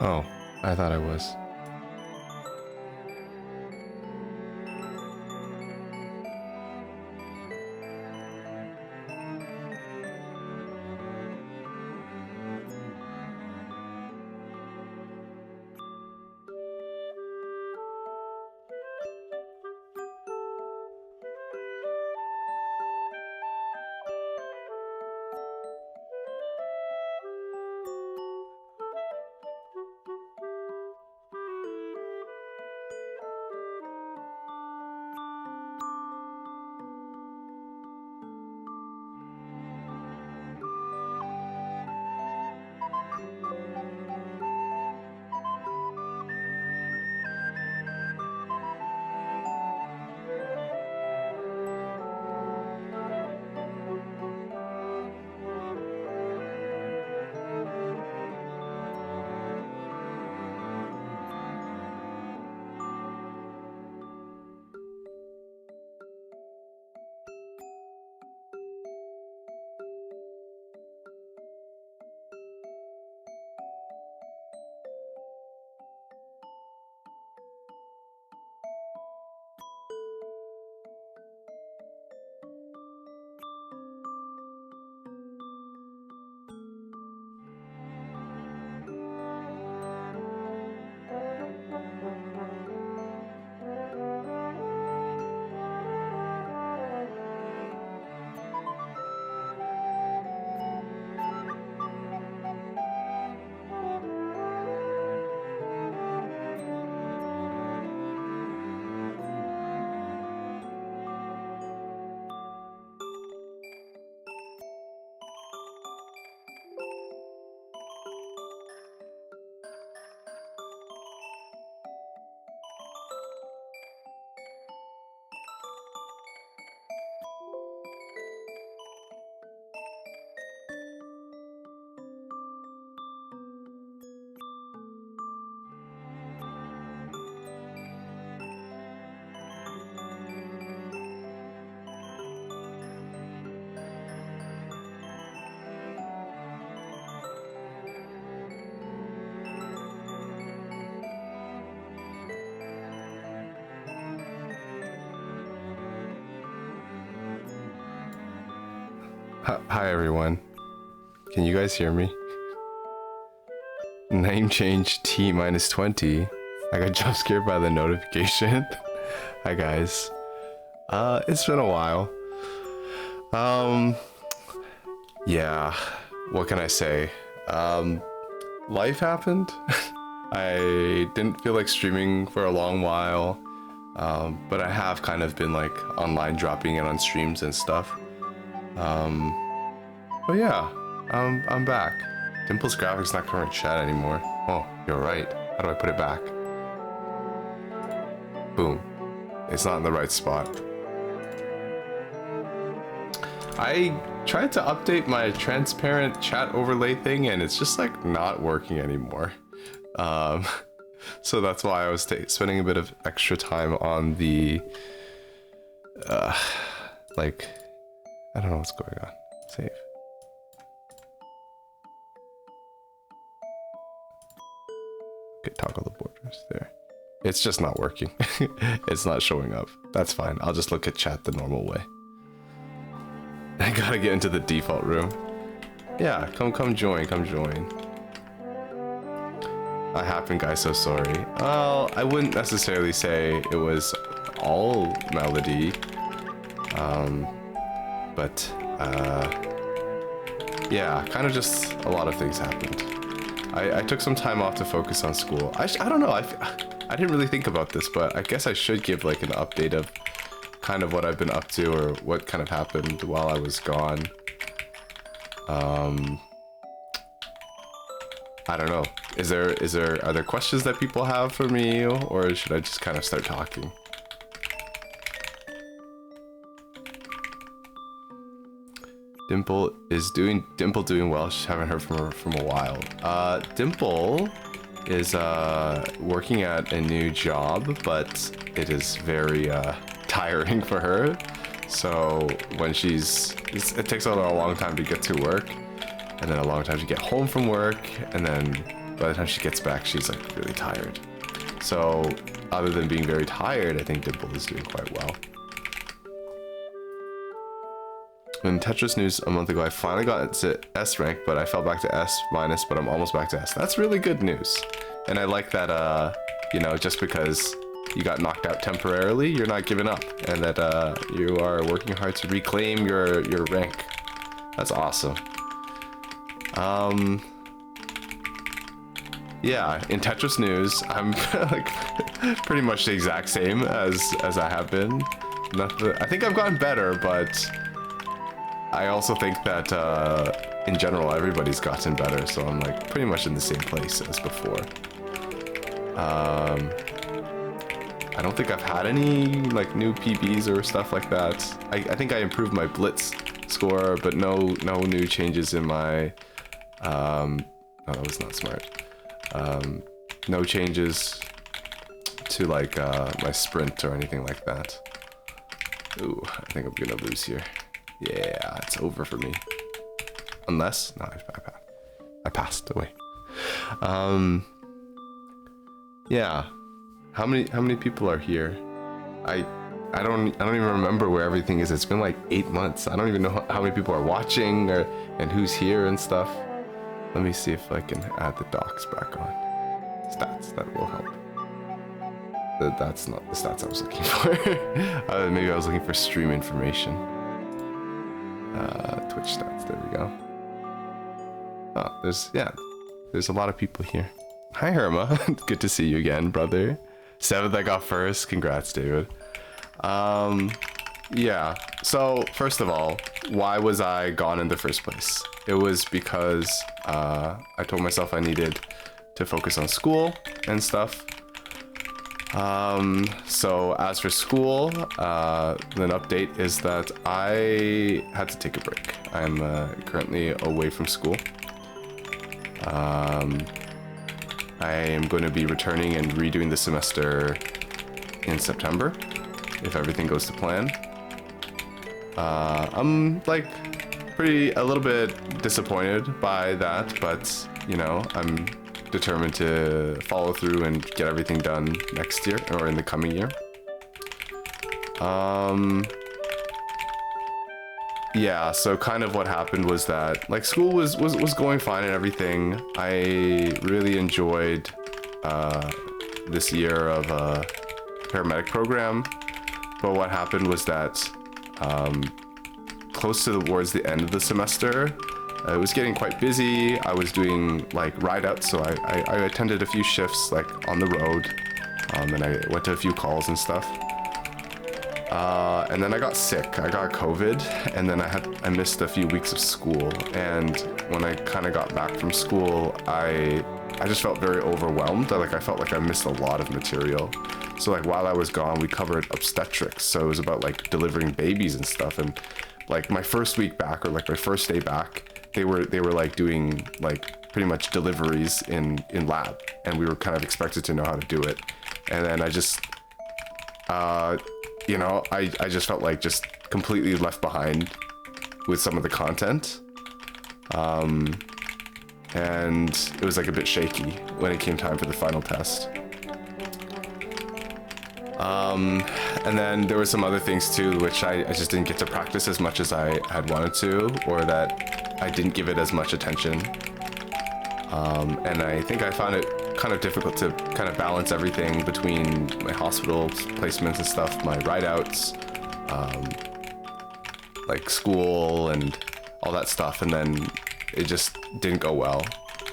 Oh, I thought I was. Hi everyone. Can you guys hear me? Name change T minus 20. I got jump scared by the notification. Hi guys. It's been a while. Yeah, what can I say? Life happened. I didn't feel like streaming for a long while. But I have kind of been like online dropping in on streams and stuff. But yeah, I'm back. Dimple's graphics not current chat anymore. Oh, you're right. How do I put it back? Boom. It's not in the right spot. I tried to update my transparent chat overlay thing and it's just like not working anymore. So that's why I was spending a bit of extra time on the, like, I don't know what's going on. Save. Okay, toggle the borders there. It's just not working. It's not showing up. That's fine. I'll just look at chat the normal way. I gotta get into the default room. Yeah, come join, come join. I happened, guys, so sorry. Well, I wouldn't necessarily say it was all Melody. But yeah, kind of just a lot of things happened. I took some time off to focus on school. I don't know, I didn't really think about this, but I guess I should give like an update of kind of what I've been up to or what kind of happened while I was gone. I don't know. Are there questions that people have for me, or should I just kind of start talking? Dimple doing well. She haven't heard from her from a while. Dimple is working at a new job, but it is very tiring for her. So when it takes her a long time to get to work, and then a long time to get home from work, and then by the time she gets back, she's like really tired. So other than being very tired, I think Dimple is doing quite well. In Tetris news a month ago, I finally got to S rank, but I fell back to S minus, but I'm almost back to S. That's really good news. And I like that, you know, just because you got knocked out temporarily, you're not giving up, and that you are working hard to reclaim your rank. That's awesome. Yeah, in Tetris news, I'm like pretty much the exact same as I have been. Nothing, I think I've gotten better, but I also think that in general everybody's gotten better, so I'm like pretty much in the same place as before. I don't think I've had any like new PBs or stuff like that. I think I improved my Blitz score, but no new changes in my oh, that was not smart. No changes to like my sprint or anything like that. Ooh, I think I'm gonna lose here. Yeah, it's over for me. Unless, no, I passed away. Yeah. How many people are here? I don't even remember where everything is. It's been like 8 months. I don't even know how many people are watching and who's here and stuff. Let me see if I can add the docs back on. Stats, that will help. That's not the stats I was looking for. Maybe I was looking for stream information. Twitch stats, there we go. Oh, there's a lot of people here. Hi Herma, good to see you again, brother. 7th I got first, congrats David. Yeah, so first of all, why was I gone in the first place? It was because I told myself I needed to focus on school and stuff. So as for school, an update is that I had to take a break. I'm currently away from school. I am going to be returning and redoing the semester in September, if everything goes to plan. I'm like a little bit disappointed by that, but you know, I'm determined to follow through and get everything done next year or in the coming year. Yeah, so kind of what happened was that like school was going fine and everything. I really enjoyed this year of a paramedic program, but what happened was that close towards the end of the semester, it was getting quite busy. I was doing like ride outs, so I attended a few shifts like on the road, and I went to a few calls and stuff. And then I got sick. I got COVID, and then I missed a few weeks of school. And when I kind of got back from school, I just felt very overwhelmed. I felt like I missed a lot of material. So like while I was gone, we covered obstetrics. So it was about like delivering babies and stuff. And like my first week back, or like my first day back, they were like doing like pretty much deliveries in lab, and we were kind of expected to know how to do it. And then I just you know, I just felt like just completely left behind with some of the content. And it was like a bit shaky when it came time for the final test. And then there were some other things too, which I just didn't get to practice as much as I had wanted to, or that I didn't give it as much attention. And I think I found it kind of difficult to kind of balance everything between my hospital placements and stuff, my ride outs, like school and all that stuff. And then it just didn't go well.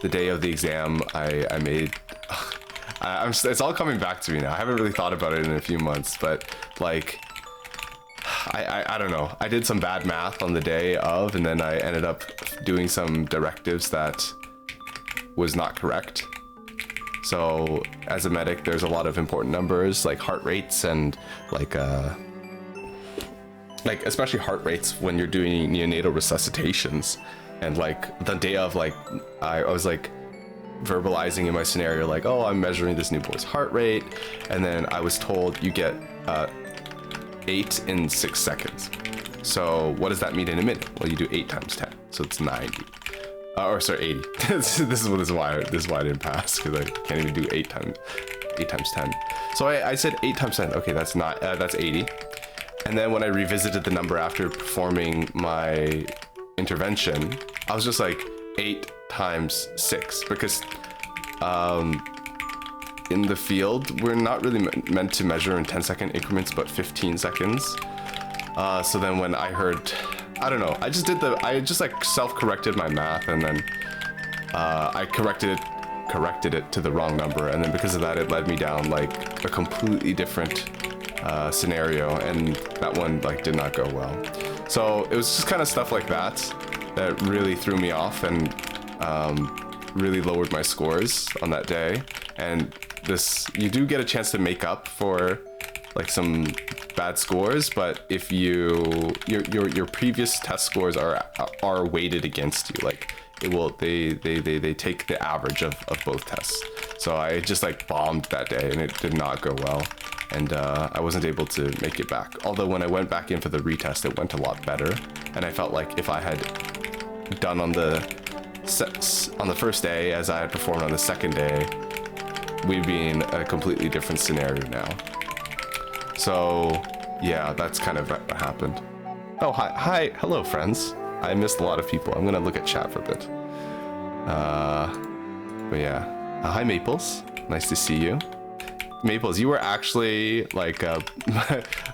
The day of the exam, I made, it's all coming back to me now. I haven't really thought about it in a few months, but like, I don't know. I did some bad math on the day of, and then I ended up doing some directives that was not correct. So as a medic, there's a lot of important numbers like heart rates and like especially heart rates when you're doing neonatal resuscitations. And like the day of, like I was like verbalizing in my scenario like, oh, I'm measuring this newborn's heart rate, and then I was told you get 8 in 6 seconds. So what does that mean in a minute? Well, you do 8 times 10, so it's 90. Or sorry, 80. This is why I didn't pass, because I can't even do 8 times 10. So I said 8 times 10. Okay, that's not that's 80. And then when I revisited the number after performing my intervention, I was just like 8 times 6, because in the field we're not really meant to measure in 10-second increments, but 15 seconds. So then when I heard, I don't know, I just like self-corrected my math, and then I corrected it to the wrong number, and then because of that it led me down like a completely different scenario, and that one like did not go well. So it was just kind of stuff like that that really threw me off, and really lowered my scores on that day. And you do get a chance to make up for like some bad scores, but if your previous test scores are weighted against you, like they take the average of both tests. So I just like bombed that day, and it did not go well, and I wasn't able to make it back. Although when I went back in for the retest, it went a lot better, and I felt like if I had done on the first day as I had performed on the second day, we'd be in a completely different scenario now. So yeah, that's kind of what happened. Oh, hi, hello friends. I missed a lot of people. I'm gonna look at chat for a bit. But yeah, hi Maples, nice to see you. Maples, you were actually like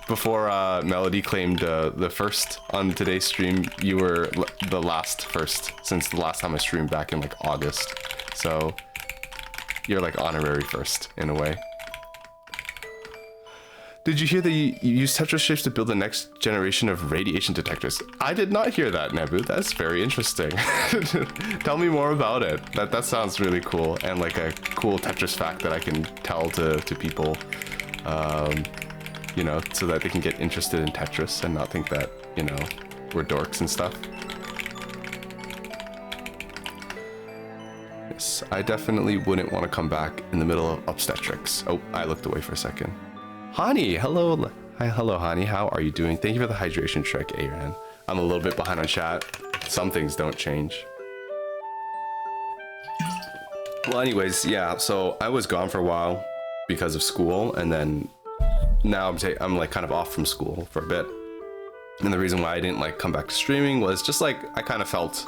before Melody claimed the first on today's stream. You were the last first since the last time I streamed back in like August. So you're like honorary first in a way. Did you hear that you use Tetris shapes to build the next generation of radiation detectors? I did not hear that, Nebu. That's very interesting. Tell me more about it. That sounds really cool, and like a cool Tetris fact that I can tell to people, you know, so that they can get interested in Tetris and not think that, you know, we're dorks and stuff. Yes, I definitely wouldn't want to come back in the middle of obstetrics. Oh, I looked away for a second. Hani, hello. Hi, hello, Hani. How are you doing? Thank you for the hydration trick, Aaron. I'm a little bit behind on chat. Some things don't change. Well, anyways, yeah. So I was gone for a while because of school, and then now I'm like kind of off from school for a bit. And the reason why I didn't like come back to streaming was just like I kind of felt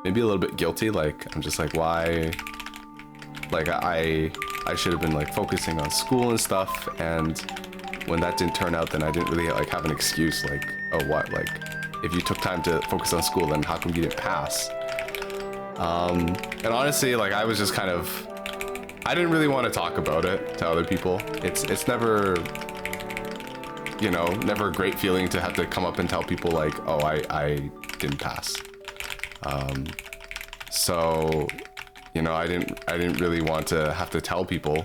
maybe a little bit guilty. Like I'm just like, why? Like I should have been like focusing on school and stuff, and when that didn't turn out, then I didn't really like have an excuse like, oh what, like if you took time to focus on school, then how come you didn't pass? And honestly, like I was just kind of, I didn't really want to talk about it to other people. It's never, you know, never a great feeling to have to come up and tell people like, oh, I didn't pass. So, you know, I didn't really want to have to tell people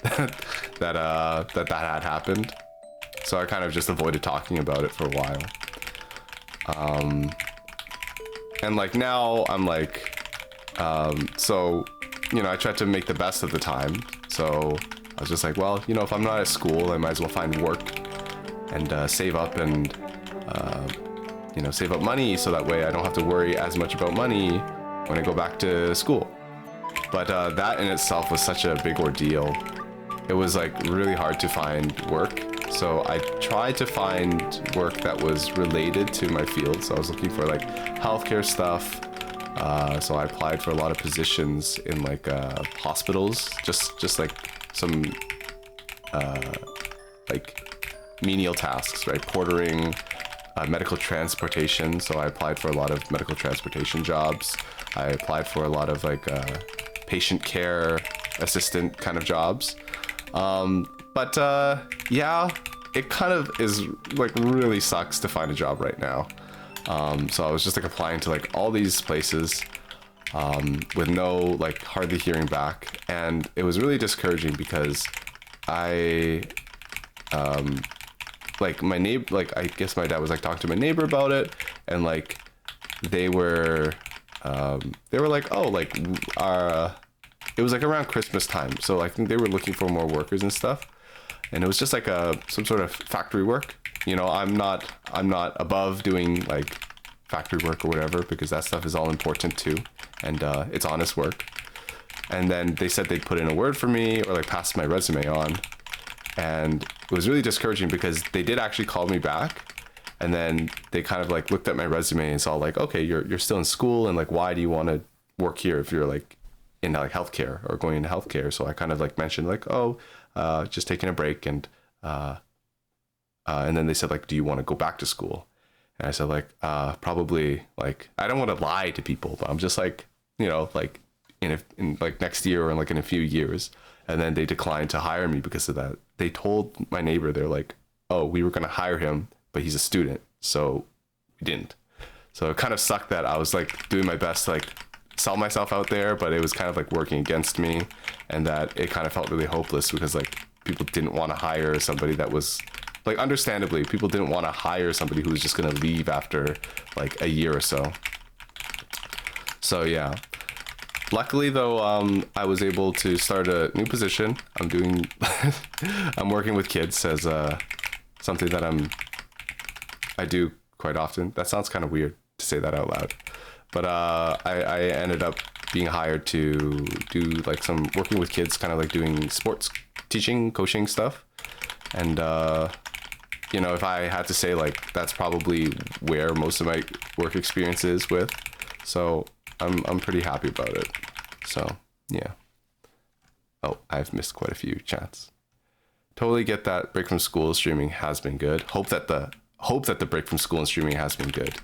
that had happened. So I kind of just avoided talking about it for a while. And like now I'm like, so, you know, I tried to make the best of the time. So I was just like, well, you know, if I'm not at school, I might as well find work and save up and, you know, save up money so that way I don't have to worry as much about money when I go back to school. But that in itself was such a big ordeal. It was like really hard to find work. So I tried to find work that was related to my field. So I was looking for like healthcare stuff. So I applied for a lot of positions in like hospitals, just like some like menial tasks, right? Portering, medical transportation. So I applied for a lot of medical transportation jobs. I applied for a lot of like patient care assistant kind of jobs. But yeah, it kind of is like really sucks to find a job right now. So I was just like applying to like all these places with no like hardly hearing back, and it was really discouraging because I like my neighbor, like I guess my dad was like talking to my neighbor about it, and like they were like, oh, like it was like around Christmas time, so I think they were looking for more workers and stuff, and it was just like some sort of factory work. You know, I'm not above doing like factory work or whatever, because that stuff is all important too, and it's honest work. And then they said they'd put in a word for me or like pass my resume on, and it was really discouraging because they did actually call me back. And then they kind of like looked at my resume and saw like, okay, you're still in school, and like, why do you want to work here if you're like in like healthcare or going into healthcare? So I kind of like mentioned like, oh, just taking a break, and then they said like, do you want to go back to school? And I said like, probably. Like, I don't want to lie to people, but I'm just like, you know, like in like next year or like in a few years. And then they declined to hire me because of that. They told my neighbor, they're like, oh, we were going to hire him, but he's a student, so we didn't. So it kind of sucked that I was like doing my best to like sell myself out there, but it was kind of like working against me, and that it kind of felt really hopeless because like people didn't want to hire somebody that was like, understandably, people didn't want to hire somebody who was just going to leave after like a year or so. So yeah. Luckily though, I was able to start a new position. I'm doing, I'm working with kids as something that I do quite often. That sounds kind of weird to say that out loud, but I ended up being hired to do like some working with kids, kind of like doing sports teaching, coaching stuff. And you know, if I had to say, like, that's probably where most of my work experience is with. So I'm pretty happy about it. So yeah. Oh, I've missed quite a few chats. Totally get that break from school streaming has been good. Hope that the break from school and streaming has been good.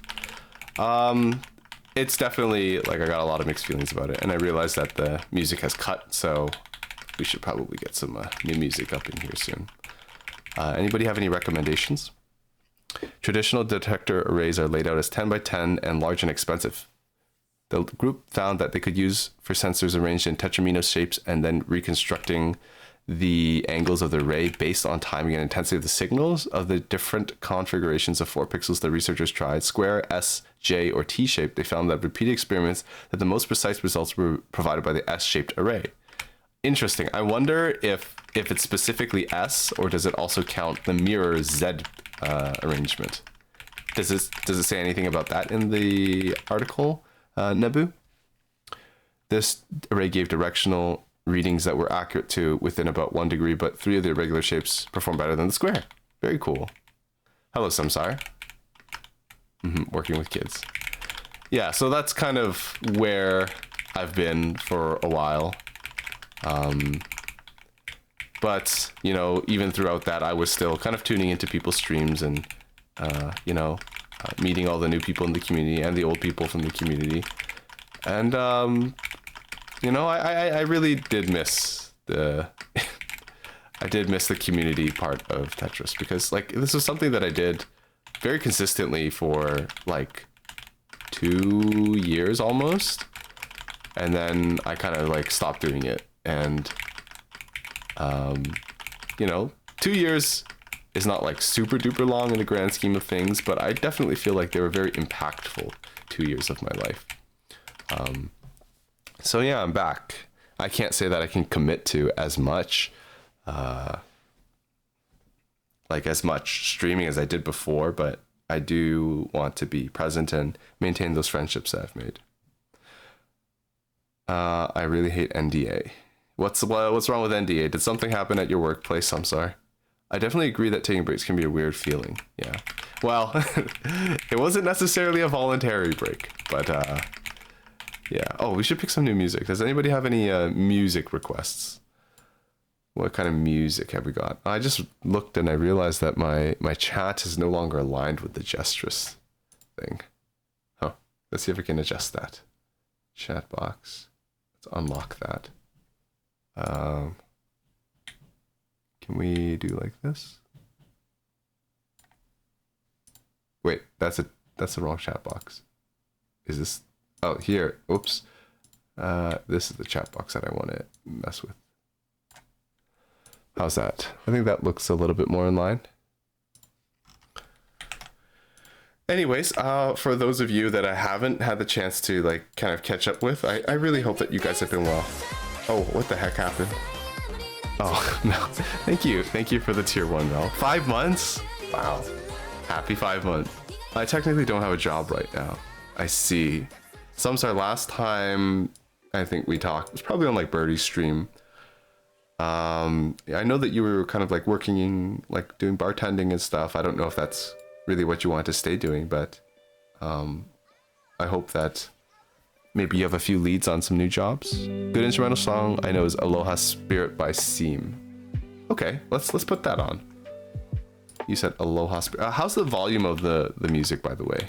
It's definitely like, I got a lot of mixed feelings about it, and I realized that the music has cut, so we should probably get some new music up in here soon. Anybody have any recommendations? Traditional detector arrays are laid out as 10 by 10 and large and expensive. The group found that they could use for sensors arranged in tetramino shapes, and then reconstructing the angles of the array based on timing and intensity of the signals of the different configurations of 4 pixels the researchers tried, square, S, J, or T shape. They found that repeated experiments that the most precise results were provided by the S-shaped array. Interesting. I wonder if it's specifically S, or does it also count the mirror Z arrangement? Does it say anything about that in the article, Nebu? This array gave directional readings that were accurate to within about 1 degree, but 3 of the irregular shapes perform better than the square. Very cool. Hello, Samsar. Working with kids. Yeah, so that's kind of where I've been for a while. But, you know, even throughout that, I was still kind of tuning into people's streams and, you know, meeting all the new people in the community and the old people from the community. And, you know, I really did miss the I did miss the community part of Tetris, because like this was something that I did very consistently for like 2 years almost, and then I kind of like stopped doing it. And you know, 2 years is not like super duper long in the grand scheme of things, but I definitely feel like they were very impactful 2 years of my life. So yeah, I'm back. I can't say that I can commit to as much like as much streaming as I did before, but I do want to be present and maintain those friendships that I've made. I really hate NDA. What's wrong with NDA? Did something happen at your workplace? I'm sorry. I definitely agree that taking breaks can be a weird feeling. Yeah. Well, it wasn't necessarily a voluntary break, but yeah. Oh, we should pick some new music. Does anybody have any music requests? What kind of music have we got? I just looked and I realized that my chat is no longer aligned with the Gestress thing. Huh. Let's see if we can adjust that. Chat box. Let's unlock that. Can we do like this? Wait, that's the wrong chat box. Is this? Oh, here. Oops. This is the chat box that I want to mess with. How's that? I think that looks a little bit more in line. Anyways, for those of you that I haven't had the chance to like kind of catch up with, I really hope that you guys have been well. Oh, what the heck happened? Oh, no. Thank you for the tier 1, Mel. 5 months? Wow. Happy 5 months. I technically don't have a job right now. I see. Samsar, last time I think we talked, it was probably on like Birdie's stream. I know that you were kind of like working, like doing bartending and stuff. I don't know if that's really what you want to stay doing, but I hope that maybe you have a few leads on some new jobs. Good instrumental song I know is Aloha Spirit by Seam. Okay, let's put that on. You said Aloha Spirit. How's the volume of the music, by the way?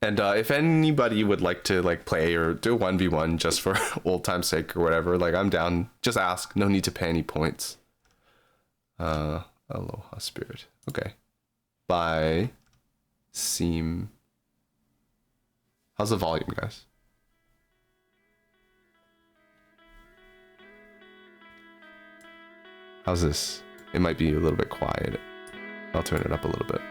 And if anybody would like to like play or do a 1v1 just for old time's sake or whatever, like I'm down. Just ask. No need to pay any points. Aloha Spirit. Okay. By Seam. How's the volume, guys? How's this? It might be a little bit quiet. I'll turn it up a little bit.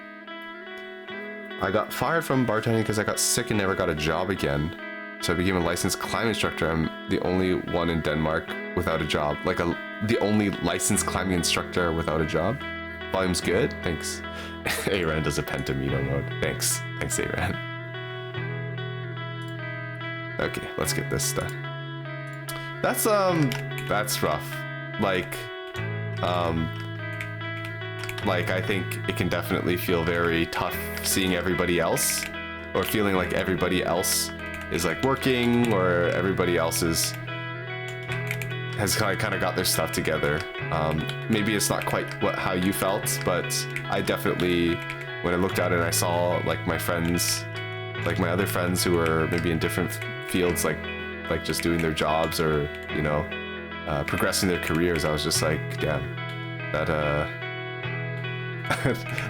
I got fired from bartending because I got sick and never got a job again. So I became a licensed climbing instructor. I'm the only one in Denmark without a job. Like the only licensed climbing instructor without a job. Volume's good. Thanks. Aran does a pentamino mode. Thanks. Thanks, Aran. Okay, let's get this done. That's rough. Like I think it can definitely feel very tough seeing everybody else, or feeling like everybody else is like working, or everybody else has kind of got their stuff together. Maybe it's not quite how you felt, but I definitely, when I looked at it and I saw like my friends, like my other friends who were maybe in different fields, like just doing their jobs or, you know, progressing their careers, I was just like, damn, that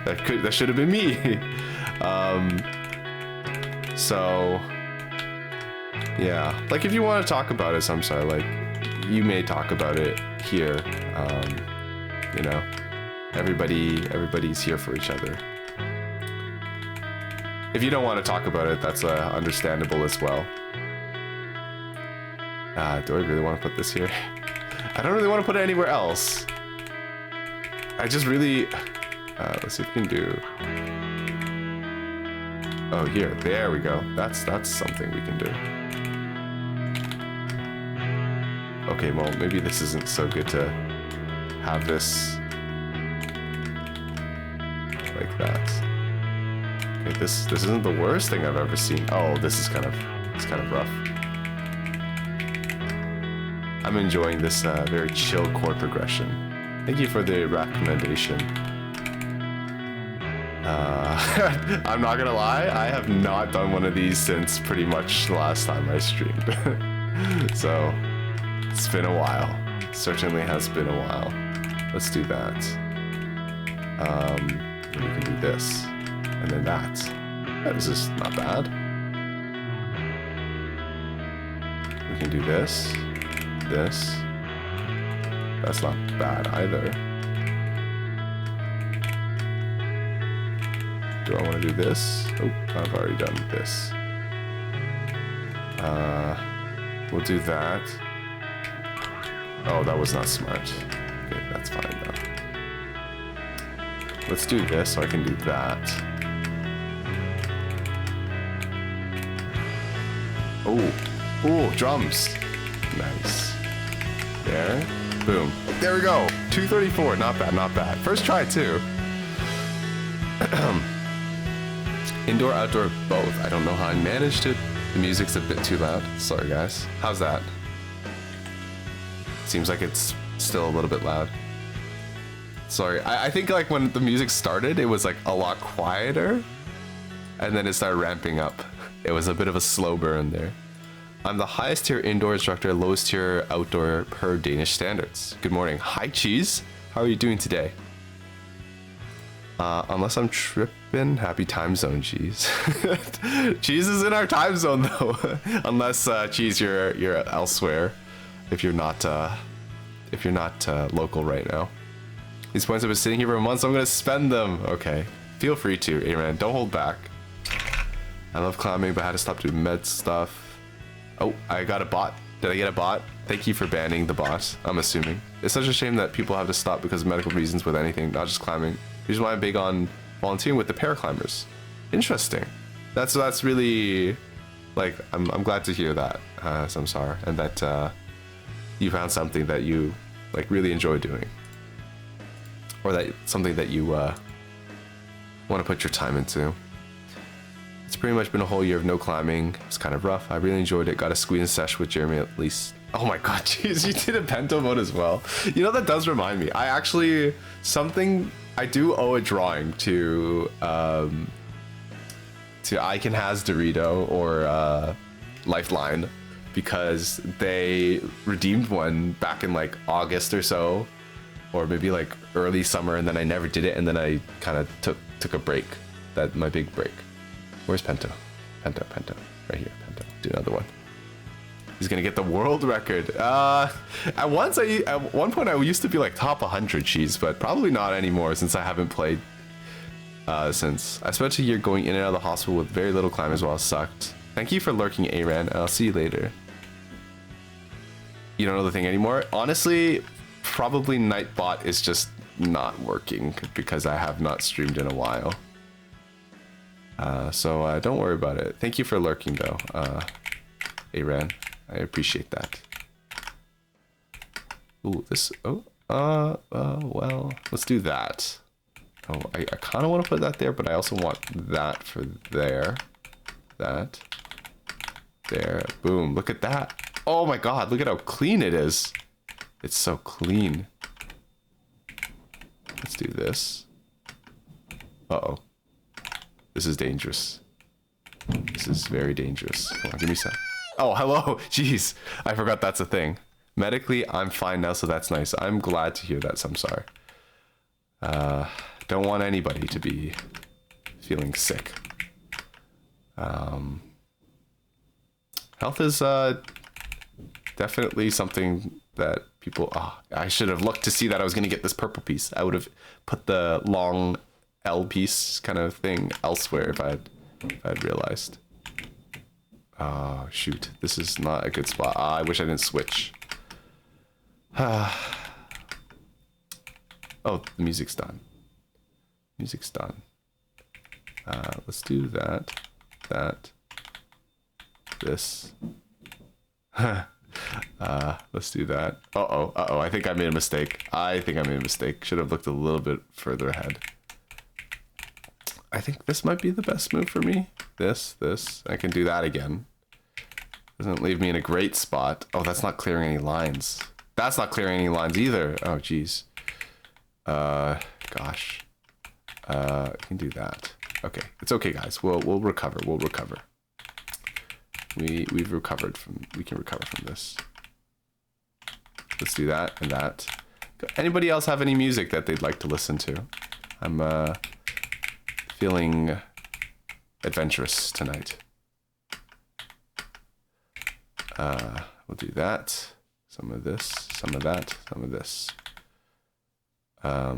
that should have been me. So yeah, like if you want to talk about it, Samsar, like you may talk about it here. You know, everybody's here for each other. If you don't want to talk about it, that's understandable as well. Do I really want to put this here? I don't really want to put it anywhere else. I just really... let's see if we can do... Oh, here. There we go. That's something we can do. Okay, well, maybe this isn't so good to have this like that. Okay, this isn't the worst thing I've ever seen. Oh, this is kind of rough. I'm enjoying this very chill chord progression. Thank you for the recommendation. I'm not gonna lie, I have not done one of these since pretty much the last time I streamed. So, it's been a while. Certainly has been a while. Let's do that. We can do this. And then that. This is not bad. We can do this. This. That's not bad either. Do I want to do this? Oh, I've already done this. We'll do that. Oh, that was not smart. Okay, that's fine though. Let's do this so I can do that. Oh, drums. Nice. There. Boom. There we go. 234. Not bad, not bad. First try too. Indoor, outdoor, both. I don't know how I managed it. The music's a bit too loud. Sorry, guys. How's that? Seems like it's still a little bit loud. Sorry. I think like when the music started, it was like a lot quieter. And then it started ramping up. It was a bit of a slow burn there. I'm the highest tier indoor instructor, lowest tier outdoor per Danish standards. Good morning. Hi, Cheese. How are you doing today? Unless I'm tripping, happy time zone, Cheese. Cheese is in our time zone though. Unless Cheese, you're elsewhere. If you're not local right now. These points have been sitting here for a month, so I'm gonna spend them. Okay, feel free to, Aaron. Don't hold back. I love climbing, but I had to stop doing med stuff. Oh, I got a bot. Did I get a bot? Thank you for banning the bot, I'm assuming. It's such a shame that people have to stop because of medical reasons with anything, not just climbing. Here's why I'm big on volunteering with the paraclimbers. Interesting. That's really, like, I'm glad to hear that, Samsar, and that you found something that you like really enjoy doing, or that something that you want to put your time into. It's pretty much been a whole year of no climbing. It's kind of rough. I really enjoyed it. Got a squeeze and sesh with Jeremy at least. Oh my god, jeez, you did a Pento mode as well. You know, that does remind me. I actually, I do owe a drawing to Icon Has Dorito or Lifeline, because they redeemed one back in like August or so, or maybe like early summer, and then I never did it, and then I kind of took a break. My big break. Where's Pento? Pento. Right here, Pento. Do another one. He's gonna get the world record. At one point I used to be like top 100 cheese, but probably not anymore since I haven't played since. I spent a year going in and out of the hospital with very little climb as well. Sucked. Thank you for lurking, Aran. I'll see you later. You don't know the thing anymore? Honestly, probably Nightbot is just not working because I have not streamed in a while. So don't worry about it. Thank you for lurking though, Aran. I appreciate that. Ooh, well, let's do that. Oh, I kind of want to put that there, but I also want that for there. That. There. Boom. Look at that. Oh my god, look at how clean it is. It's so clean. Let's do this. Uh-oh. This is dangerous. This is very dangerous. Come on, give me some. Oh, hello. Jeez. I forgot that's a thing. Medically, I'm fine now, so that's nice. I'm glad to hear that, Samsar. Don't want anybody to be feeling sick. Health is definitely something that people... I should have looked to see that I was going to get this purple piece. I would have put the long L piece kind of thing elsewhere if I'd realized. Oh, shoot. This is not a good spot. I wish I didn't switch. Oh, the music's done. Music's done. Let's do that. This. Let's do that. Uh-oh. I think I made a mistake. Should have looked a little bit further ahead. I think this might be the best move for me. This. I can do that again. Doesn't leave me in a great spot. Oh, that's not clearing any lines. That's not clearing any lines either. Oh, jeez. Gosh. I can do that. Okay. It's okay, guys. We'll recover. We'll recover. We can recover from this. Let's do that and that. Anybody else have any music that they'd like to listen to? I'm feeling adventurous tonight. We'll do that. Some of this, some of that, some of this. I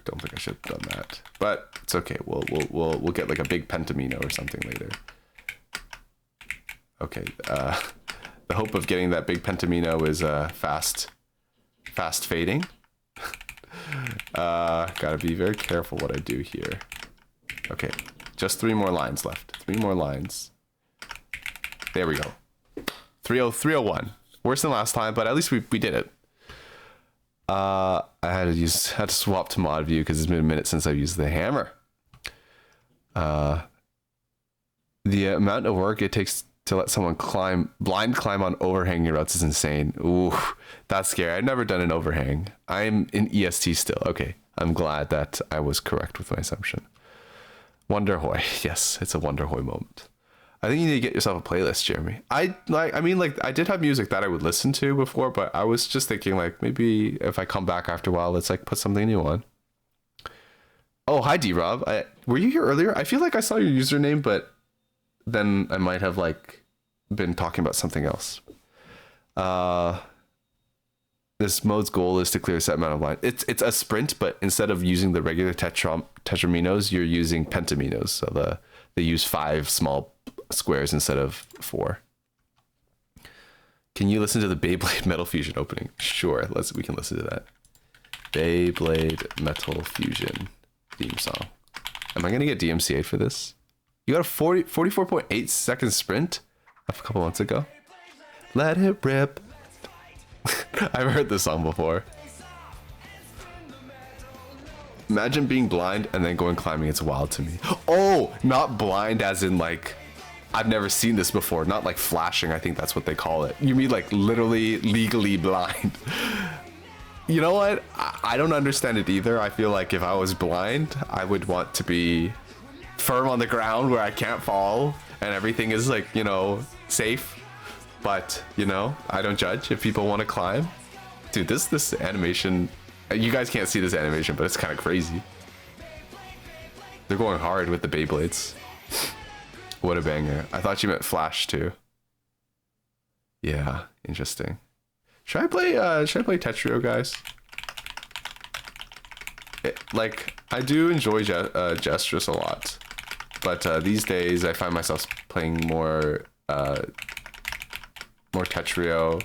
don't think I should have done that, but it's okay. We'll get like a big pentamino or something later. Okay. The hope of getting that big pentamino is fast fading. Gotta be very careful what I do here. Okay, just 3 more lines left. 3 more lines. There we go. 301. Worse than last time, but at least we did it. I had to swap to mod view because it's been a minute since I've used the hammer. The amount of work it takes to let someone blind climb on overhanging routes is insane. Ooh, that's scary. I've never done an overhang. I'm in EST still. Okay, I'm glad that I was correct with my assumption. Wonderhoy. Yes, it's a Wonderhoy moment. I think you need to get yourself a playlist, Jeremy. I did have music that I would listen to before, but I was just thinking like maybe if I come back after a while, let's like put something new on. Oh, hi D-Rob. Were you here earlier? I feel like I saw your username, but then I might have like been talking about something else. This mode's goal is to clear a set amount of line. It's a sprint, but instead of using the regular tetraminos, you're using pentaminos. So they use 5 small squares instead of 4. Can you listen to the Beyblade Metal Fusion opening? Sure, we can listen to that. Beyblade Metal Fusion theme song. Am I gonna get DMCA'd for this? You got a 44.8 second sprint a couple months ago. Let it rip. I've heard this song before. Imagine being blind and then going climbing. It's wild to me. Oh, not blind as in like, I've never seen this before. Not like flashing. I think that's what they call it. You mean like literally legally blind. You know what? I don't understand it either. I feel like if I was blind, I would want to be firm on the ground where I can't fall and everything is like, you know, safe. But, you know, I don't judge if people want to climb. Dude, this animation, you guys can't see this animation, but it's kind of crazy. They're going hard with the Beyblades. What a banger. I thought you meant Flash too. Yeah, interesting. Should I play Tetrio, guys? Like, I do enjoy Gestress a lot, but these days I find myself playing more Tetrio.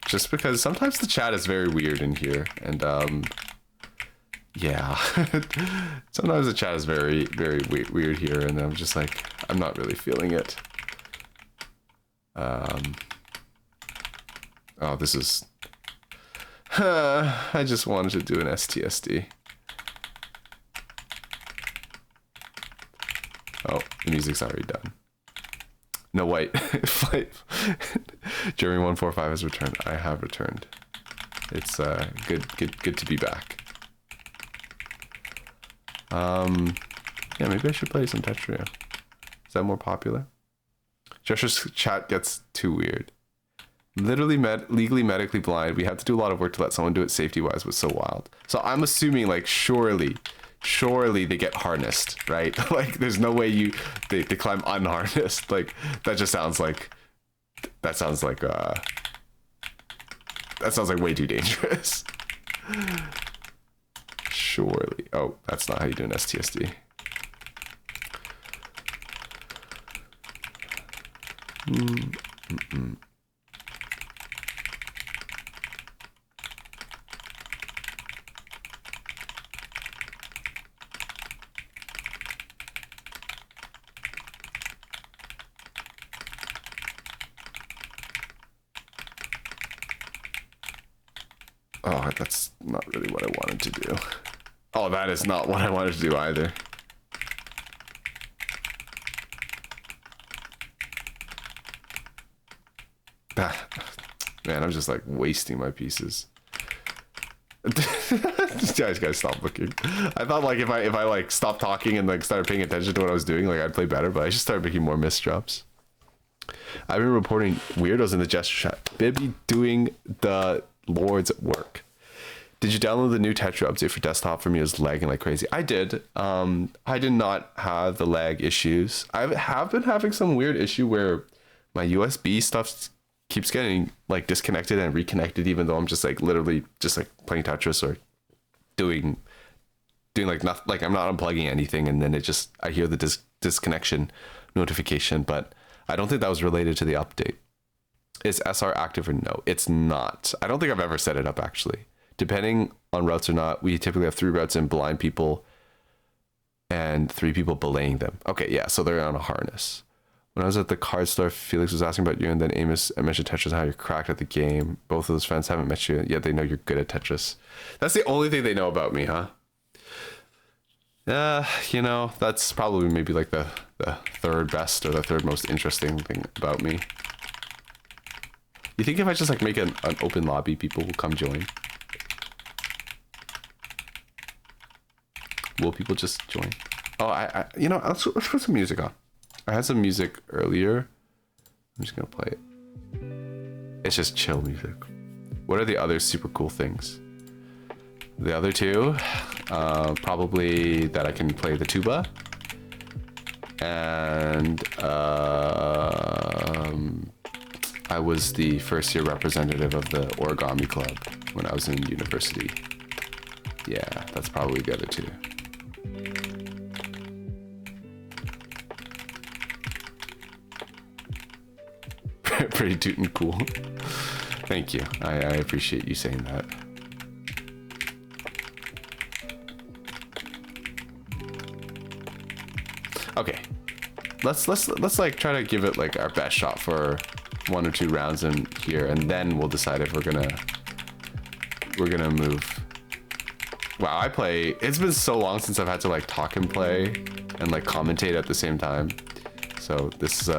Just because sometimes the chat is very weird in here, and yeah, sometimes the chat is very weird here, and I'm just like, I'm not really feeling it. Oh, this is... I just wanted to do an STSD. Oh, the music's already done. No, wait. Jeremy 145 has returned. I have returned. It's good to be back. Yeah, maybe I should play some Tetrio. Is that more popular? Joshua's chat gets too weird. Literally legally medically blind. We have to do a lot of work to let someone do it safety wise. Was so wild. So I'm assuming like surely they get harnessed, right? Like there's no way they climb unharnessed. Like that just sounds like that sounds like way too dangerous. Surely. Oh, that's not how you do an STSD. Oh, that's not really what I wanted to do. Oh, that is not what I wanted to do either. Man, I'm just like wasting my pieces. You guys gotta stop looking. I thought like if I like stopped talking and like started paying attention to what I was doing, like I'd play better, but I just started making more misdrops. I've been reporting weirdos in the gesture chat. Bibby doing the Lord's work. Did you download the new Tetrio update for desktop? For me, it was lagging like crazy. I did. I did not have the lag issues. I have been having some weird issue where my USB stuff keeps getting like disconnected and reconnected, even though I'm just like literally just like playing Tetris or doing like nothing. Like I'm not unplugging anything, and then I hear the disconnection notification, but I don't think that was related to the update. Is SR active or no? It's not. I don't think I've ever set it up actually. Depending on routes or not, we typically have 3 routes in blind people and 3 people belaying them. Okay, yeah, so they're on a harness. When I was at the card store, Felix was asking about you, and then Amos mentioned Tetris and how you're cracked at the game. Both of those friends haven't met you yet. They know you're good at Tetris. That's the only thing they know about me, huh? You know, that's probably maybe like the third best or the third most interesting thing about me. You think if I just like make an open lobby, people will come join? Will people just join? Oh, you know, let's put some music on. I had some music earlier. I'm just gonna play it. It's just chill music. What are the other super cool things? The other 2, probably that I can play the tuba. And I was the first year representative of the origami club when I was in university. Yeah, that's probably the other 2. Pretty toot and cool. Thank you. I appreciate you saying that. Okay, let's like try to give it like our best shot for 1 or 2 rounds in here, and then we'll decide if we're gonna move. Wow, it's been so long since I've had to like talk and play and like commentate at the same time. So this is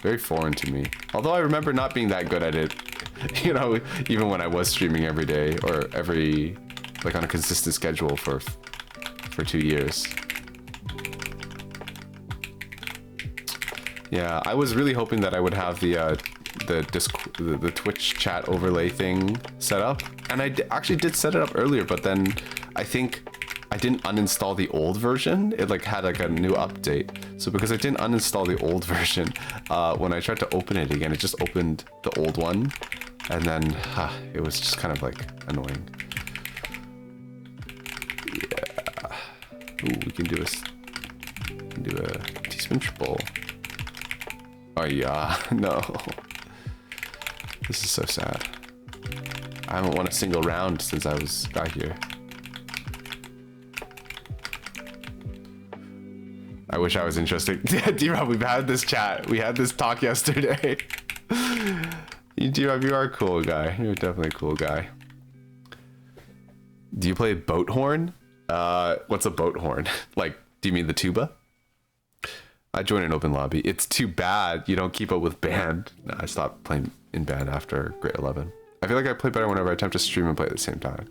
very foreign to me. Although I remember not being that good at it, you know, even when I was streaming every day or like on a consistent schedule for 2 years. Yeah, I was really hoping that I would have the Twitch chat overlay thing set up, and I actually did set it up earlier, but then I think I didn't uninstall the old version. It like had like a new update. So because I didn't uninstall the old version, when I tried to open it again, it just opened the old one, and then it was just kind of like annoying. Yeah. Ooh, we can do a T-spin triple. Oh yeah, no. This is so sad. I haven't won a single round since I got here. I wish I was interested. D-Rob, we've had this chat. We had this talk yesterday. D-Rob, you are a cool guy. You're definitely a cool guy. Do you play boat horn? What's a boat horn? Like, do you mean the tuba? I joined an open lobby. It's too bad you don't keep up with band. No, I stopped playing in band after grade 11. I feel like I play better whenever I attempt to stream and play at the same time.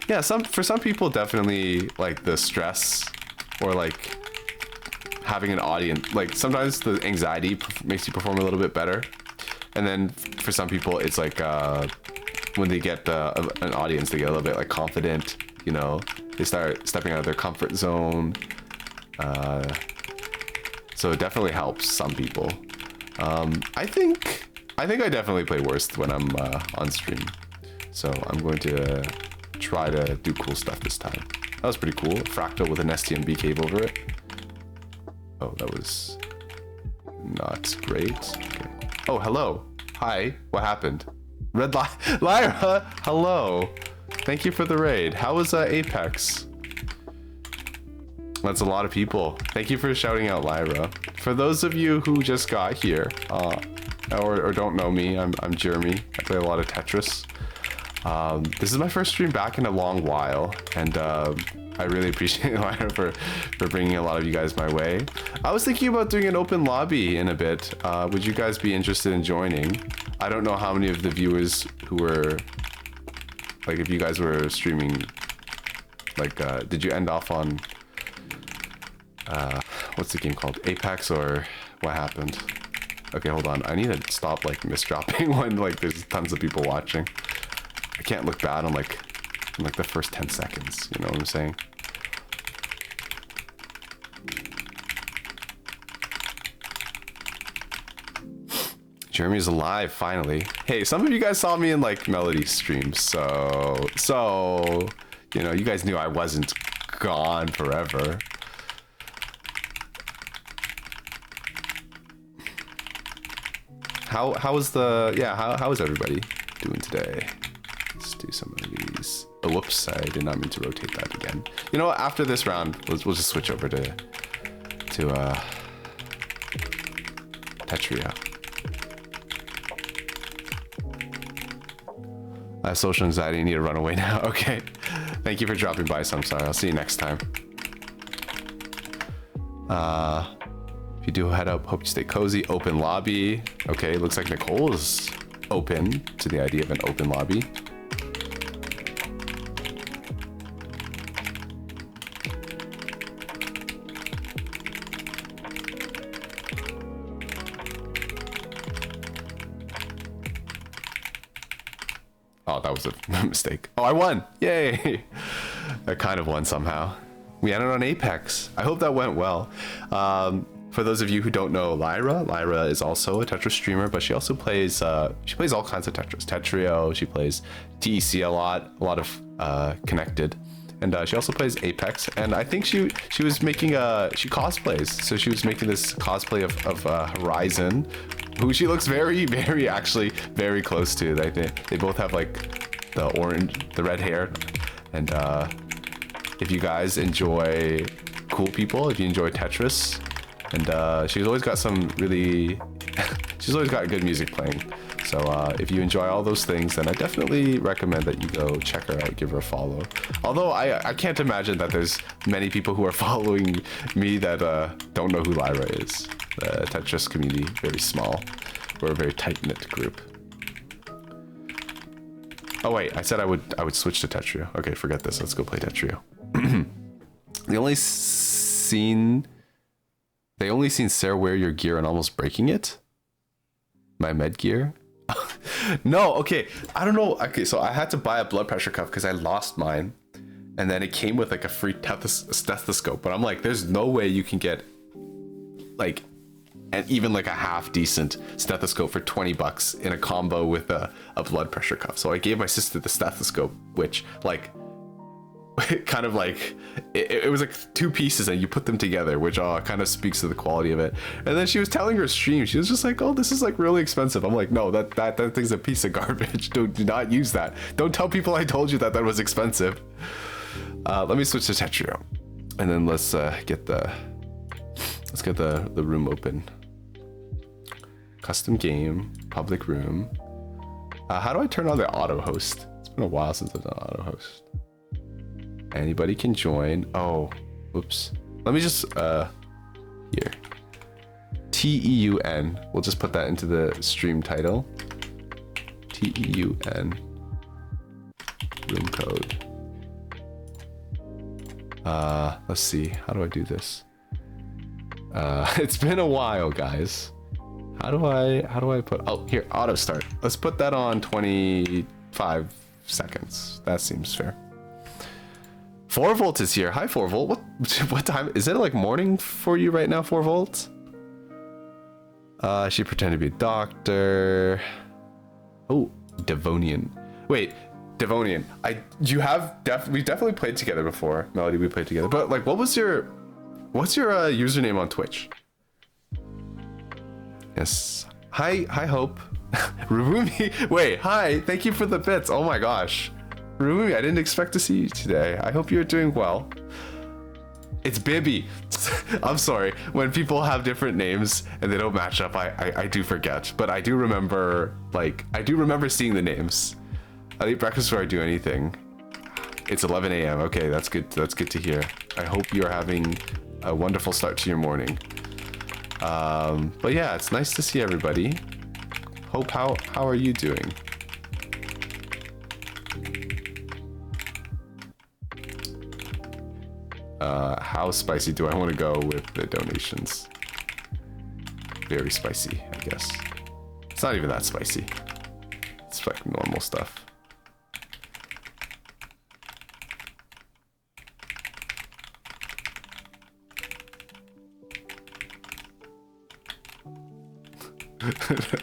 Yeah, for some people, definitely like the stress or like having an audience. Like sometimes the anxiety makes you perform a little bit better. And then for some people, it's like when they get an audience, they get a little bit like confident, you know, they start stepping out of their comfort zone. So it definitely helps some people. I think I definitely play worst when I'm on stream. So I'm going to try to do cool stuff this time. That was pretty cool. Fractal with an STMB cave over it. Oh, that was not great. Okay. Oh, hello. Hi. What happened? Lyra, hello. Thank you for the raid. How was Apex? That's a lot of people. Thank you for shouting out Lyra. For those of you who just got here, or don't know me, I'm Jeremy. I play a lot of Tetris. This is my first stream back in a long while, and I really appreciate Lyra for bringing a lot of you guys my way. I was thinking about doing an open lobby in a bit. Would you guys be interested in joining? I don't know how many of the viewers who were, like, if you guys were streaming, like, did you end off on, what's the game called? Apex, or what happened? Okay, hold on. I need to stop, like, misdropping when, like, there's tons of people watching. I can't look bad on, like the first 10 seconds. You know what I'm saying? Jeremy's alive, finally. Hey, some of you guys saw me in, like, Melody streams, so, you know, you guys knew I wasn't gone forever. How is how is everybody doing today? Let's do some of these. Oh, whoops, I did not mean to rotate that again. You know what, after this round, we'll just switch over to Tetria. I have social anxiety, I need to run away now. Okay. Thank you for dropping by, Samsara. I'll see you next time. If you do head up, hope you stay cozy. Open lobby. Okay, looks like Nicole is open to the idea of an open lobby. Oh, that was a mistake. Oh, I won. Yay. I kind of won somehow. We ended on Apex. I hope that went well. For those of you who don't know Lyra is also a Tetris streamer, but she also plays, she plays all kinds of Tetris. Tetrio, she plays TEC a lot of Connected. And she also plays Apex. And I think she was making she cosplays. So she was making this cosplay of Horizon, who she looks very, very, actually very close to. They both have like the red hair. And if you guys enjoy cool people, if you enjoy Tetris, and she's always got some really she's always got good music playing. So if you enjoy all those things, then I definitely recommend that you go check her out, give her a follow. Although I can't imagine that there's many people who are following me that don't know who Lyra is. The Tetris community, very small. We're a very tight-knit group. Oh wait, I said I would switch to Tetrio. Okay, forget this. Let's go play Tetrio. They only seen Sarah wear your gear and almost breaking it. My med gear. No, okay. I don't know. Okay, so I had to buy a blood pressure cuff because I lost mine, and then it came with like a free stethoscope. But I'm like, there's no way you can get like and even like a half decent stethoscope for 20 bucks in a combo with a blood pressure cuff. So I gave my sister the stethoscope, which like kind of like it was like two pieces and you put them together, which kind of speaks to the quality of it. And then she was telling her stream, she was just like, oh, this is like really expensive. I'm like, no, that thing's a piece of garbage. Do not use that. Don't tell people I told you that was expensive. Let me switch to Tetrio, and then let's get the room open. Custom game, public room. How do I turn on the auto host? It's been a while since I've done auto host. Anybody can join. Oh, oops. Let me just here. TEUN. We'll just put that into the stream title. TEUN. Room code. Let's see. How do I do this? It's been a while, guys. How do I put, oh, here, auto start. Let's put that on 25 seconds. That seems fair. 4Volt is here. Hi, 4Volt. What time? Is it like morning for you right now, 4Volt? She pretended to be a doctor. Oh, Devonian. Wait, Devonian. We definitely played together before. Melody, we played together. But like, what's your username on Twitch? Yes. Hi, Hope. Rubumi. Wait, hi. Thank you for the bits. Oh my gosh. Rubumi, I didn't expect to see you today. I hope you're doing well. It's Bibby. I'm sorry. When people have different names and they don't match up, I do forget. But I do remember, seeing the names. I eat breakfast before I do anything. It's 11 a.m. Okay, that's good. That's good to hear. I hope you're having a wonderful start to your morning. But yeah, it's nice to see everybody. Hope, how are you doing? How spicy do I want to go with the donations? Very spicy, I guess. It's not even that spicy. It's like normal stuff.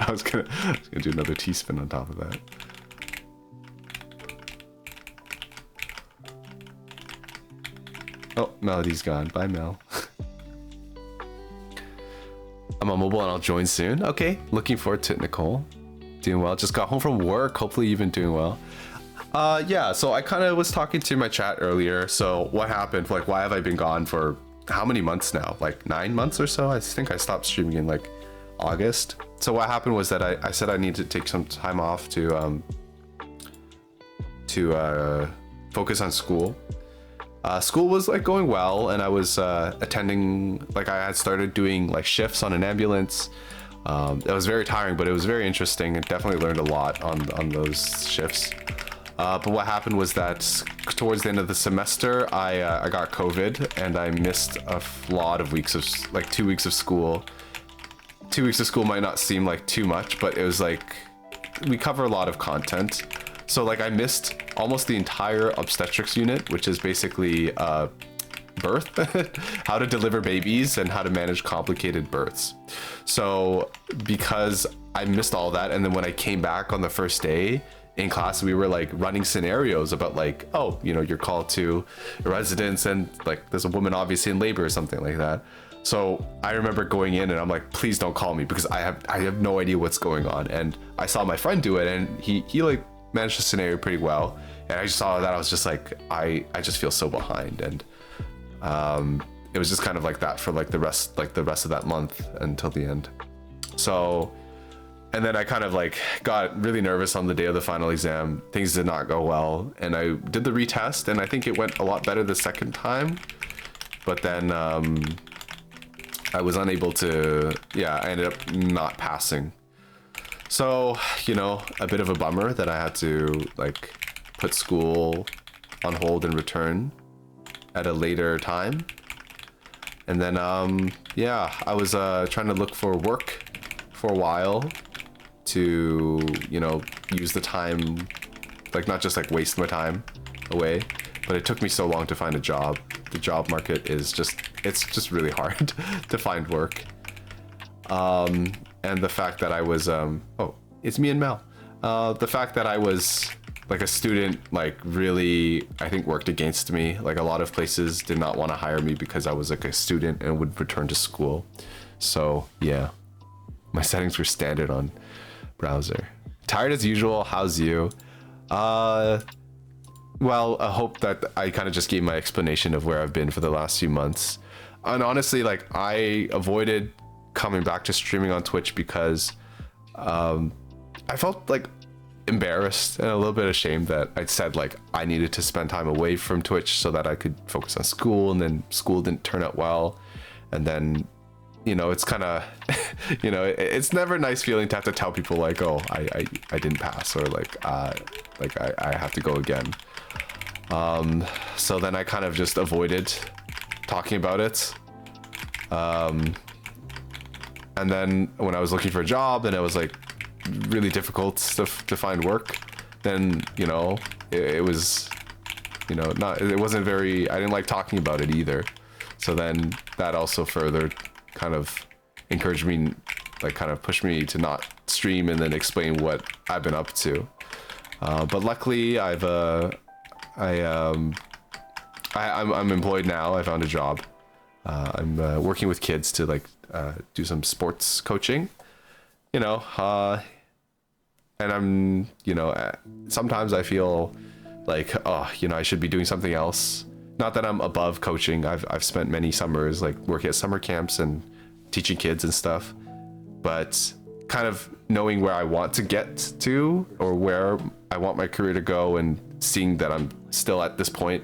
I was gonna do another T-spin on top of that. Oh, Melody's gone. Bye, Mel. I'm on mobile and I'll join soon. Okay, looking forward to it, Nicole. Doing well. Just got home from work. Hopefully you've been doing well. Yeah, so I kind of was talking to my chat earlier. So what happened? Like, why have I been gone for how many months now? Like 9 months or so? I think I stopped streaming in like August. So what happened was that I said I needed to take some time off to focus on school. School was like going well, and I was attending, like I had started doing like shifts on an ambulance. It was very tiring, but it was very interesting, and definitely learned a lot on those shifts. But what happened was that towards the end of the semester, I got COVID, and I missed a lot of weeks of, like 2 weeks of school. 2 weeks of school might not seem like too much, but it was like, we cover a lot of content. So like I missed almost the entire obstetrics unit, which is basically birth, how to deliver babies and how to manage complicated births. So because I missed all that, and then when I came back on the first day in class, we were like running scenarios about like, oh, you know, you're called to a residence and like there's a woman obviously in labor or something like that. So I remember going in and I'm like, please don't call me because I have no idea what's going on. And I saw my friend do it, and he like managed the scenario pretty well. And I just saw that, I was just like, I just feel so behind. And it was just kind of like that for like the rest of that month until the end. So, and then I kind of like got really nervous on the day of the final exam. Things did not go well, and I did the retest, and I think it went a lot better the second time. But then I was unable to, I ended up not passing. So, you know, a bit of a bummer that I had to like put school on hold and return at a later time. And then, I was trying to look for work for a while to, you know, use the time, like not just like waste my time away, but it took me so long to find a job. The job market is it's just really hard to find work. And the fact that I was, oh, it's me and Mel. The fact that I was like a student, like really, I think worked against me. Like a lot of places did not want to hire me because I was like a student and would return to school. So yeah, my settings were standard on browser. Tired as usual. How's you? Well, I hope that I kind of just gave my explanation of where I've been for the last few months. And honestly, like I avoided coming back to streaming on Twitch because I felt like embarrassed and a little bit ashamed that I'd said like I needed to spend time away from Twitch so that I could focus on school, and then school didn't turn out well. And then, you know, it's kind of, you know, it's never a nice feeling to have to tell people like, oh, I didn't pass, or like I have to go again. So then I kind of just avoided talking about it. And then when I was looking for a job and it was like really difficult to find work, then, you know, it was, you know, it wasn't very, I didn't like talking about it either. So then that also further kind of encouraged me, like kind of pushed me to not stream and then explain what I've been up to. But luckily I'm employed now. I found a job. I'm working with kids to like do some sports coaching, you know, and I'm, you know, sometimes I feel like, oh, you know, I should be doing something else. Not that I'm above coaching. I've spent many summers like working at summer camps and teaching kids and stuff, but kind of knowing where I want to get to or where I want my career to go, and seeing that I'm still at this point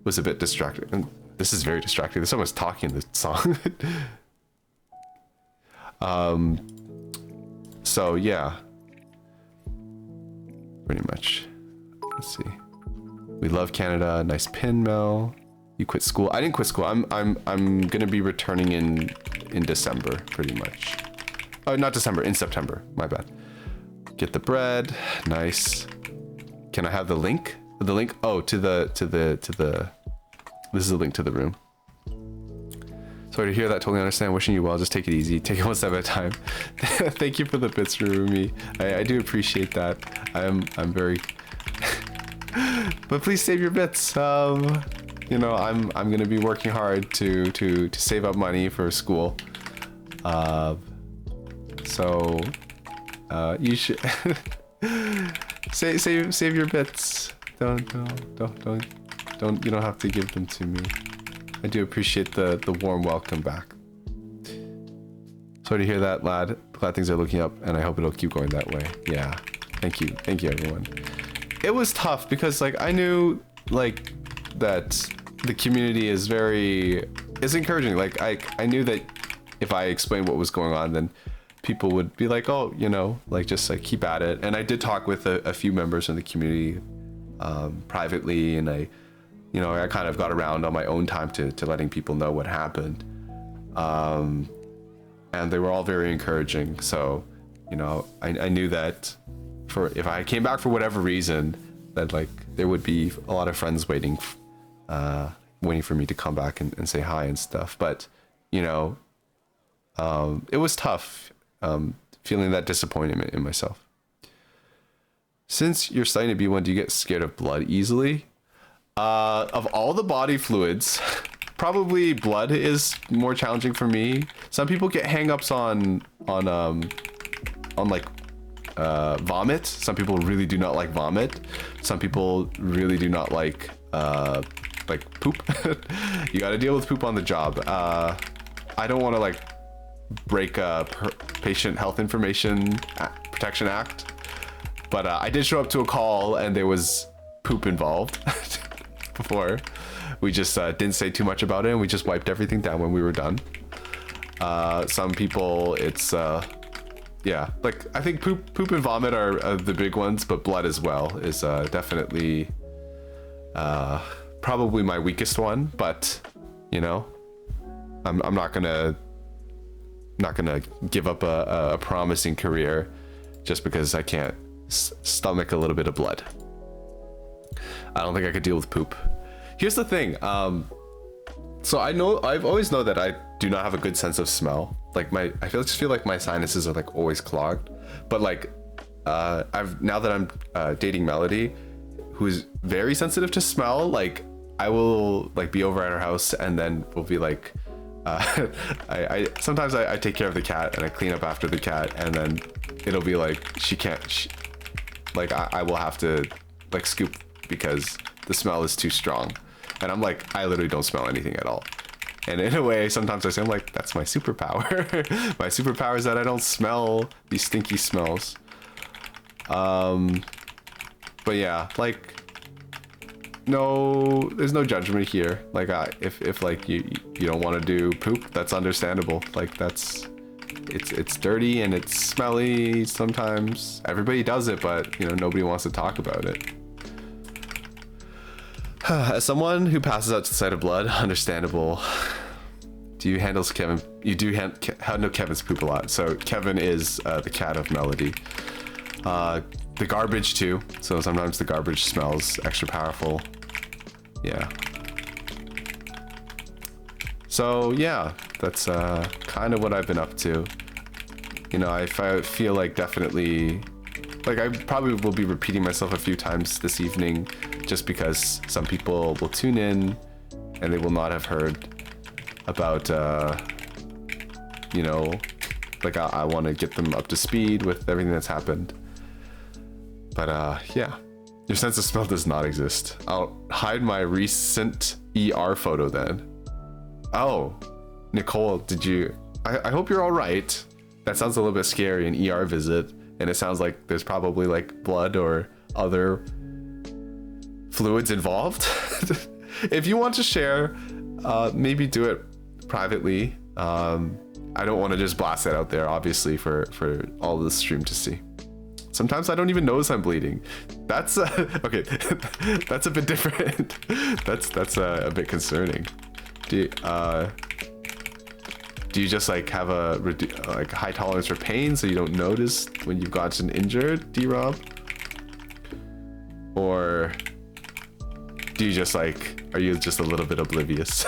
was a bit distracting. And this is very distracting. There's someone's talking in the song. So yeah, pretty much. Let's see. We love Canada. Nice pin, Mel. You quit school. I didn't quit school. I'm gonna be returning in December, pretty much. Oh, not December, in September. My bad. Get the bread. Nice. Can I have the link? The link? Oh, to the. This is a link to the room. Sorry to hear that. Totally understand. Wishing you well. Just take it easy. Take it one step at a time. Thank you for the bits, Rumi. I do appreciate that. I'm very. But please save your bits. You know, I'm gonna be working hard to save up money for school. So you should save your bits. Don't. You don't have to give them to me. I do appreciate the warm welcome back. Sorry to hear that, lad. Glad things are looking up, and I hope it'll keep going that way. Yeah. Thank you, everyone. It was tough because like I knew like that the community is encouraging. Like I knew that if I explained what was going on, then people would be like, oh, you know, like just like keep at it. And I did talk with a few members in the community privately, and I kind of got around on my own time to letting people know what happened. And they were all very encouraging. So, you know, I knew that if I came back for whatever reason, that like there would be a lot of friends waiting for me to come back and say hi and stuff. But, you know, it was tough feeling that disappointment in myself. Since you're studying to be one, do you get scared of blood easily? Of all the body fluids, probably blood is more challenging for me. Some people get hang-ups on like vomit. Some people really do not like vomit. Some people really do not like like poop. You gotta deal with poop on the job. I don't want to like break Patient Health Information Protection Act, but I did show up to a call and there was poop involved before. We just didn't say too much about it and we just wiped everything down when we were done. Some people, it's yeah, like I think poop and vomit are the big ones, but blood as well is definitely probably my weakest one. But you know, I'm not gonna give up a promising career just because I can't stomach a little bit of blood. I don't think I could deal with poop. Here's the thing. So I've always known that I do not have a good sense of smell. Like I just feel like my sinuses are like always clogged. But like, now that I'm dating Melody, who's very sensitive to smell, like I will like be over at her house and then we'll be like, I sometimes I take care of the cat and I clean up after the cat and then it'll be like like I will have to like scoop because the smell is too strong. And I'm like, I literally don't smell anything at all. And in a way, sometimes I say, I'm like, that's my superpower. My superpower is that I don't smell these stinky smells. But yeah, like, no, there's no judgment here. Like, if like you don't want to do poop, that's understandable. Like it's dirty and it's smelly sometimes. Everybody does it, but you know, nobody wants to talk about it. As someone who passes out to the sight of blood, understandable. Do you handle Kevin? You do handle Kevin's poop a lot. So Kevin is the cat of Melody. The garbage too. So sometimes the garbage smells extra powerful. Yeah. So yeah, that's kind of what I've been up to. You know, I feel like definitely, like I probably will be repeating myself a few times this evening, just because some people will tune in and they will not have heard about, you know, like I want to get them up to speed with everything that's happened. But yeah, your sense of smell does not exist. I'll hide my recent ER photo then. Oh, Nicole, did you, I hope you're all right. That sounds a little bit scary, an ER visit. And it sounds like there's probably like blood or other fluids involved. If you want to share, maybe do it privately. I don't want to just blast that out there, obviously, for all the stream to see. Sometimes I don't even notice I'm bleeding. That's okay. That's a bit different. That's a bit concerning. Do you just like have a like high tolerance for pain so you don't notice when you've gotten injured, D-Rob? Or do you just like, are you just a little bit oblivious?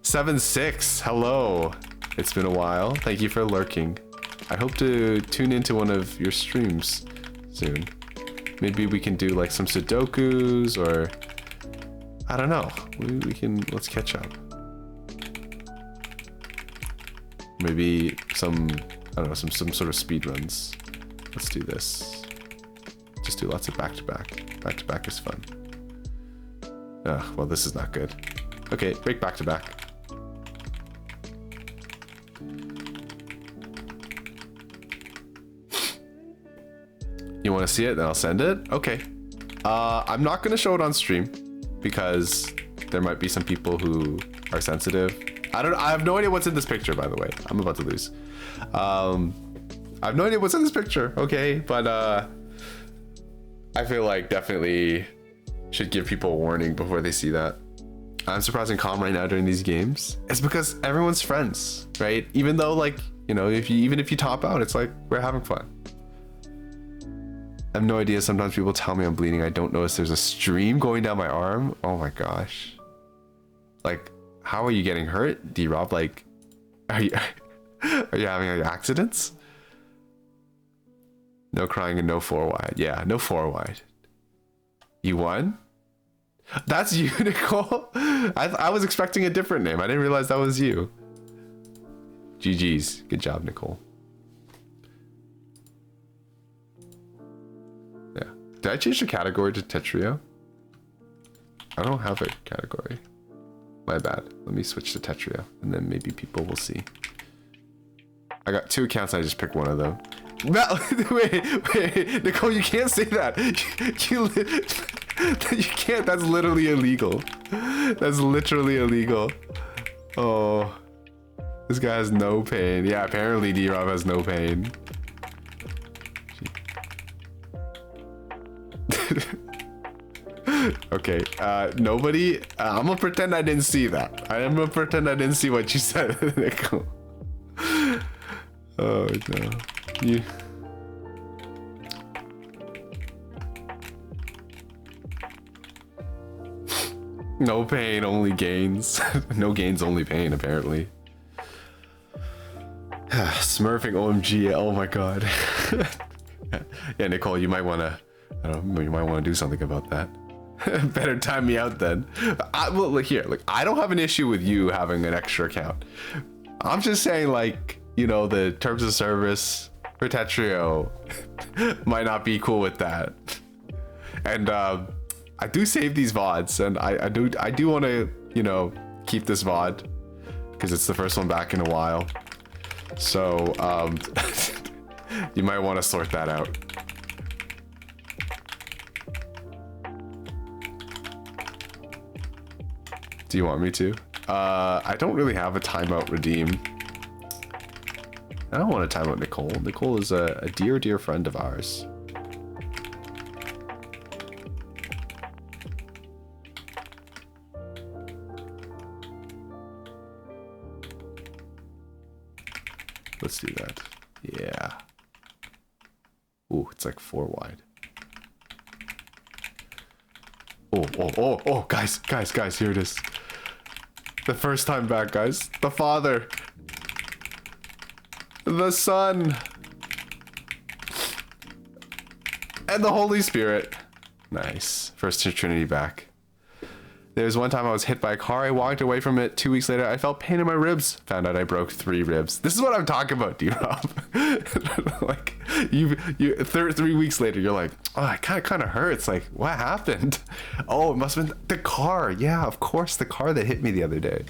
7-6, hello. It's been a while. Thank you for lurking. I hope to tune into one of your streams soon. Maybe we can do like some Sudokus or I don't know. Let's catch up. Maybe some, I don't know, some sort of speed runs. Let's do this. Just do lots of back-to-back. Back-to-back is fun. Ugh, well, this is not good. Okay, break back-to-back. You want to see it? Then I'll send it? Okay. I'm not going to show it on stream because there might be some people who are sensitive. I have no idea what's in this picture, by the way. I'm about to lose. I have no idea what's in this picture, okay? But I feel like definitely should give people a warning before they see that. I'm surprisingly calm right now during these games. It's because everyone's friends, right? Even though, like, you know, even if you top out, it's like we're having fun. I have no idea. Sometimes people tell me I'm bleeding. I don't notice there's a stream going down my arm. Oh my gosh. Like, how are you getting hurt, D-Rob? Like, are you having like accidents? No crying and no 4 wide. Yeah, no 4 wide. You won? That's you, Nicole? I was expecting a different name. I didn't realize that was you. GG's. Good job, Nicole. Yeah. Did I change the category to Tetrio? I don't have a category. My bad. Let me switch to Tetrio, and then maybe people will see. I got 2 accounts. I just picked one of them. No, wait, Nicole, you can't say that. You can't. That's literally illegal. That's literally illegal. Oh, this guy has no pain. Yeah, apparently D-Rob has no pain. Okay, nobody. I'm gonna pretend I didn't see that. I'm gonna pretend I didn't see what you said, Nicole. Oh no, you. No pain, only gains. No gains, only pain, apparently. Smurfing OMG, oh my god. Yeah, Nicole, you might wanna, I don't know, you might wanna do something about that. Better time me out then. Well, look here, look, I don't have an issue with you having an extra account. I'm just saying, like, you know, the terms of service for Tetrio might not be cool with that. And I do save these VODs, and I do want to, you know, keep this VOD because it's the first one back in a while. So you might want to sort that out. Do you want me to? I don't really have a timeout redeem. I don't want to timeout Nicole. Nicole is a dear friend of ours. Let's do that. Yeah. Ooh, it's like 4 wide. Oh, guys, here it is. The first time back, guys. The Father. The Son. And the Holy Spirit. Nice. First Trinity back. There was one time I was hit by a car. I walked away from it. 2 weeks later, I felt pain in my ribs. Found out I broke 3 ribs. This is what I'm talking about, D-Rob. Like, you 3 weeks later, you're like, oh, it kind of hurts. Like, what happened? Oh, it must have been the car. Yeah, of course, the car that hit me the other day.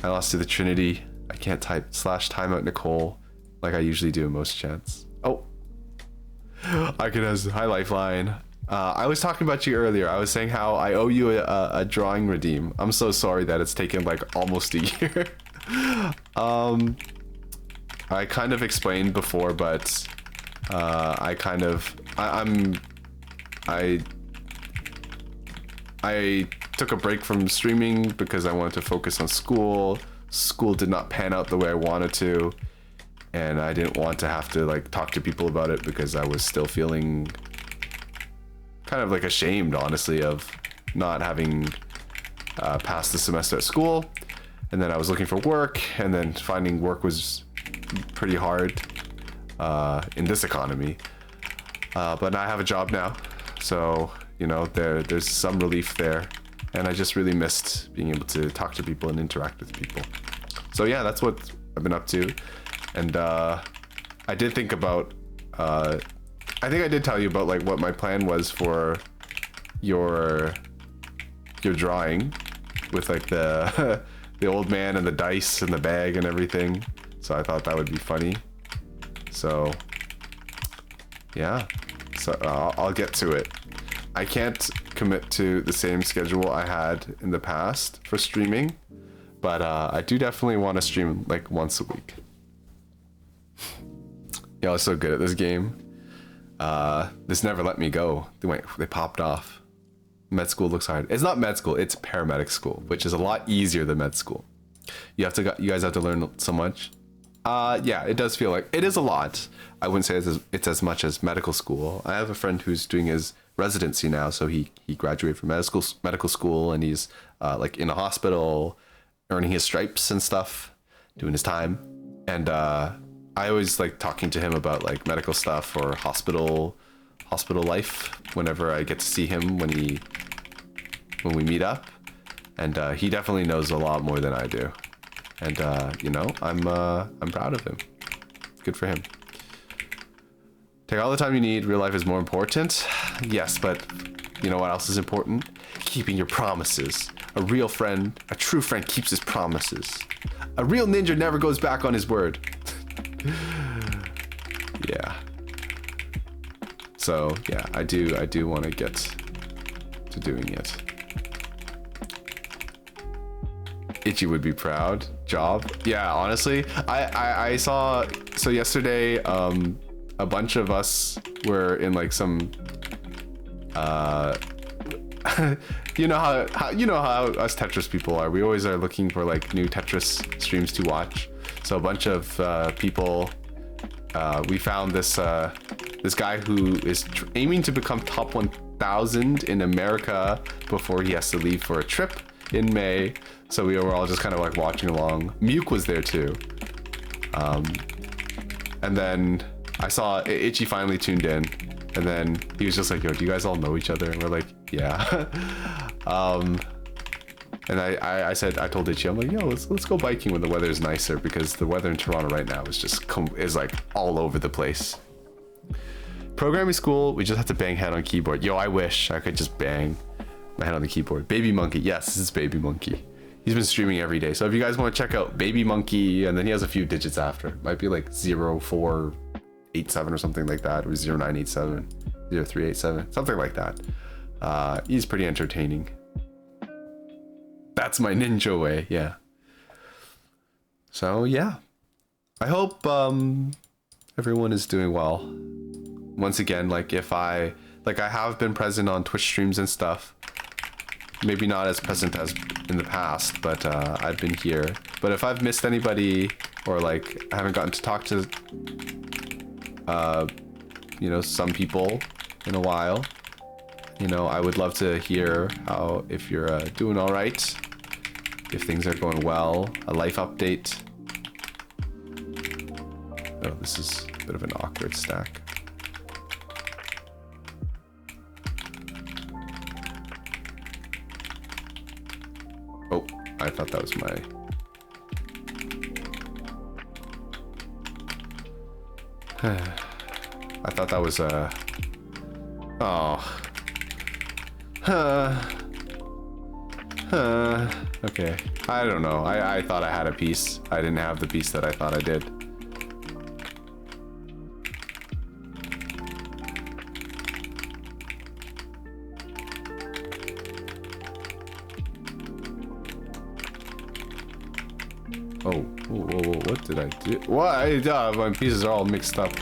I lost to the Trinity. I can't type /timeout Nicole like I usually do in most chats. Oh, I could have hi Lifeline. I was talking about you earlier. I was saying how I owe you a drawing redeem. I'm so sorry that it's taken like almost a year. I kind of explained before, but I took a break from streaming because I wanted to focus on school. School did not pan out the way I wanted to, and I didn't want to have to like talk to people about it because I was still feeling kind of like ashamed, honestly, of not having passed the semester at school. And then I was looking for work, and then finding work was pretty hard in this economy. But I have a job now, so you know there's some relief there, and I just really missed being able to talk to people and interact with people. So yeah, that's what I've been up to. And I did think about I think I did tell you about like what my plan was for your drawing with like the the old man and the dice and the bag and everything. So I thought that would be funny. So yeah, so I'll get to it. I can't commit to the same schedule I had in the past for streaming, but I do definitely want to stream like once a week. Yeah, I was so good at this game. This never let me go. They popped off. Med school looks hard. It's not med school, it's paramedic school, which is a lot easier than med school. You guys have to learn so much. Yeah, it does feel like it is a lot. I wouldn't say it's as much as medical school. I have a friend who's doing his residency now, so he graduated from medical school, and he's like in a hospital, earning his stripes and stuff, doing his time. And I always like talking to him about like medical stuff or hospital life whenever I get to see him when we meet up. And he definitely knows a lot more than I do. And you know, I'm proud of him. Good for him. Take all the time you need. Real life is more important. Yes, but you know what else is important? keeping your promises. A real friend, a true friend keeps his promises. A real ninja never goes back on his word. Yeah. So yeah, I do want to get to doing it. Itchy would be proud. Job. Yeah, honestly, I saw, so yesterday, a bunch of us were in like some, you know how us Tetris people are. We always are looking for like new Tetris streams to watch. So a bunch of people, we found this this guy who is aiming to become top 1,000 in America before he has to leave for a trip in May. So we were all just kind of like watching along. Muke was there too. And then I saw Itchy finally tuned in, and then he was just like, yo, do you guys all know each other? And we're like, yeah. And I said, I told Itchy, I'm like, yo, let's go biking when the weather is nicer, because the weather in Toronto right now is just is like all over the place. Programming school, we just have to bang head on keyboard. Yo, I wish I could just bang my head on the keyboard. Baby Monkey, yes, this is Baby Monkey. He's been streaming every day. So if you guys want to check out Baby Monkey, and then he has a few digits after. It might be like 0487 or something like that, or 0987, 0387, something like that. He's pretty entertaining. That's my ninja way, yeah. So yeah, I hope everyone is doing well. Once again, like I have been present on Twitch streams and stuff. Maybe not as present as in the past, but I've been here. But if I've missed anybody, or like I haven't gotten to talk to you know, some people in a while, you know, I would love to hear how, if you're doing all right, if things are going well, a life update. Oh, this is a bit of an awkward stack. Oh, I thought that was my... I thought that was a... Oh. Okay. I don't know. I thought I had a piece. I didn't have the piece that I thought I did. Oh, whoa, what did I do? What? My pieces are all mixed up.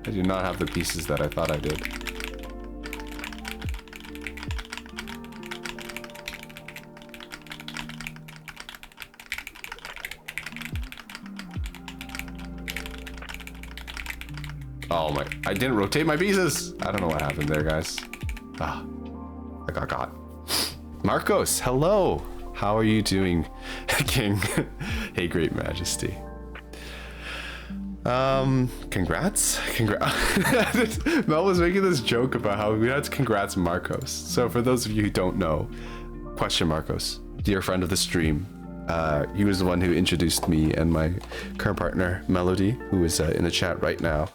I do not have the pieces that I thought I did. Oh my, I didn't rotate my pieces. I don't know what happened there, guys. Ah, I got caught. Marcos, hello. How are you doing, King? Hey, Great Majesty. Congrats. Mel was making this joke about how we had to congrats Marcos. So for those of you who don't know, question Marcos, dear friend of the stream. He was the one who introduced me and my current partner, Melody, who is in the chat right now.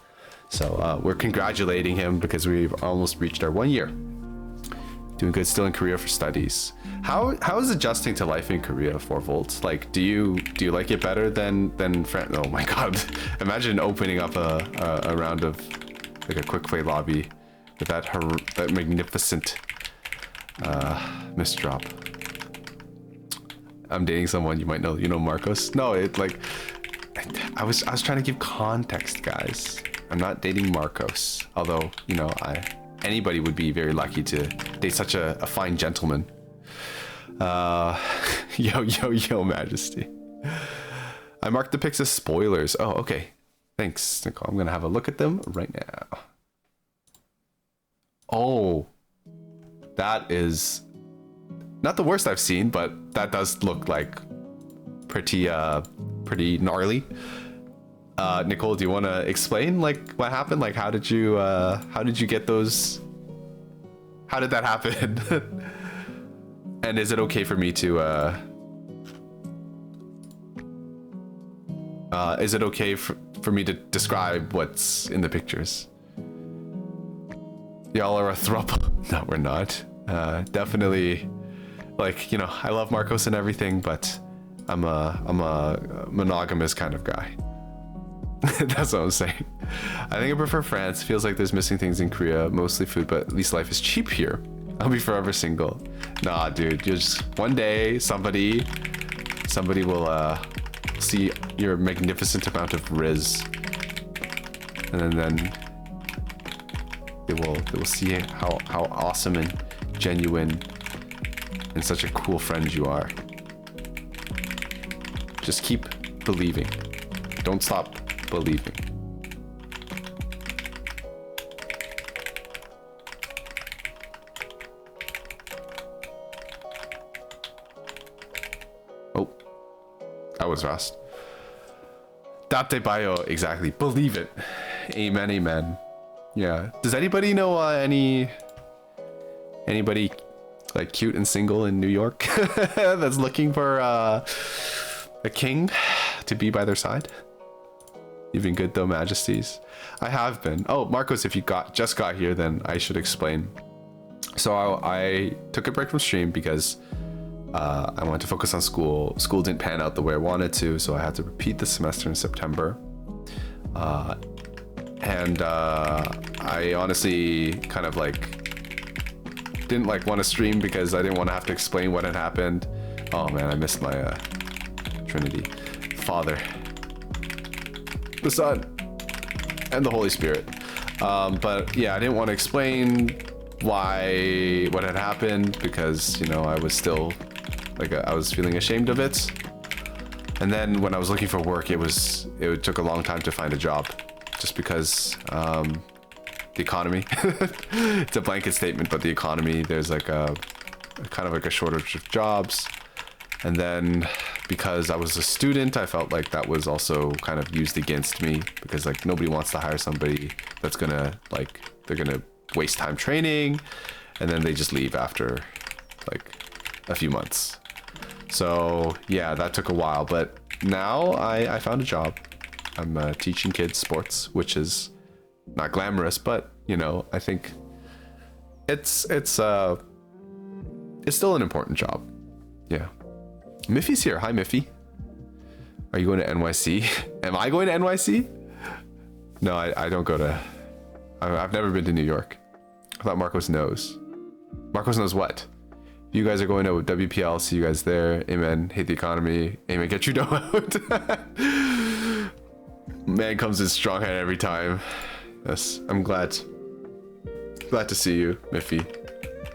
So we're congratulating him because we've almost reached our 1 year. Doing good still in Korea for studies. How is adjusting to life in Korea, 4Volt? Like, do you like it better than France? Oh my god. Imagine opening up a round of like a quick play lobby with that magnificent misdrop. I'm dating someone you might know, you know Marcos? No, it like I was trying to give context, guys. I'm not dating Marcos, although, you know, anybody would be very lucky to date such a fine gentleman. Yo, Majesty. I marked the pics as spoilers. Oh, okay. Thanks, Nicole. I'm gonna have a look at them right now. Oh, that is not the worst I've seen, but that does look like pretty gnarly. Nicole, do you want to explain like what happened? Like, how did you get those? How did that happen? And is it okay for me to is it okay for me to describe what's in the pictures? Y'all are a throuple. No, we're not. Definitely, like, you know, I love Marcos and everything, but I'm a monogamous kind of guy. That's what I'm saying. I think I prefer France. Feels like there's missing things in Korea, mostly food, but at least life is cheap here. I'll be forever single. Nah, dude, you're just one day somebody will see your magnificent amount of riz, and then they will see how awesome and genuine and such a cool friend you are. Just keep believing. Don't stop believing. Oh, that was fast. Date bayo, exactly. Believe it. Amen, amen. Yeah. Does anybody know anybody like cute and single in New York that's looking for a king to be by their side? You've been good though, Majesties. I have been. Oh, Marcos, if you just got here, then I should explain. So I took a break from stream because I wanted to focus on school. School didn't pan out the way I wanted to, so I had to repeat the semester in September. And I honestly kind of like didn't like want to stream because I didn't want to have to explain what had happened. Oh man, I missed my Trinity, Father, the Son, and the Holy Spirit. But yeah, I didn't want to explain what had happened because, you know, I was still like I was feeling ashamed of it. And then when I was looking for work, it took a long time to find a job, just because the economy. It's a blanket statement, but the economy, there's like a kind of like a shortage of jobs. And then because I was a student, I felt like that was also kind of used against me, because like nobody wants to hire somebody that's gonna like, they're gonna waste time training and then they just leave after like a few months. So yeah, that took a while, but now I found a job. I'm teaching kids sports, which is not glamorous, but you know, I think it's still an important job. Yeah. Miffy's here. Hi, Miffy. Are you going to NYC? Am I going to NYC? No, I don't go to... I've never been to New York. I thought Marcos knows. Marcos knows what? If you guys are going to WPL, see you guys there. Amen. Hate the economy. Amen. Get your dough out. Man comes in strong hand every time. Yes, I'm glad to see you, Miffy.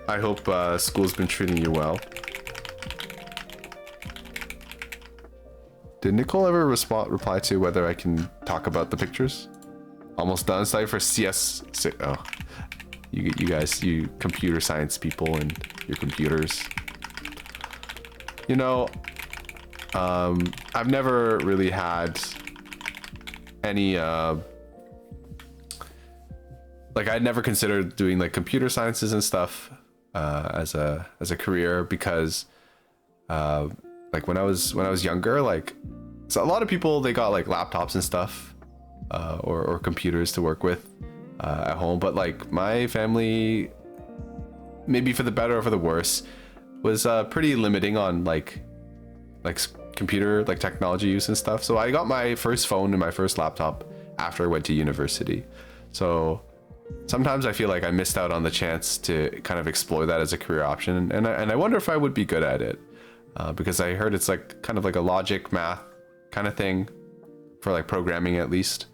I hope school's been treating you well. Did Nicole ever reply to whether I can talk about the pictures? Almost done. Sorry for CS. Oh, you guys, you computer science people and your computers. You know, I've never really had any like, I'd never considered doing like computer sciences and stuff as a career, because like when I was younger, like, so a lot of people, they got like laptops and stuff or computers to work with at home, but like my family, maybe for the better or for the worse, was pretty limiting on like computer, like technology use and stuff. So I got my first phone and my first laptop after I went to university. So sometimes I feel like I missed out on the chance to kind of explore that as a career option, and I wonder if I would be good at it, because I heard it's like kind of like a logic math kind of thing for like programming at least,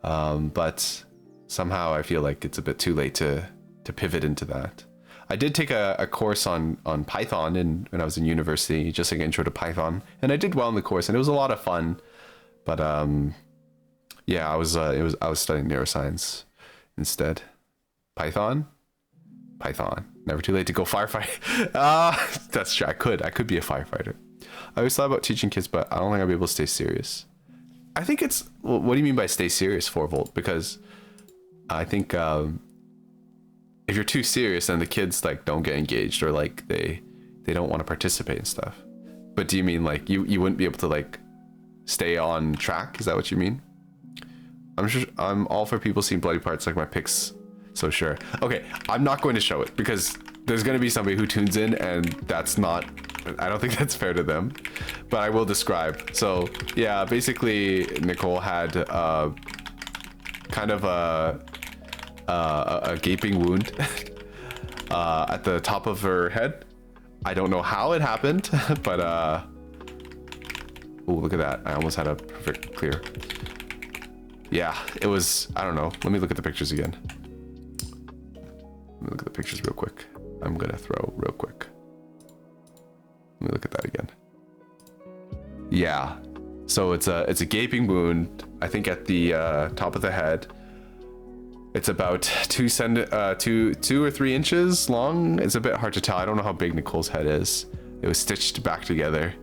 but somehow I feel like it's a bit too late to pivot into that. I did take a course on Python when I was in university, just like intro to Python, and I did well in the course, and it was a lot of fun. But yeah, I was studying neuroscience instead. Python, never too late to go firefight. That's true. I could be a firefighter. I always thought about teaching kids, but I don't think I'll be able to stay serious. I think it's, well, what do you mean by stay serious, 4Volt? Because I think if you're too serious, then the kids like don't get engaged, or like they don't want to participate and stuff. But do you mean like you wouldn't be able to like stay on track? Is that what you mean? I'm all for people seeing bloody parts like my pics. So sure. Okay, I'm not going to show it because there's gonna be somebody who tunes in, and that's not. I don't think that's fair to them, but I will describe. So yeah, basically Nicole had kind of a gaping wound at the top of her head. I don't know how it happened, but oh, look at that. I almost had a perfect clear. Yeah, it was, I don't know. Let me look at the pictures again. Let me look at the pictures real quick. I'm gonna throw real quick. Let me look at that again. Yeah, so it's a gaping wound, I think at the top of the head. It's about 2 or 3 inches long. It's a bit hard to tell. I don't know how big Nicole's head is. It was stitched back together.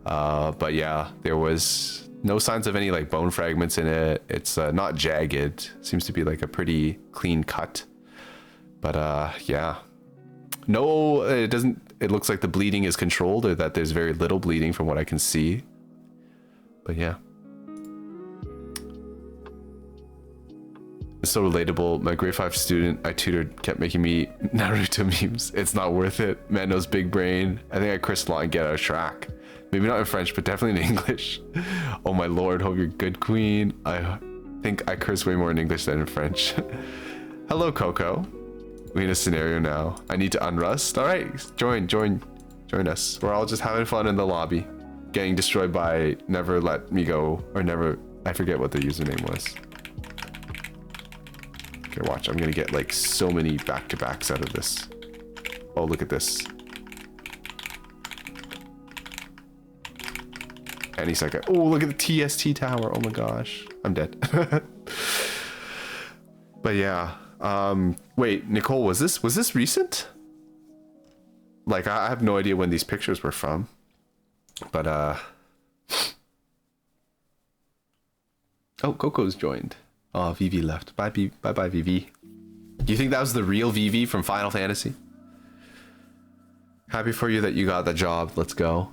But yeah, there was no signs of any like bone fragments in it. It's not jagged. Seems to be like a pretty clean cut. But yeah. No, it doesn't. It looks like the bleeding is controlled, or that there's very little bleeding from what I can see. But yeah. It's so relatable. My grade 5 student I tutored kept making me Naruto memes. It's not worth it. Man knows big brain. I think I cursed a lot and get out of track. Maybe not in French, but definitely in English. Oh my lord, hope you're good, queen. I think I curse way more in English than in French. Hello, Coco. We in a scenario now. I need to unrust. All right, join us. We're all just having fun in the lobby, getting destroyed by Never Let Me Go, or Never. I forget what the username was. Okay, watch. I'm gonna get like so many back-to-backs out of this. Oh, look at this. Any second. Oh, look at the TST tower. Oh my gosh. I'm dead. But yeah. Wait, Nicole, was this recent? Like, I have no idea when these pictures were from. But, oh, Coco's joined. Oh, Vivi left. Bye, Vivi. Do you think that was the real Vivi from Final Fantasy? Happy for you that you got the job. Let's go.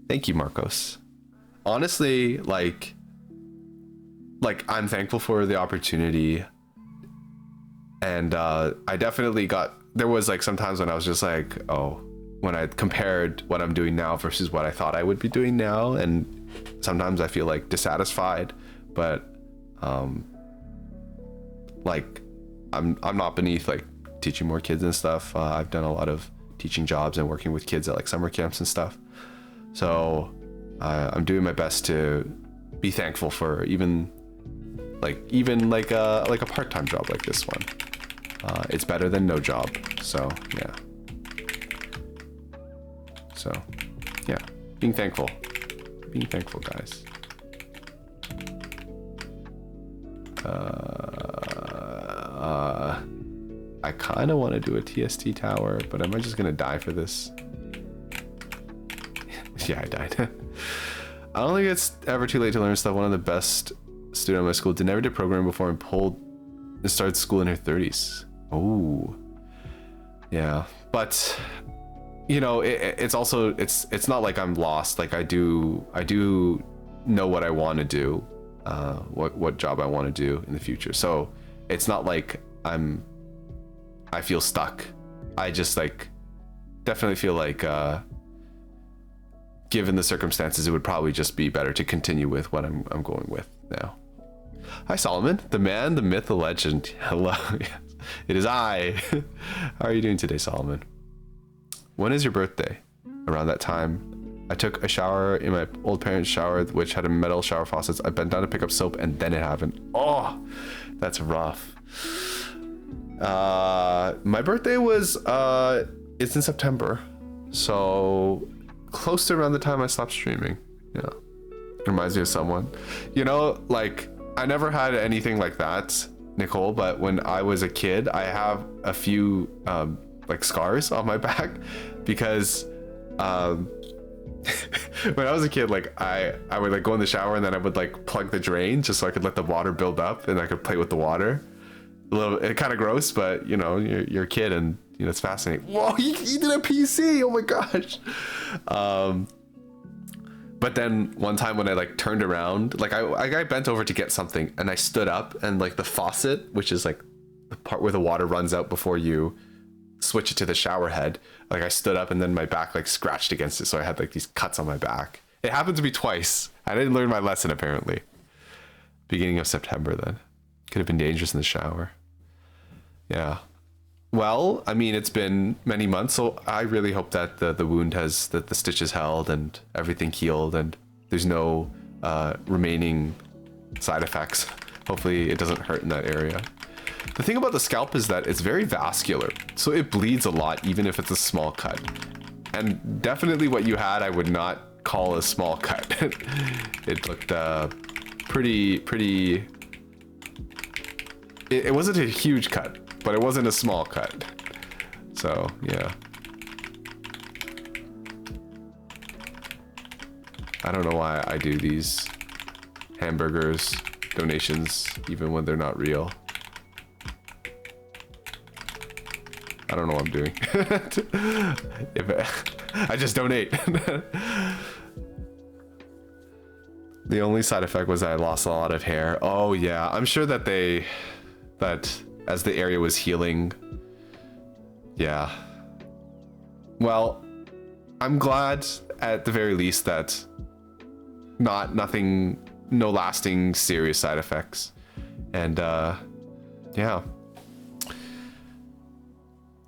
Thank you, Marcos. Honestly, like I'm thankful for the opportunity. And I definitely there was like sometimes when I was just like, oh, when I compared what I'm doing now versus what I thought I would be doing now. And sometimes I feel like dissatisfied, but like I'm not beneath like teaching more kids and stuff. I've done a lot of teaching jobs and working with kids at like summer camps and stuff. So I'm doing my best to be thankful for even like a part-time job like this one. It's better than no job. So yeah. So yeah, being thankful, guys. I kind of want to do a TST tower, but am I just gonna die for this? Yeah, I died. I don't think it's ever too late to learn stuff. One of the best student at my school never did programming before and started school in her 30s. Oh, yeah. But you know, it's also it's not like I'm lost. Like I do know what I want to do, what job I want to do in the future. So it's not like I feel stuck. I just like definitely feel like given the circumstances, it would probably just be better to continue with what I'm going with now. Hi, Solomon, the man, the myth, the legend. Hello. Yes, it is I. How are you doing today, Solomon? When is your birthday? Around that time, I took a shower in my old parents' shower, which had a metal shower faucets. I bent down to pick up soap, and then it happened. Oh, that's rough. My birthday was it's in September, so close to around the time I stopped streaming. Yeah, reminds me of someone. You know, like I never had anything like that, Nicole, but when I was a kid, I have a few like scars on my back because when I was a kid, like I would like go in the shower and then I would like plug the drain just so I could let the water build up and I could play with the water. A little, it kind of gross, but you know, you're a kid and you know it's fascinating. Whoa, you did a PC! Oh my gosh. But then one time when I like turned around, like I bent over to get something and I stood up and like the faucet, which is like the part where the water runs out before you switch it to the shower head, like I stood up and then my back like scratched against it, so I had like these cuts on my back. It happened to me twice. I didn't learn my lesson apparently. Beginning of September then. Could have been dangerous in the shower. Yeah. Well, I mean, it's been many months, so I really hope that the wound has, that the stitches held and everything healed and there's no remaining side effects. Hopefully it doesn't hurt in that area. The thing about the scalp is that it's very vascular, so it bleeds a lot even if it's a small cut. And definitely what you had I would not call a small cut. It looked pretty... It wasn't a huge cut, but it wasn't a small cut. So, yeah. I don't know why I do these hamburgers donations even when they're not real. I don't know what I'm doing. I just donate. The only side effect was I lost a lot of hair. Oh yeah, I'm sure that as the area was healing. Yeah. Well, I'm glad at the very least that no lasting serious side effects. And yeah.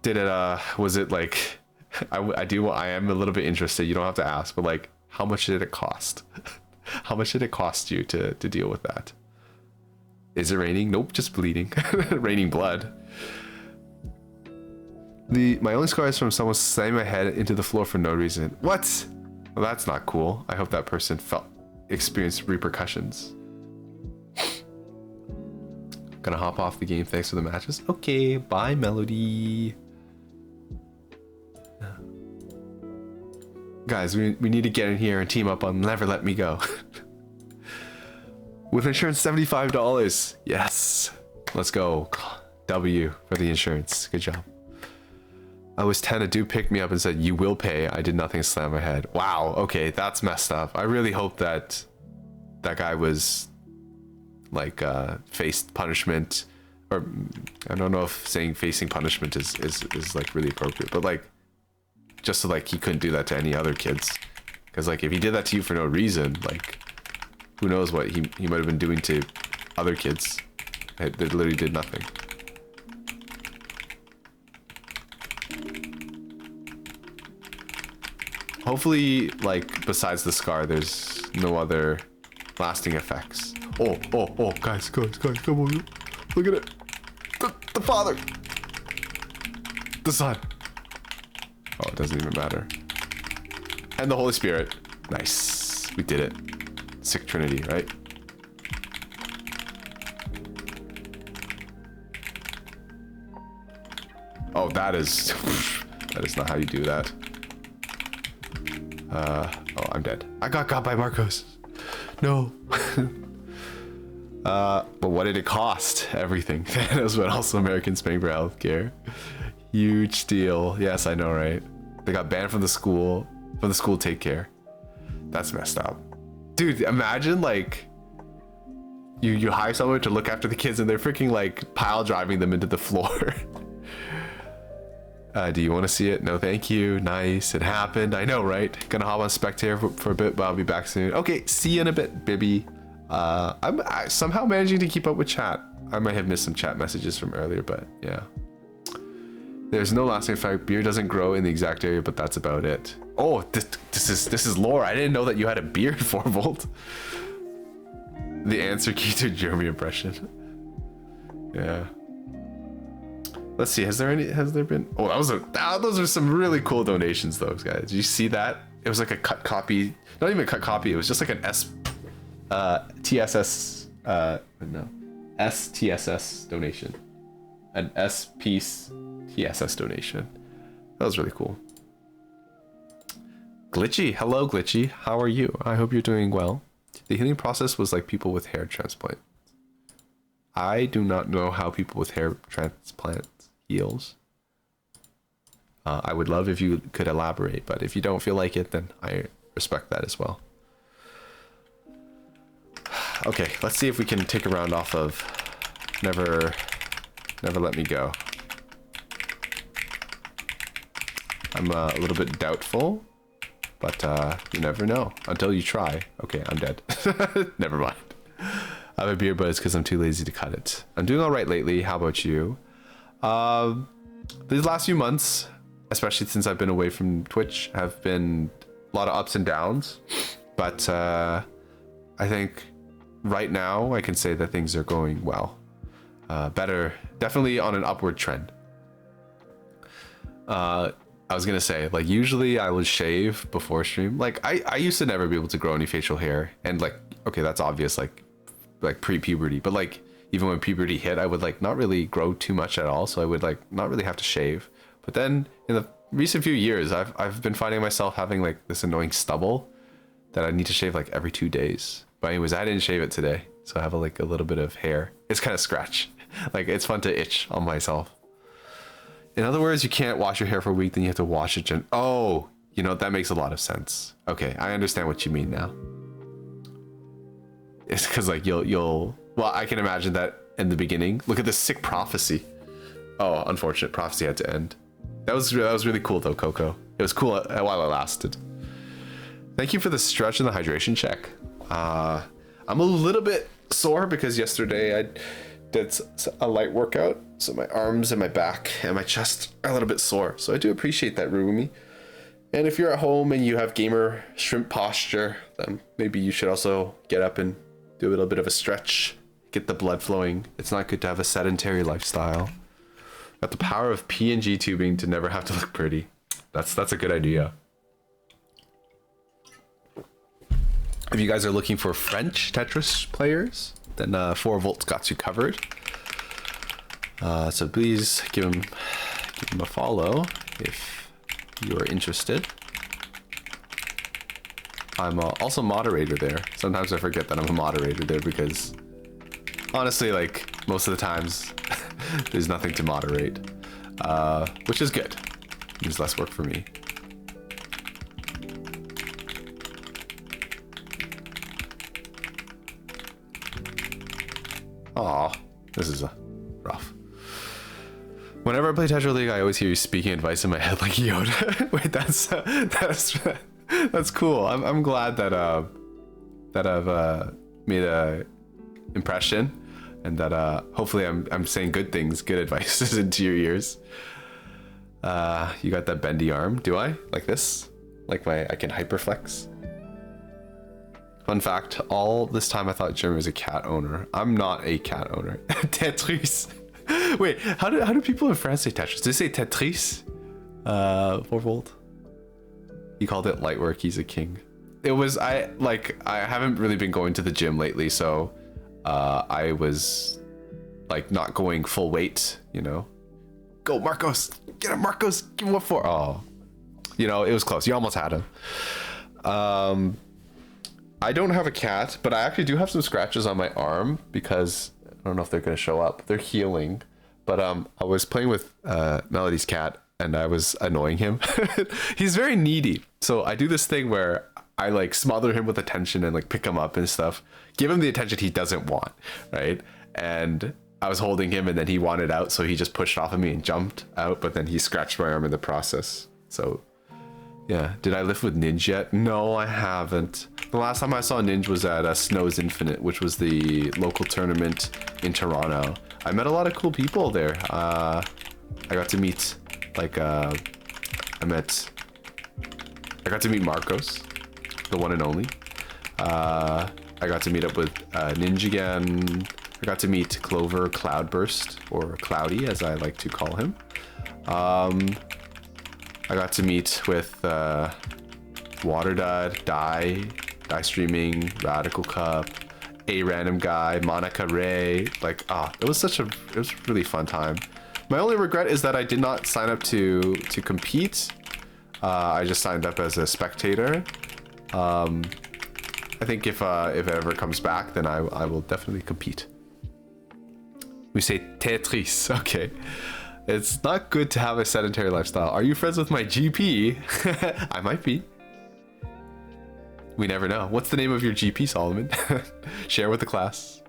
Did it was it like I am a little bit interested, you don't have to ask, but like how much did it cost? How much did it cost you to deal with that? Is it raining? Nope, just bleeding. Raining blood. My only scar is from someone slamming my head into the floor for no reason. What? Well, that's not cool. I hope that person experienced repercussions. Gonna hop off the game, thanks for the matches. Okay, bye Melody. Guys, we need to get in here and team up on Never Let Me Go. With insurance, $75. Yes. Let's go. W for the insurance. Good job. I was 10. A dude picked me up and said, "You will pay." I did nothing to slam my head. Wow. Okay, that's messed up. I really hope that guy was like faced punishment, or I don't know if saying facing punishment is like really appropriate, but like just so like he couldn't do that to any other kids, because like if he did that to you for no reason, like who knows what he might have been doing to other kids that literally did nothing. Hopefully, like besides the scar, there's no other lasting effects. Oh, guys, come on, look at it. The Father, the Son. Oh, it doesn't even matter. And the Holy Spirit. Nice, we did it. Sick Trinity, right? Oh, that is not how you do that. Oh, I'm dead. I got got by Marcos. No. But what did it cost? Everything. Thanos, but also Americans paying for healthcare. Huge deal. Yes, I know, right? They got banned from the school. From the school take care. That's messed up. Dude, imagine like you hire someone to look after the kids and they're freaking like pile driving them into the floor. Do you want to see it? No, thank you. Nice. It happened. I know, right? Gonna hop on spectator for a bit, but I'll be back soon. Okay, see you in a bit, Bibby. I'm somehow managing to keep up with chat. I might have missed some chat messages from earlier, but yeah. There's no lasting effect. Beard doesn't grow in the exact area, but that's about it. Oh, this is lore. I didn't know that you had a beard, 4Volt. The answer key to Jeremy impression. Yeah. Let's see. Has there been? Oh, those are some really cool donations, those guys. Did you see that? It was like a cut copy. Not even a cut copy. It was just like an STSS donation. An S piece TSS donation. That was really cool. Glitchy. Hello, Glitchy. How are you? I hope you're doing well. The healing process was like people with hair transplant. I do not know how people with hair transplants heals. I would love if you could elaborate, but if you don't feel like it, then I respect that as well. Okay, let's see if we can take a round off of Never Let Me Go. I'm a little bit doubtful, but you never know until you try. Okay, I'm dead. Never mind. I have a beard, but it's because I'm too lazy to cut it. I'm doing all right lately. How about you? These last few months, especially since I've been away from Twitch, have been a lot of ups and downs. But I think right now I can say that things are going well. Better, definitely on an upward trend. I was gonna say, like, usually I would shave before stream. Like, I used to never be able to grow any facial hair, and like, okay, that's obvious, like pre-puberty, but like even when puberty hit, I would like not really grow too much at all, so I would like not really have to shave. But then in the recent few years, I've been finding myself having like this annoying stubble that I need to shave like every 2 days. But anyways, I didn't shave it today, so I have like a little bit of hair. It's kind of scratch. Like, it's fun to itch on myself. In other words, you can't wash your hair for a week, then you have to wash it. Oh, you know, that makes a lot of sense. Okay, I understand what you mean now. It's because like you'll well, I can imagine that in the beginning. Look at this sick prophecy. Oh, unfortunate prophecy had to end. That was really cool though, Coco. It was cool while it lasted. Thank you for the stretch and the hydration check. I'm a little bit sore because yesterday I did a light workout, so my arms and my back and my chest are a little bit sore. So I do appreciate that, Rumi. And if you're at home and you have gamer shrimp posture, then maybe you should also get up and do a little bit of a stretch, get the blood flowing. It's not good to have a sedentary lifestyle. Got the power of PNG tubing to never have to look pretty. That's a good idea. If you guys are looking for French Tetris players, then 4Volt's got you covered. So please give him a follow if you are interested. I'm also moderator there. Sometimes I forget that I'm a moderator there because honestly, like, most of the times there's nothing to moderate, which is good. Means less work for me. Aw, this is rough. Whenever I play Tetra League, I always hear you speaking advice in my head like Yoda. Wait, that's cool. I'm glad that I've made a impression, and that hopefully I'm saying good things, good advice into your ears. You got that bendy arm, do I? Like this? Like I can hyperflex? Fun fact, all this time I thought Jeremy was a cat owner. I'm not a cat owner. Tetris. Wait, how do people in France say Tetris? Do they say Tetris? 4Volt. He called it light work, he's a king. It was, I haven't really been going to the gym lately, so I was like not going full weight, you know. Go Marcos, get him Marcos, give him a 4. Oh, you know, it was close, you almost had him. I don't have a cat, but I actually do have some scratches on my arm because I don't know if they're going to show up. They're healing, but I was playing with Melody's cat and I was annoying him. He's very needy, so I do this thing where I like smother him with attention and like pick him up and stuff, give him the attention he doesn't want, right? And I was holding him and then he wanted out, so he just pushed off of me and jumped out, but then he scratched my arm in the process. So yeah, did I lift with Ninja yet? No, I haven't. The last time I saw Ninja was at Snows Infinite, which was the local tournament in Toronto. I met a lot of cool people there. I got to meet, like, I got to meet Marcos, the one and only. I got to meet up with Ninja again. I got to meet Clover Cloudburst, or Cloudy, as I like to call him. I got to meet with Waterdud, Die Streaming, Radical Cup, A Random Guy, Monica Ray. Like, it was a really fun time. My only regret is that I did not sign up to compete. I just signed up as a spectator. I think if it ever comes back, then I will definitely compete. We say Tetris, okay. It's not good to have a sedentary lifestyle. Are you friends with my GP? I might be. We never know. What's the name of your GP, Solomon? Share with the class.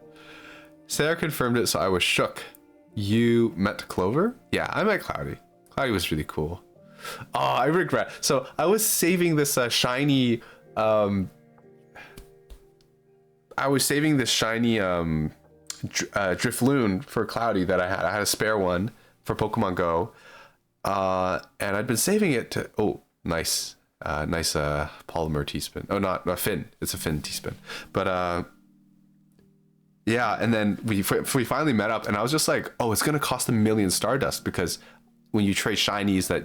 Sarah confirmed it, so I was shook. You met Clover? Yeah, I met Cloudy. Cloudy was really cool. Oh, I regret. So I was saving this shiny. I was saving this shiny Drifloon for Cloudy that I had. I had a spare one for Pokemon Go, and I'd been saving it to. Oh, nice, nice polymer T-spin. Oh, not a fin. It's a fin T-spin. But yeah, and then we finally met up, and I was just like, oh, it's gonna cost 1,000,000 Stardust because when you trade shinies that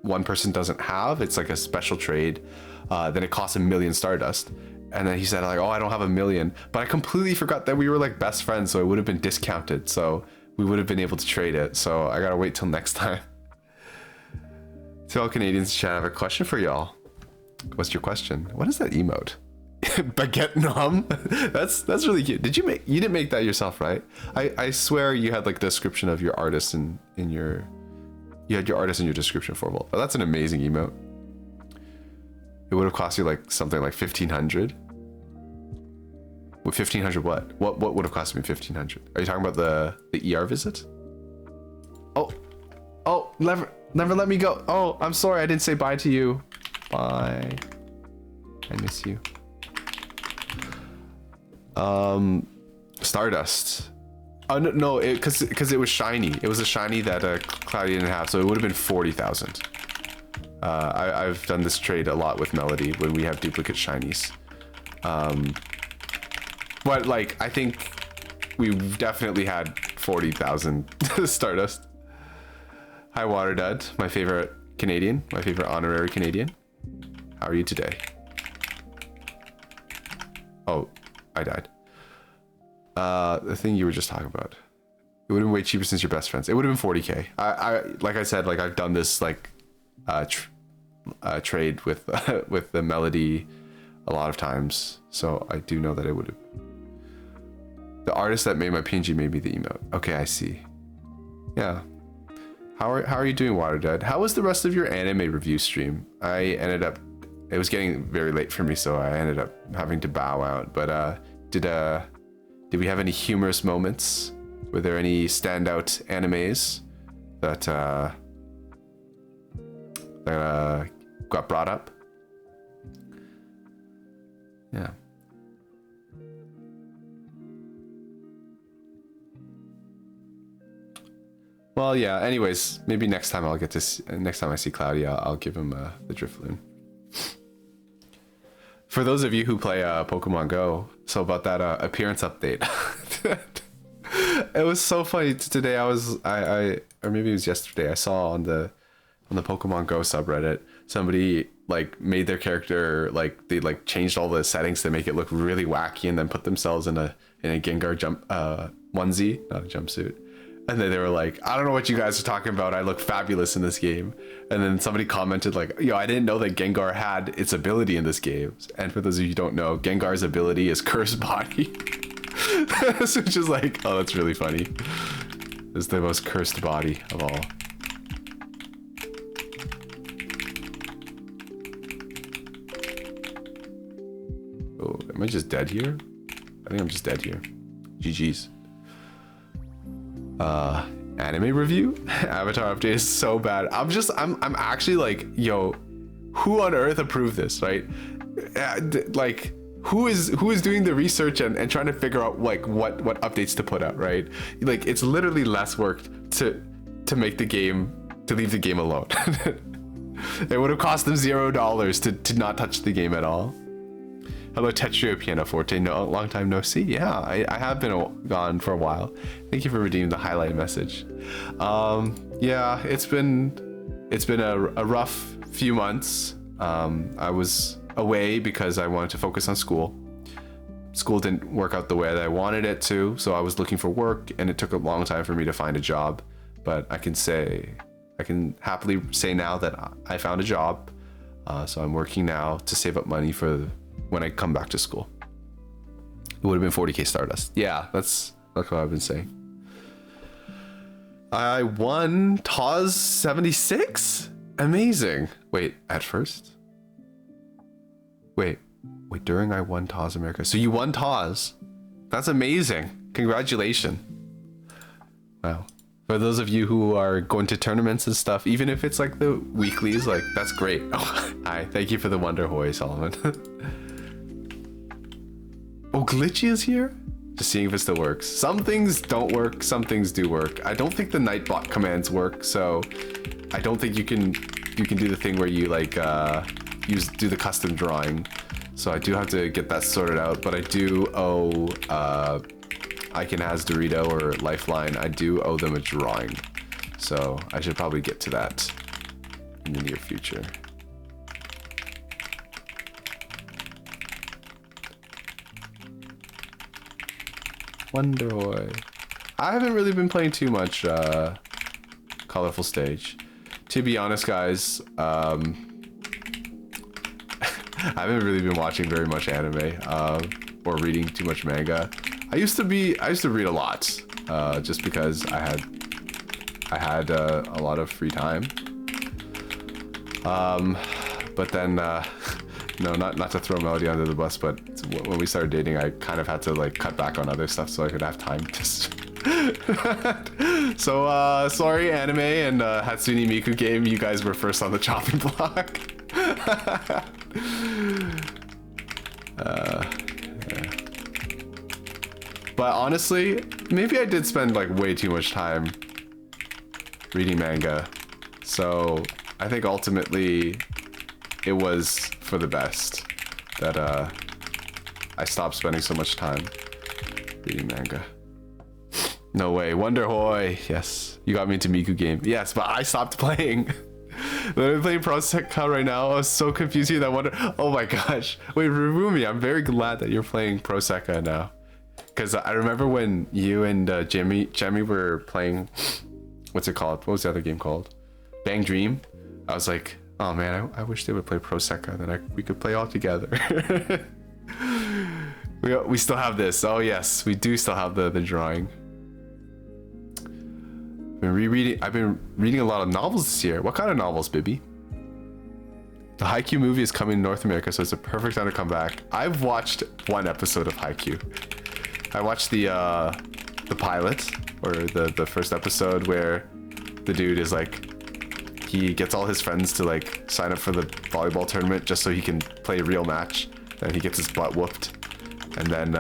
one person doesn't have, it's like a special trade. Then it costs 1,000,000 Stardust. And then he said like, oh, I don't have 1,000,000, but I completely forgot that we were like best friends, so it would have been discounted, so we would have been able to trade it. So I gotta wait till next time. To all Canadians chat, I have a question for y'all. What's your question? What is that emote? Baguette nom? That's really cute. You didn't make that yourself, right? I swear you had like the description of your artist you had your artist in your description for. Well, that's an amazing emote. It would have cost you like something like 1,500. With 1,500 what? What would have cost me 1,500? Are you talking about the ER visit? Oh, never let me go. Oh, I'm sorry, I didn't say bye to you. Bye. I miss you. Stardust. Oh no, because it was shiny. It was a shiny that Cloudy didn't have, so it would have been 40,000. I've done this trade a lot with Melody when we have duplicate shinies. But like, I think we've definitely had 40,000 Stardust. Hi, Water Dad, my favorite Canadian, my favorite honorary Canadian. How are you today? Oh, I died. The thing you were just talking about. It would have been way cheaper since you're best friends. It would have been 40K. I like I said, like I've done this like trade with with the Melody a lot of times, so I do know that it would have. The artist that made my PNG made me the emote. Okay, I see. Yeah. How are you doing, Water Dead? How was the rest of your anime review stream? It was getting very late for me, so I ended up having to bow out. But did we have any humorous moments? Were there any standout animes that got brought up? Yeah. Well, yeah. Anyways, maybe next time next time I see Cloudy, I'll give him the Drifloon. For those of you who play Pokemon Go, so about that appearance update. It was so funny today. Or maybe it was yesterday. I saw on the Pokemon Go subreddit, somebody like made their character like they like changed all the settings to make it look really wacky, and then put themselves in a Gengar onesie, not a jumpsuit. And then they were like, I don't know what you guys are talking about. I look fabulous in this game. And then somebody commented like, yo, I didn't know that Gengar had its ability in this game. And for those of you who don't know, Gengar's ability is Curse Body. Which is like, oh, that's really funny. It's the most cursed body of all. Oh, am I just dead here? I think I'm just dead here. GG's. Anime review? Avatar update is so bad. I'm actually like, yo, who on earth approved this, right? Like, who is doing the research and trying to figure out like what updates to put out, right? Like, it's literally less work to make the game, to leave the game alone. It would have cost them $0 to not touch the game at all. Hello, Tetrio Pianoforte. No, long time no see. Yeah, I have been gone for a while. Thank you for redeeming the highlight message. Yeah, it's been a rough few months. I was away because I wanted to focus on school. School didn't work out the way that I wanted it to, so I was looking for work, and it took a long time for me to find a job. But I can happily say now that I found a job. So I'm working now to save up money for when I come back to school. It would have been 40K Stardust. Yeah, that's what I've been saying. I won TOS 76? Amazing. Wait, at first? Wait, during I won TOS America. So you won TOS. That's amazing. Congratulations. Wow. For those of you who are going to tournaments and stuff, even if it's like the weeklies, like that's great. Oh, hi, thank you for the Wonder Hoy, Solomon. Oh, Glitchy is here? Just seeing if it still works. Some things don't work, some things do work. I don't think the Nightbot commands work, so I don't think you can do the thing where you like do the custom drawing. So I do have to get that sorted out, but I do owe Icon Has Dorito or Lifeline, I do owe them a drawing. So I should probably get to that in the near future. Wonder Hoy. I haven't really been playing too much Colorful Stage. To be honest, guys, I haven't really been watching very much anime or reading too much manga. I used to read a lot just because I had a lot of free time. But then no, not to throw Melody under the bus, but when we started dating, I kind of had to like cut back on other stuff so I could have time to. So sorry, anime and Hatsune Miku game, you guys were first on the chopping block. Yeah. But honestly, maybe I did spend like way too much time reading manga. So I think ultimately it was for the best that I stopped spending so much time reading manga. No way. Wonder Hoy. Yes. You got me into Miku game. Yes, but I stopped playing. I'm playing Pro Sekka right now. I was so confused with that Wonder. Oh my gosh. Wait, Rumi, I'm very glad that you're playing Pro Sekka now. Because I remember when you and Jemmy were playing, what's it called? What was the other game called? Bang Dream. I was like, oh man, I wish they would play Pro Sekka, then we could play all together. we still have this. Oh yes, we do still have the drawing. I've been reading a lot of novels this year. What kind of novels, Bibby? The Haikyuu movie is coming to North America, so it's a perfect time to come back. I've watched one episode of Haikyuu. I watched the pilot, or the first episode where the dude is like, he gets all his friends to like sign up for the volleyball tournament just so he can play a real match. Then he gets his butt whooped, and then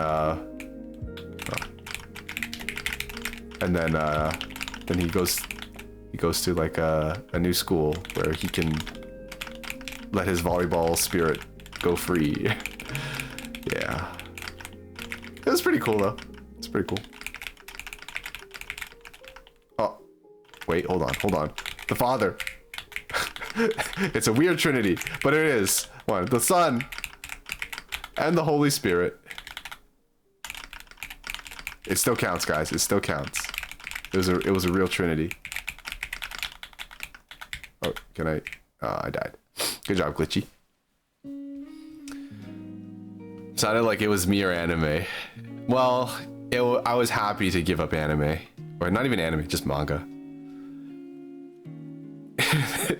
he goes to like a new school where he can let his volleyball spirit go free. Yeah. It was pretty cool though. It's pretty cool. Oh, wait, hold on. The Father. It's a weird trinity, but it is. One, the Son and the Holy Spirit. It still counts, guys. It still counts. It was a real trinity. Oh, can I? I died. Good job, Glitchy. Sounded like it was me or anime. Well, I was happy to give up anime. Or not even anime, just manga.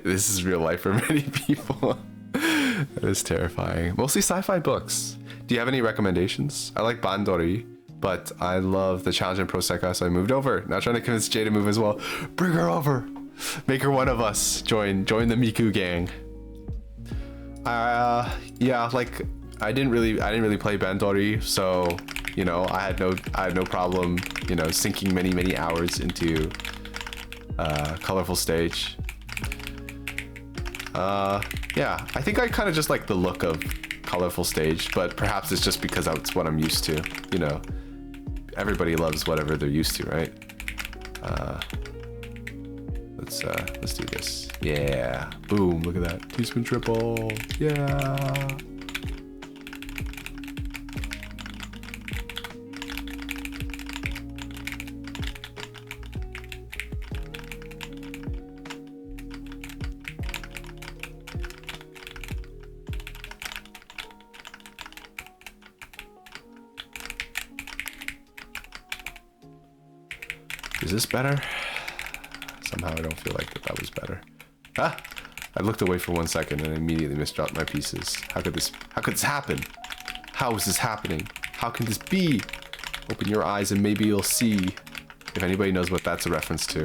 This is real life for many people. That is terrifying. Mostly sci-fi books. Do you have any recommendations? I like Bandori, but I love the challenge in Pro Sekka, so I moved over. Now trying to convince Jay to move as well. Bring her over. Make her one of us. Join the Miku gang. Yeah, like I didn't really play Bandori, so you know I had no problem, you know, sinking many hours into Colorful Stage. Yeah, I think I kind of just like the look of Colorful Stage, but perhaps it's just because that's what I'm used to. You know, everybody loves whatever they're used to, right? Let's do this. Yeah, boom! Look at that, T-spin triple. Yeah. Is this better? Somehow I don't feel like that was better. Ah! I looked away for 1 second and immediately misdropped my pieces. How could this happen? How is this happening? How can this be? Open your eyes and maybe you'll see. If anybody knows what that's a reference to,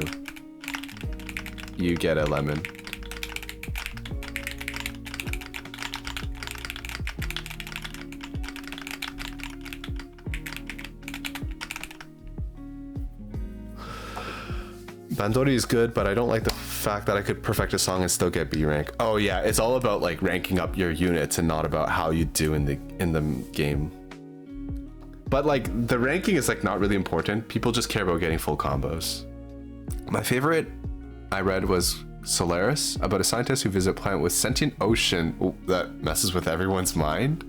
you get a lemon. Bandori is good, but I don't like the fact that I could perfect a song and still get B rank. Oh yeah, it's all about like ranking up your units and not about how you do in the game. But like the ranking is like not really important. People just care about getting full combos. My favorite I read was Solaris, about a scientist who visits a planet with sentient ocean. Ooh, that messes with everyone's mind.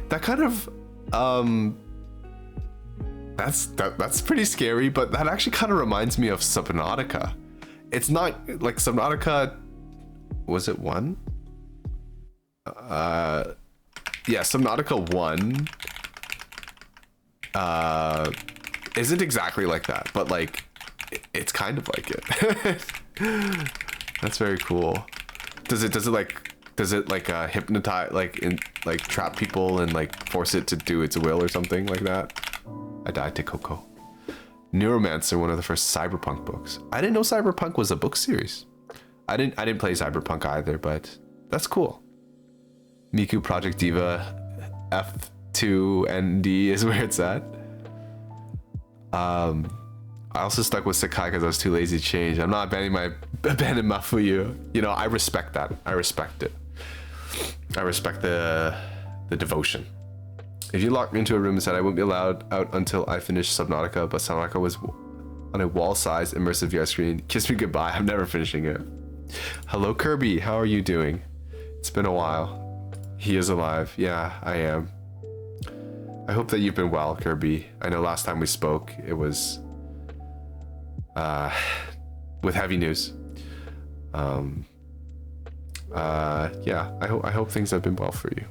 That kind of that's pretty scary, but that actually kind of reminds me of Subnautica. It's not like Subnautica. Was it 1? Yeah, Subnautica 1 isn't exactly like that, but like it's kind of like it. That's very cool. Does it hypnotize, like trap people and like force it to do its will or something like that? I died to Coco. Neuromancer, one of the first Cyberpunk books. I didn't know Cyberpunk was a book series. I didn't play Cyberpunk either, but that's cool. Miku Project Diva F2ND is where it's at. I also stuck with Sakai because I was too lazy to change. I'm not abandoning Mafuyu. You know, I respect that. I respect it. I respect the devotion. If you locked me into a room and said I wouldn't be allowed out until I finished Subnautica, but Subnautica was on a wall-sized immersive VR screen, kiss me goodbye, I'm never finishing it. Hello Kirby, how are you doing? It's been a while. He is alive. Yeah, I am. I hope that you've been well, Kirby. I know last time we spoke, it was with heavy news. Yeah, I hope things have been well for you.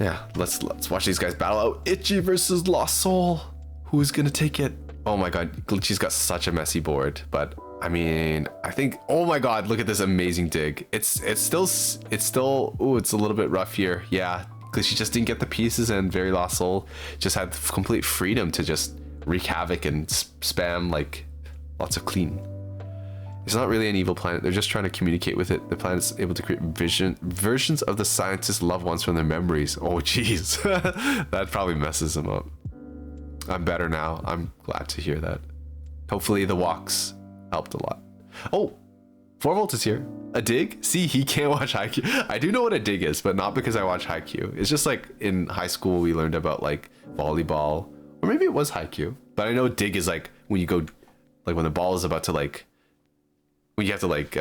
Yeah, let's watch these guys battle out. Itchy versus Lost Soul. Who's gonna take it? Oh my god, Glitchy's got such a messy board, but I mean, I think, oh my god, look at this amazing dig. It's still, ooh, it's a little bit rough here. Yeah, Glitchy just didn't get the pieces, and Very Lost Soul just had complete freedom to just wreak havoc and spam like lots of clean. It's not really an evil planet. They're just trying to communicate with it. The planet's able to create versions of the scientists' loved ones from their memories. Oh, jeez. That probably messes them up. I'm better now. I'm glad to hear that. Hopefully the walks helped a lot. Oh, 4Volt is here. A dig? See, he can't watch Haikyuu. I do know what a dig is, but not because I watch Haikyuu. It's just like in high school we learned about like volleyball. Or maybe it was Haikyuu. But I know dig is like when you go, like when the ball is about to like, when you have to like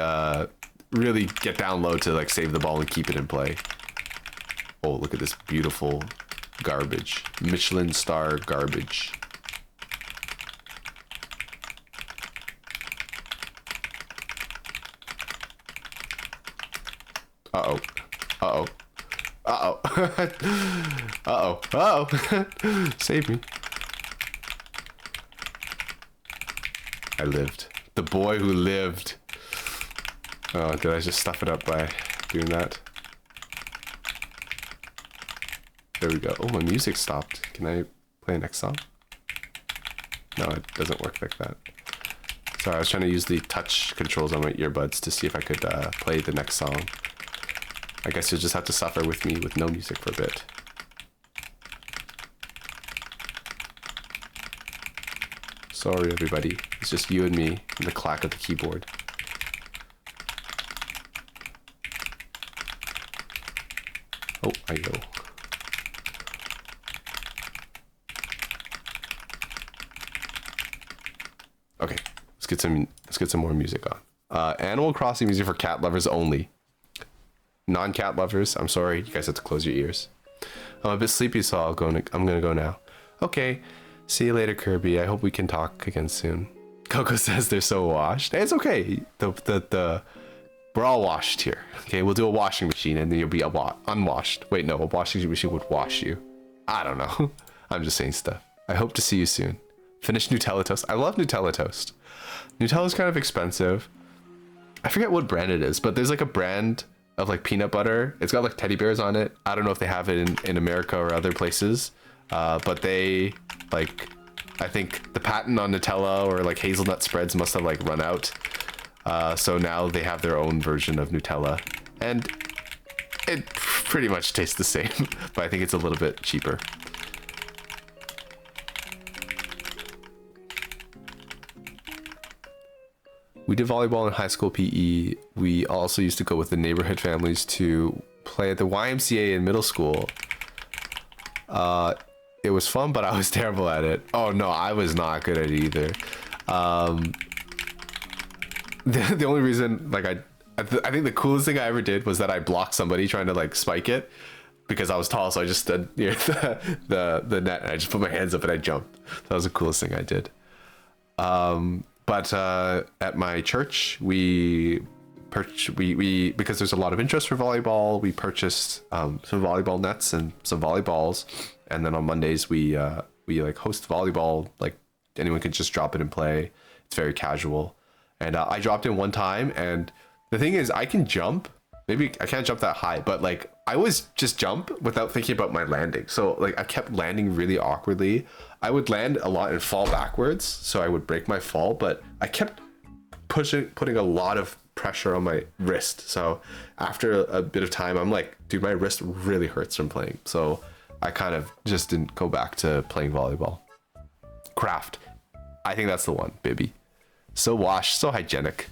really get down low to like save the ball and keep it in play. Oh, look at this beautiful garbage. Michelin star garbage. Uh-oh. Uh-oh. Uh-oh. Uh-oh. Uh-oh. Save me. I lived. The boy who lived. Oh, did I just stuff it up by doing that? There we go. Oh, my music stopped. Can I play the next song? No, it doesn't work like that. Sorry, I was trying to use the touch controls on my earbuds to see if I could play the next song. I guess you'll just have to suffer with me with no music for a bit. Sorry, everybody. It's just you and me and the clack of the keyboard. Oh, I go. Okay, let's get some more music on. Animal Crossing music for cat lovers only. Non-cat lovers, I'm sorry, you guys have to close your ears. I'm a bit sleepy, so I'm gonna go now. Okay, see you later, Kirby. I hope we can talk again soon. Coco says they're so washed. It's okay. We're all washed here. Okay, we'll do a washing machine, and then you'll be unwashed. Wait, no, a washing machine would wash you. I don't know. I'm just saying stuff. I hope to see you soon. Finish Nutella toast. I love Nutella toast. Nutella's kind of expensive. I forget what brand it is, but there's like a brand of like peanut butter. It's got like teddy bears on it. I don't know if they have it in America or other places. but they like, I think the patent on Nutella or like hazelnut spreads must have like run out. So now they have their own version of Nutella, and it pretty much tastes the same, but I think it's a little bit cheaper. We did volleyball in high school PE. We also used to go with the neighborhood families to play at the YMCA in middle school. It was fun, but I was terrible at it. Oh no, I was not good at it either. The only reason, like, I think the coolest thing I ever did was that I blocked somebody trying to like spike it because I was tall, so I just stood near the net and I just put my hands up and I jumped. That was the coolest thing I did. But at my church, we because there's a lot of interest for volleyball, we purchased some volleyball nets and some volleyballs, and then on Mondays we like host volleyball. Like anyone can just drop in and play. It's very casual, and I dropped in one time, and the thing is I can jump. Maybe I can't jump that high, but like I always just jump without thinking about my landing. So like I kept landing really awkwardly. I would land a lot and fall backwards, so I would break my fall, but I kept putting a lot of pressure on my wrist. So after a bit of time, I'm like, dude, my wrist really hurts from playing. So I kind of just didn't go back to playing volleyball. Craft. I think that's the one, baby. So washed, so hygienic.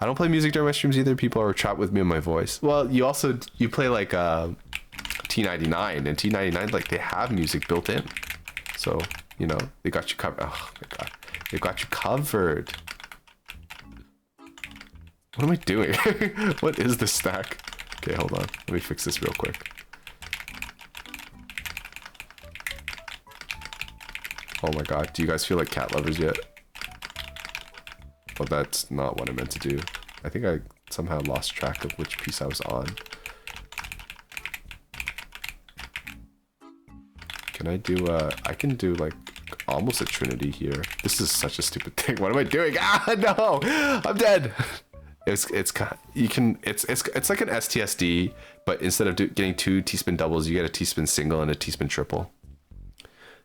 I don't play music during my streams either. People are trapped with me and my voice. Well, you play like T99, and T99, like they have music built in. So, you know, they got you covered. Oh my god. They got you covered. What am I doing? What is this stack? Okay, hold on. Let me fix this real quick. Oh my god. Do you guys feel like cat lovers yet? Well, that's not what I meant to do. I think I somehow lost track of which piece I was on. Can I do I can do like almost a trinity here. This is such a stupid thing. What am I doing? Ah, no! I'm dead. It's like an STSD, but instead of getting 2 teaspoon doubles, you get a teaspoon single and a teaspoon triple.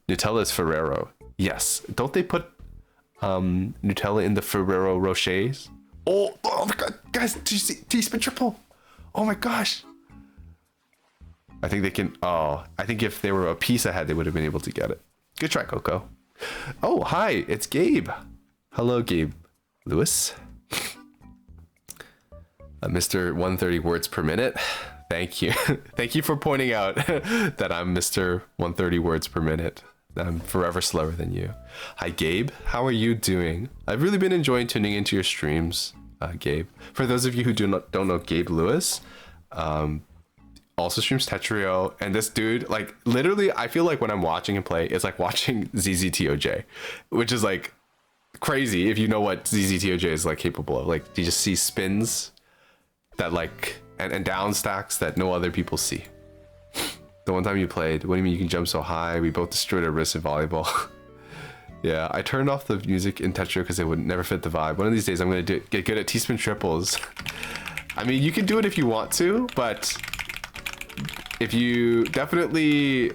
Nutella is Ferrero. Yes. Don't they put Nutella in the Ferrero Rochers? Oh my god, guys, did you see teaspoon triple? Oh my gosh. I think they can. Oh, I think if they were a piece ahead, they would have been able to get it. Good try, Coco. Oh, hi, it's Gabe. Hello, Gabe Lewis. Mr. 130 words per minute. Thank you. Thank you for pointing out that I'm Mr. 130 words per minute. I'm forever slower than you. Hi, Gabe. How are you doing? I've really been enjoying tuning into your streams, Gabe. For those of you who don't know Gabe Lewis, also streams Tetrio, and this dude, like, literally, I feel like when I'm watching him play, it's like watching ZZTOJ, which is like crazy if you know what ZZTOJ is like capable of. Like, you just see spins that like and down stacks that no other people see. The one time you played, what do you mean you can jump so high? We both destroyed our wrists in volleyball. Yeah, I turned off the music in Tetrio because it would never fit the vibe. One of these days I'm gonna get good at teaspoon triples. I mean, you can do it if you want to, but if you definitely,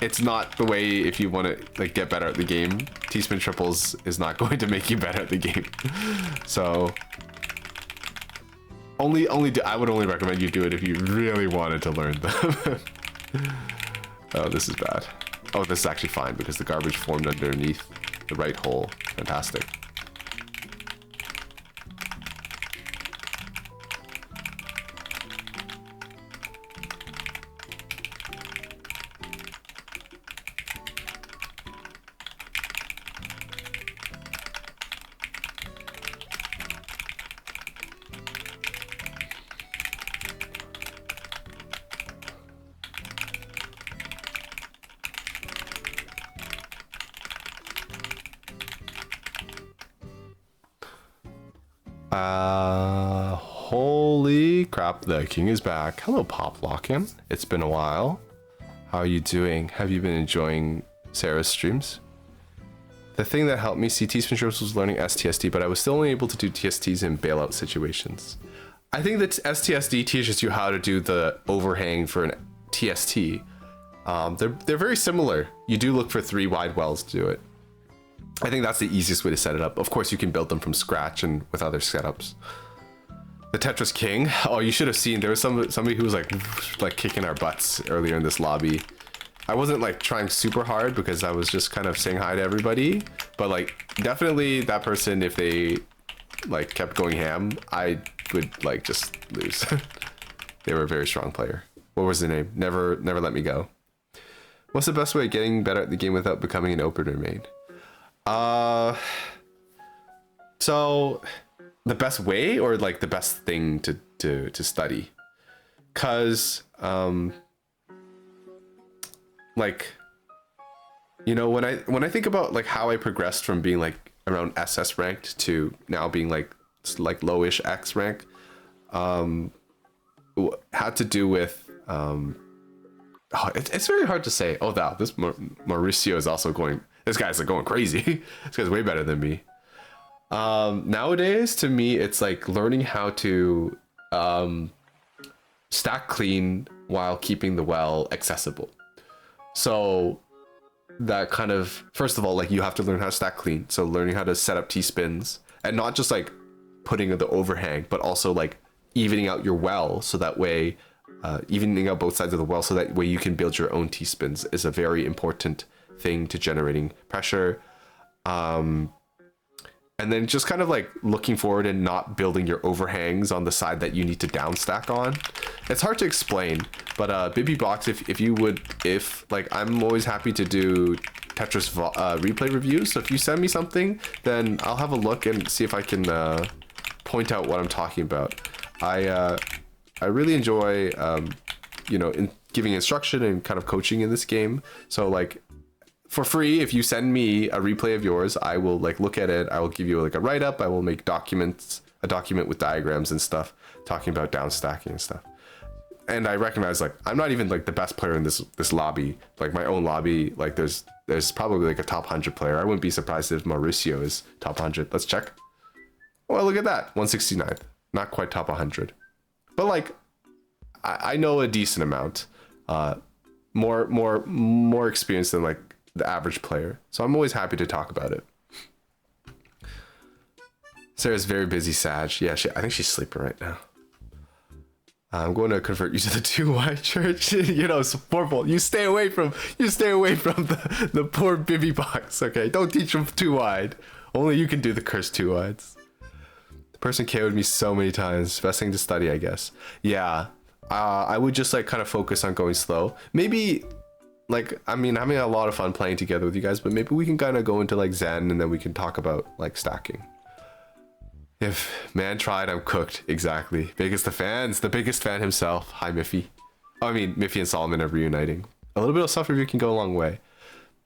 it's not the way if you want to like get better at the game. Teaspoon triples is not going to make you better at the game. So I would only recommend you do it if you really wanted to learn them. Oh, this is bad. Oh, this is actually fine because the garbage formed underneath the right hole. Fantastic. Holy crap, the king is back. Hello, Poplockin. It's been a while. How are you doing? Have you been enjoying Sarah's streams? The thing that helped me see teaspoon triples was learning STSD, but I was still only able to do TSTs in bailout situations. I think that STSD teaches you how to do the overhang for an TST, They're very similar. You do look for 3 wide wells to do it. I think that's the easiest way to set it up. Of course, you can build them from scratch and with other setups. The Tetris King. Oh, you should have seen. There was somebody who was like kicking our butts earlier in this lobby. I wasn't like trying super hard because I was just kind of saying hi to everybody. But like definitely that person, if they like kept going ham, I would like just lose. They were a very strong player. What was the name? Never let me go. What's the best way of getting better at the game without becoming an opener main? So the best way or like the best thing to study? Cause like, you know, when I think about like how I progressed from being like around SS ranked to now being like lowish X rank, had to do with it's very hard to say. Oh, wow, this Mauricio is also going. This guy's like going crazy. This guy's way better than me. Nowadays, to me, it's like learning how to stack clean while keeping the well accessible. So that kind of, first of all, like you have to learn how to stack clean. So learning how to set up T-spins and not just like putting the overhang, but also like evening out your well. So that way, evening out both sides of the well. So that way you can build your own T-spins is a very important thing to generating pressure. And then just kind of like looking forward and not building your overhangs on the side that you need to down stack on. It's hard to explain, but Bibibox, if like, I'm always happy to do Tetris replay reviews. So if you send me something, then I'll have a look and see if I can point out what I'm talking about. I really enjoy, you know, giving instruction and kind of coaching in this game. So like, for free, if you send me a replay of yours, I will like look at it. I will give you like a write-up. I will make a document with diagrams and stuff talking about down stacking and stuff. And I recognize like I'm not even like the best player in this lobby. Like my own lobby, like there's probably like a top 100 player. I wouldn't be surprised if Mauricio is top 100. Let's check. Well, look at that, 169th. Not quite top 100, but like I know a decent amount. More experience than like the average player, so I'm always happy to talk about it. Sarah's very busy, Sag. Yeah, I think she's sleeping right now. I'm going to convert you to the 2 wide church. You know, support. You stay away from the poor Bibibox. Okay, don't teach him 2 wide. Only you can do the cursed 2 wides. The person KO'd me so many times. Best thing to study, I guess. Yeah, I would just like kind of focus on going slow. Maybe. Like, I mean, having a lot of fun playing together with you guys, but maybe we can kind of go into like Zen and then we can talk about like stacking. If man tried, I'm cooked. Exactly. Biggest of fans, the biggest fan himself. Hi, Miffy. Oh, I mean, Miffy and Solomon are reuniting. A little bit of self-review can go a long way.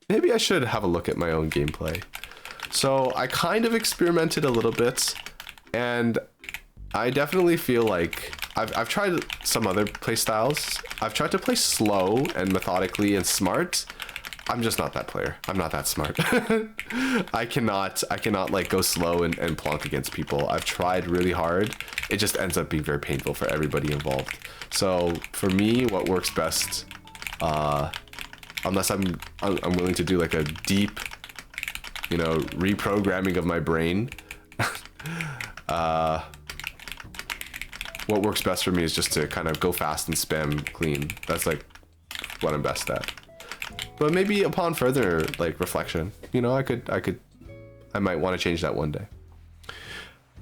Maybe I should have a look at my own gameplay. So I kind of experimented a little bit, and I definitely feel like I've tried some other play styles. I've tried to play slow and methodically and smart. I'm just not that player. I'm not that smart. I cannot like go slow and plonk against people. I've tried really hard. It just ends up being very painful for everybody involved. So for me, what works best, unless I'm willing to do like a deep, you know, reprogramming of my brain, what works best for me is just to kind of go fast and spam clean. That's like what I'm best at. But maybe upon further like reflection, you know, I might want to change that one day.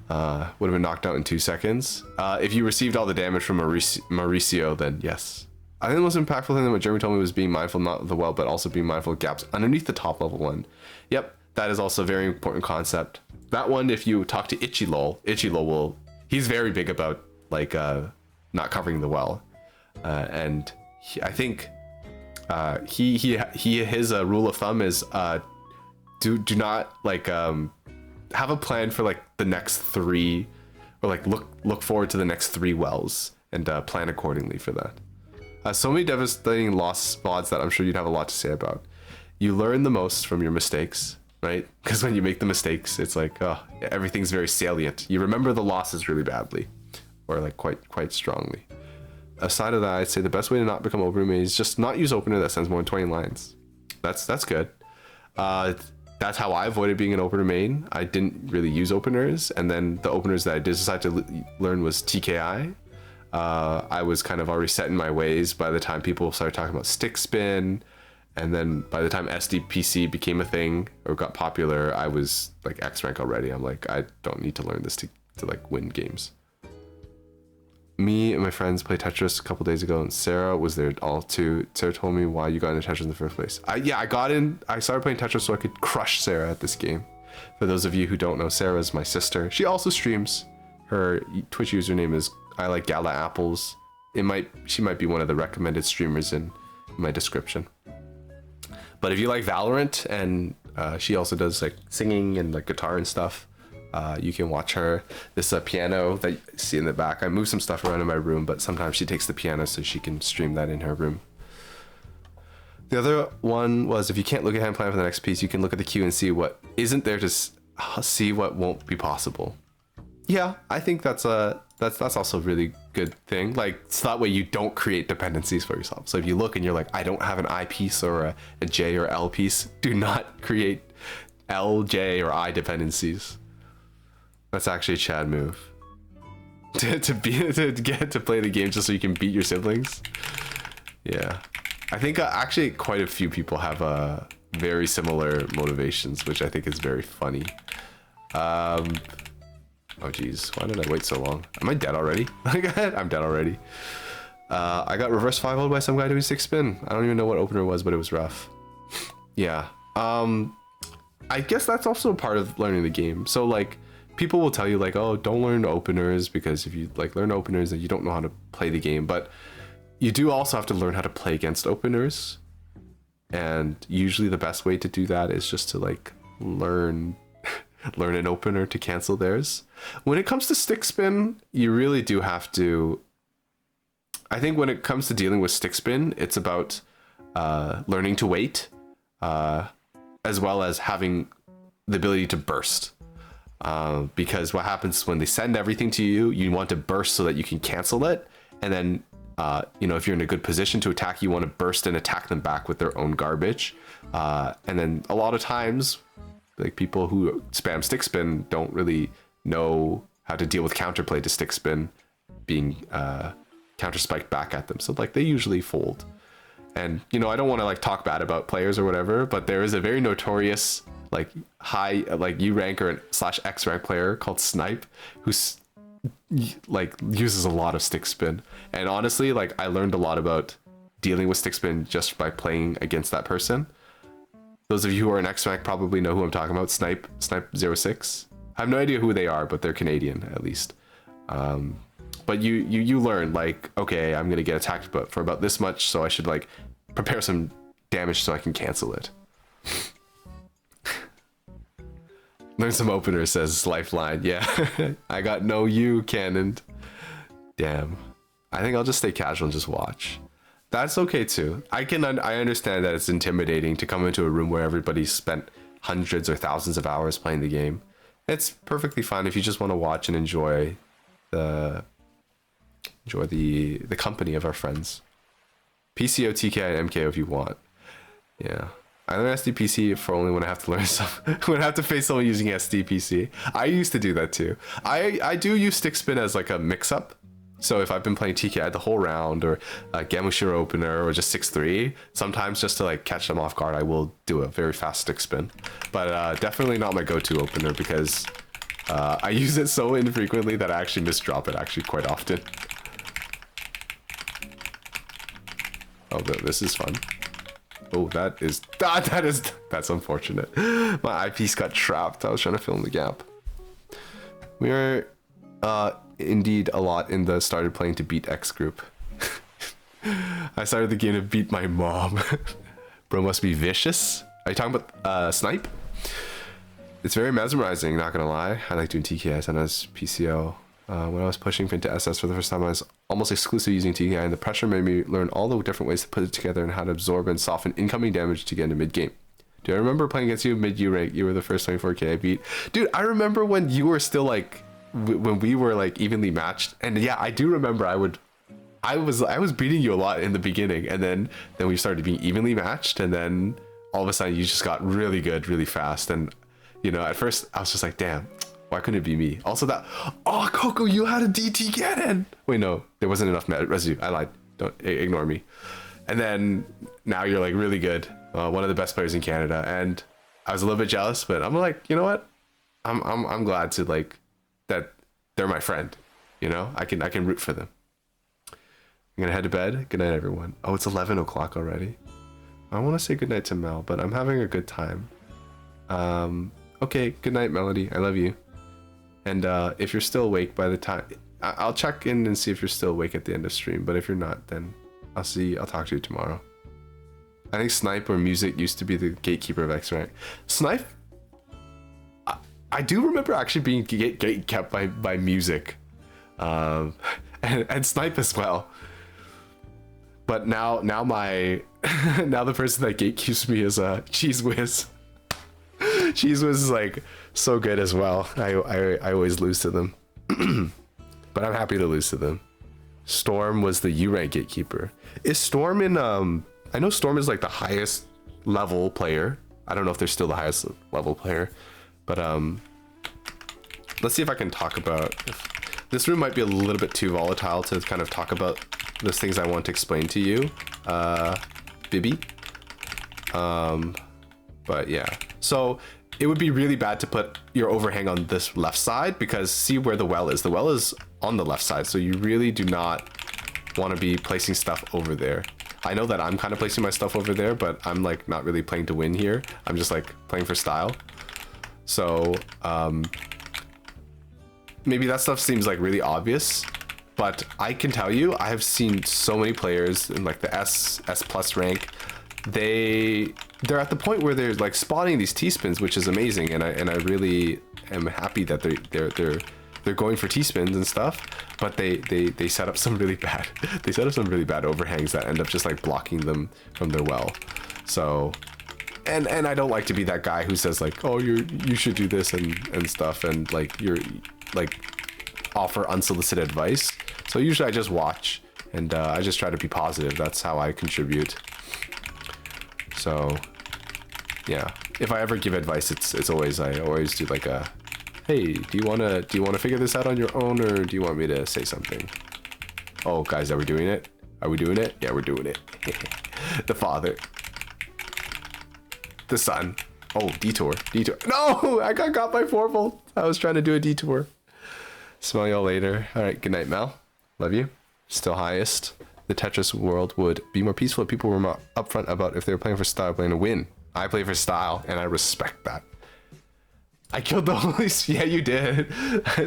Would have been knocked out in 2 seconds. If you received all the damage from Mauricio, then yes. I think the most impactful thing that what Jeremy told me was being mindful not of the well, but also being mindful of gaps underneath the top level one. Yep, that is also a very important concept. That one, if you talk to Ichilol he's very big about like not covering the well, and I think his rule of thumb is do not like have a plan for like the next 3, or like look forward to the next 3 wells and plan accordingly for that. So many devastating loss spots that I'm sure you'd have a lot to say about. You learn the most from your mistakes, right? Because when you make the mistakes, it's like, oh, everything's very salient. You remember the losses really badly, or like quite strongly. aside of that, I'd say the best way to not become opener main is just not use opener that sends more than 20 lines. That's good. That's how I avoided being an opener main. I didn't really use openers, and then the openers that I did decide to learn was TKI. I was kind of already set in my ways by the time people started talking about stick spin, and then by the time SDPC became a thing or got popular, I was like X rank already. I'm like, I don't need to learn this to like win games. Me and my friends played Tetris a couple days ago, and Sarah was there all too. Sarah told me why you got into Tetris in the first place. I started playing Tetris so I could crush Sarah at this game. For those of you who don't know, Sarah is my sister. She also streams. Her Twitch username is I like Gala Apples. She might be one of the recommended streamers in my description. But if you like Valorant, and she also does like singing and like guitar and stuff, you can watch her. This piano that you see in the back. I moved some stuff around in my room, but sometimes she takes the piano so she can stream that in her room. The other one was, if you can't look ahead and plan for the next piece, you can look at the queue and see what isn't there to see what won't be possible. Yeah, I think that's also a really good thing. Like, so that way you don't create dependencies for yourself. So if you look and you're like, I don't have an I piece or a J or L piece, do not create L, J, or I dependencies. That's actually a Chad move. to get to play the game just so you can beat your siblings. Yeah, I think actually quite a few people have very similar motivations, which I think is very funny. Oh geez, why did I wait so long? Am I dead already? I'm dead already. I got reverse 5-0'd by some guy doing 6 spin. I don't even know what opener it was, but it was rough. Yeah. I guess that's also a part of learning the game. So like, people will tell you like, oh, don't learn openers, because if you like learn openers, then you don't know how to play the game. But you do also have to learn how to play against openers. And usually the best way to do that is just to like learn an opener to cancel theirs. When it comes to stick spin, you really do have to, I think when it comes to dealing with stick spin, it's about learning to wait, as well as having the ability to burst. Because what happens when they send everything to you, you want to burst so that you can cancel it. And then, if you're in a good position to attack, you want to burst and attack them back with their own garbage. And then a lot of times, like people who spam stick spin don't really know how to deal with counterplay to stick spin being counter spiked back at them. So like they usually fold. And I don't want to like talk bad about players or whatever, but there is a very notorious like high like U rank or / X rank player called Snipe who's like uses a lot of stick spin. And honestly, like I learned a lot about dealing with stick spin just by playing against that person. Those of you who are in X rank probably know who I'm talking about. Snipe 06. I have no idea who they are, but they're Canadian at least. But you learn like, okay, I'm gonna get attacked but for about this much, so I should like prepare some damage so I can cancel it. Learn some openers, says Lifeline. Yeah, I got no U cannoned. Damn. I think I'll just stay casual and just watch. That's okay too. I understand that it's intimidating to come into a room where everybody's spent hundreds or thousands of hours playing the game. It's perfectly fine if you just want to watch and enjoy the company of our friends. PCO, TKI, and MKO if you want. Yeah. I learn SDPC for only when I have to learn when I have to face someone using SDPC. I used to do that too. I do use stick spin as like a mix up. So if I've been playing TKI the whole round, or Gamushiro opener, or just 6-3, sometimes just to like catch them off guard, I will do a very fast stick spin. But definitely not my go-to opener, because I use it so infrequently that I actually misdrop it actually quite often. Oh, this is fun. Oh, that's unfortunate. My eyepiece got trapped. I was trying to fill in the gap. We are indeed a lot in the started playing to beat X group. I started the game to beat my mom. Bro must be vicious. Are you talking about Snipe? It's very mesmerizing, not gonna lie. I like doing TKS and as PCO. When I was pushing into SS for the first time, I was almost exclusively using TKI, and the pressure made me learn all the different ways to put it together and how to absorb and soften incoming damage to get into mid-game. Do I remember playing against you mid-U rank? You were the first 24k I beat. Dude, I remember when you were still like, when we were like evenly matched. And yeah, I do remember I would I was beating you a lot in the beginning, and then we started being evenly matched, and then all of a sudden you just got really good really fast. And you know, at first I was just like, damn, why couldn't it be me? Also that, oh Coco, you had a DT cannon. Wait, no, there wasn't enough residue. I lied. Don't ignore me. And then now you're like really good, one of the best players in Canada, and I was a little bit jealous, but I'm like, you know what? I'm glad to like that they're my friend. You know, I can root for them. I'm gonna head to bed. Good night, everyone. Oh, it's 11 o'clock already. I want to say good night to Mel, but I'm having a good time. Okay, good night, Melody. I love you. And if you're still awake by the time, I'll check in and see if you're still awake at the end of stream. But if you're not, then I'll talk to you tomorrow. I think Snipe or Music used to be the gatekeeper of X rank. Snipe, I do remember actually being gate kept by Music, and Snipe as well. But now my now the person that gatekeeps me is Cheese Whiz. Cheese Whiz is like so good as well. I always lose to them, but I'm happy to lose to them. Storm was the U rank gatekeeper. Is Storm in I know Storm is like the highest level player. I don't know if they're still the highest level player, but let's see if I can talk about. This room might be a little bit too volatile to kind of talk about those things I want to explain to you, Bibby. But yeah, so it would be really bad to put your overhang on this left side, because see where the well is. The well is on the left side, so you really do not want to be placing stuff over there. I know that I'm kind of placing my stuff over there, but I'm like not really playing to win here. I'm just like playing for style. So maybe that stuff seems like really obvious, but I can tell you, I have seen so many players in like the S plus rank. They're at the point where they're like spotting these T-spins, which is amazing, and I really am happy that they're going for T-spins and stuff. But they set up some really bad overhangs that end up just like blocking them from their well. So and I don't like to be that guy who says like, oh, you should do this and stuff, and like you're like offer unsolicited advice. So usually I just watch, and I just try to be positive. That's how I contribute. So yeah, if I ever give advice, it's always, I always do like a, hey, do you want to figure this out on your own, or do you want me to say something? Oh guys, are we doing it? Are we doing it? Yeah, we're doing it. The father, the son. Oh, detour. No, I got by 4-volt. I was trying to do a detour. Smell y'all later. All right, good night, Mel. Love you. Still highest. The Tetris world would be more peaceful if people were more upfront about if they were playing for style, playing to win. I play for style, and I respect that. I killed the holy... Yeah, you did.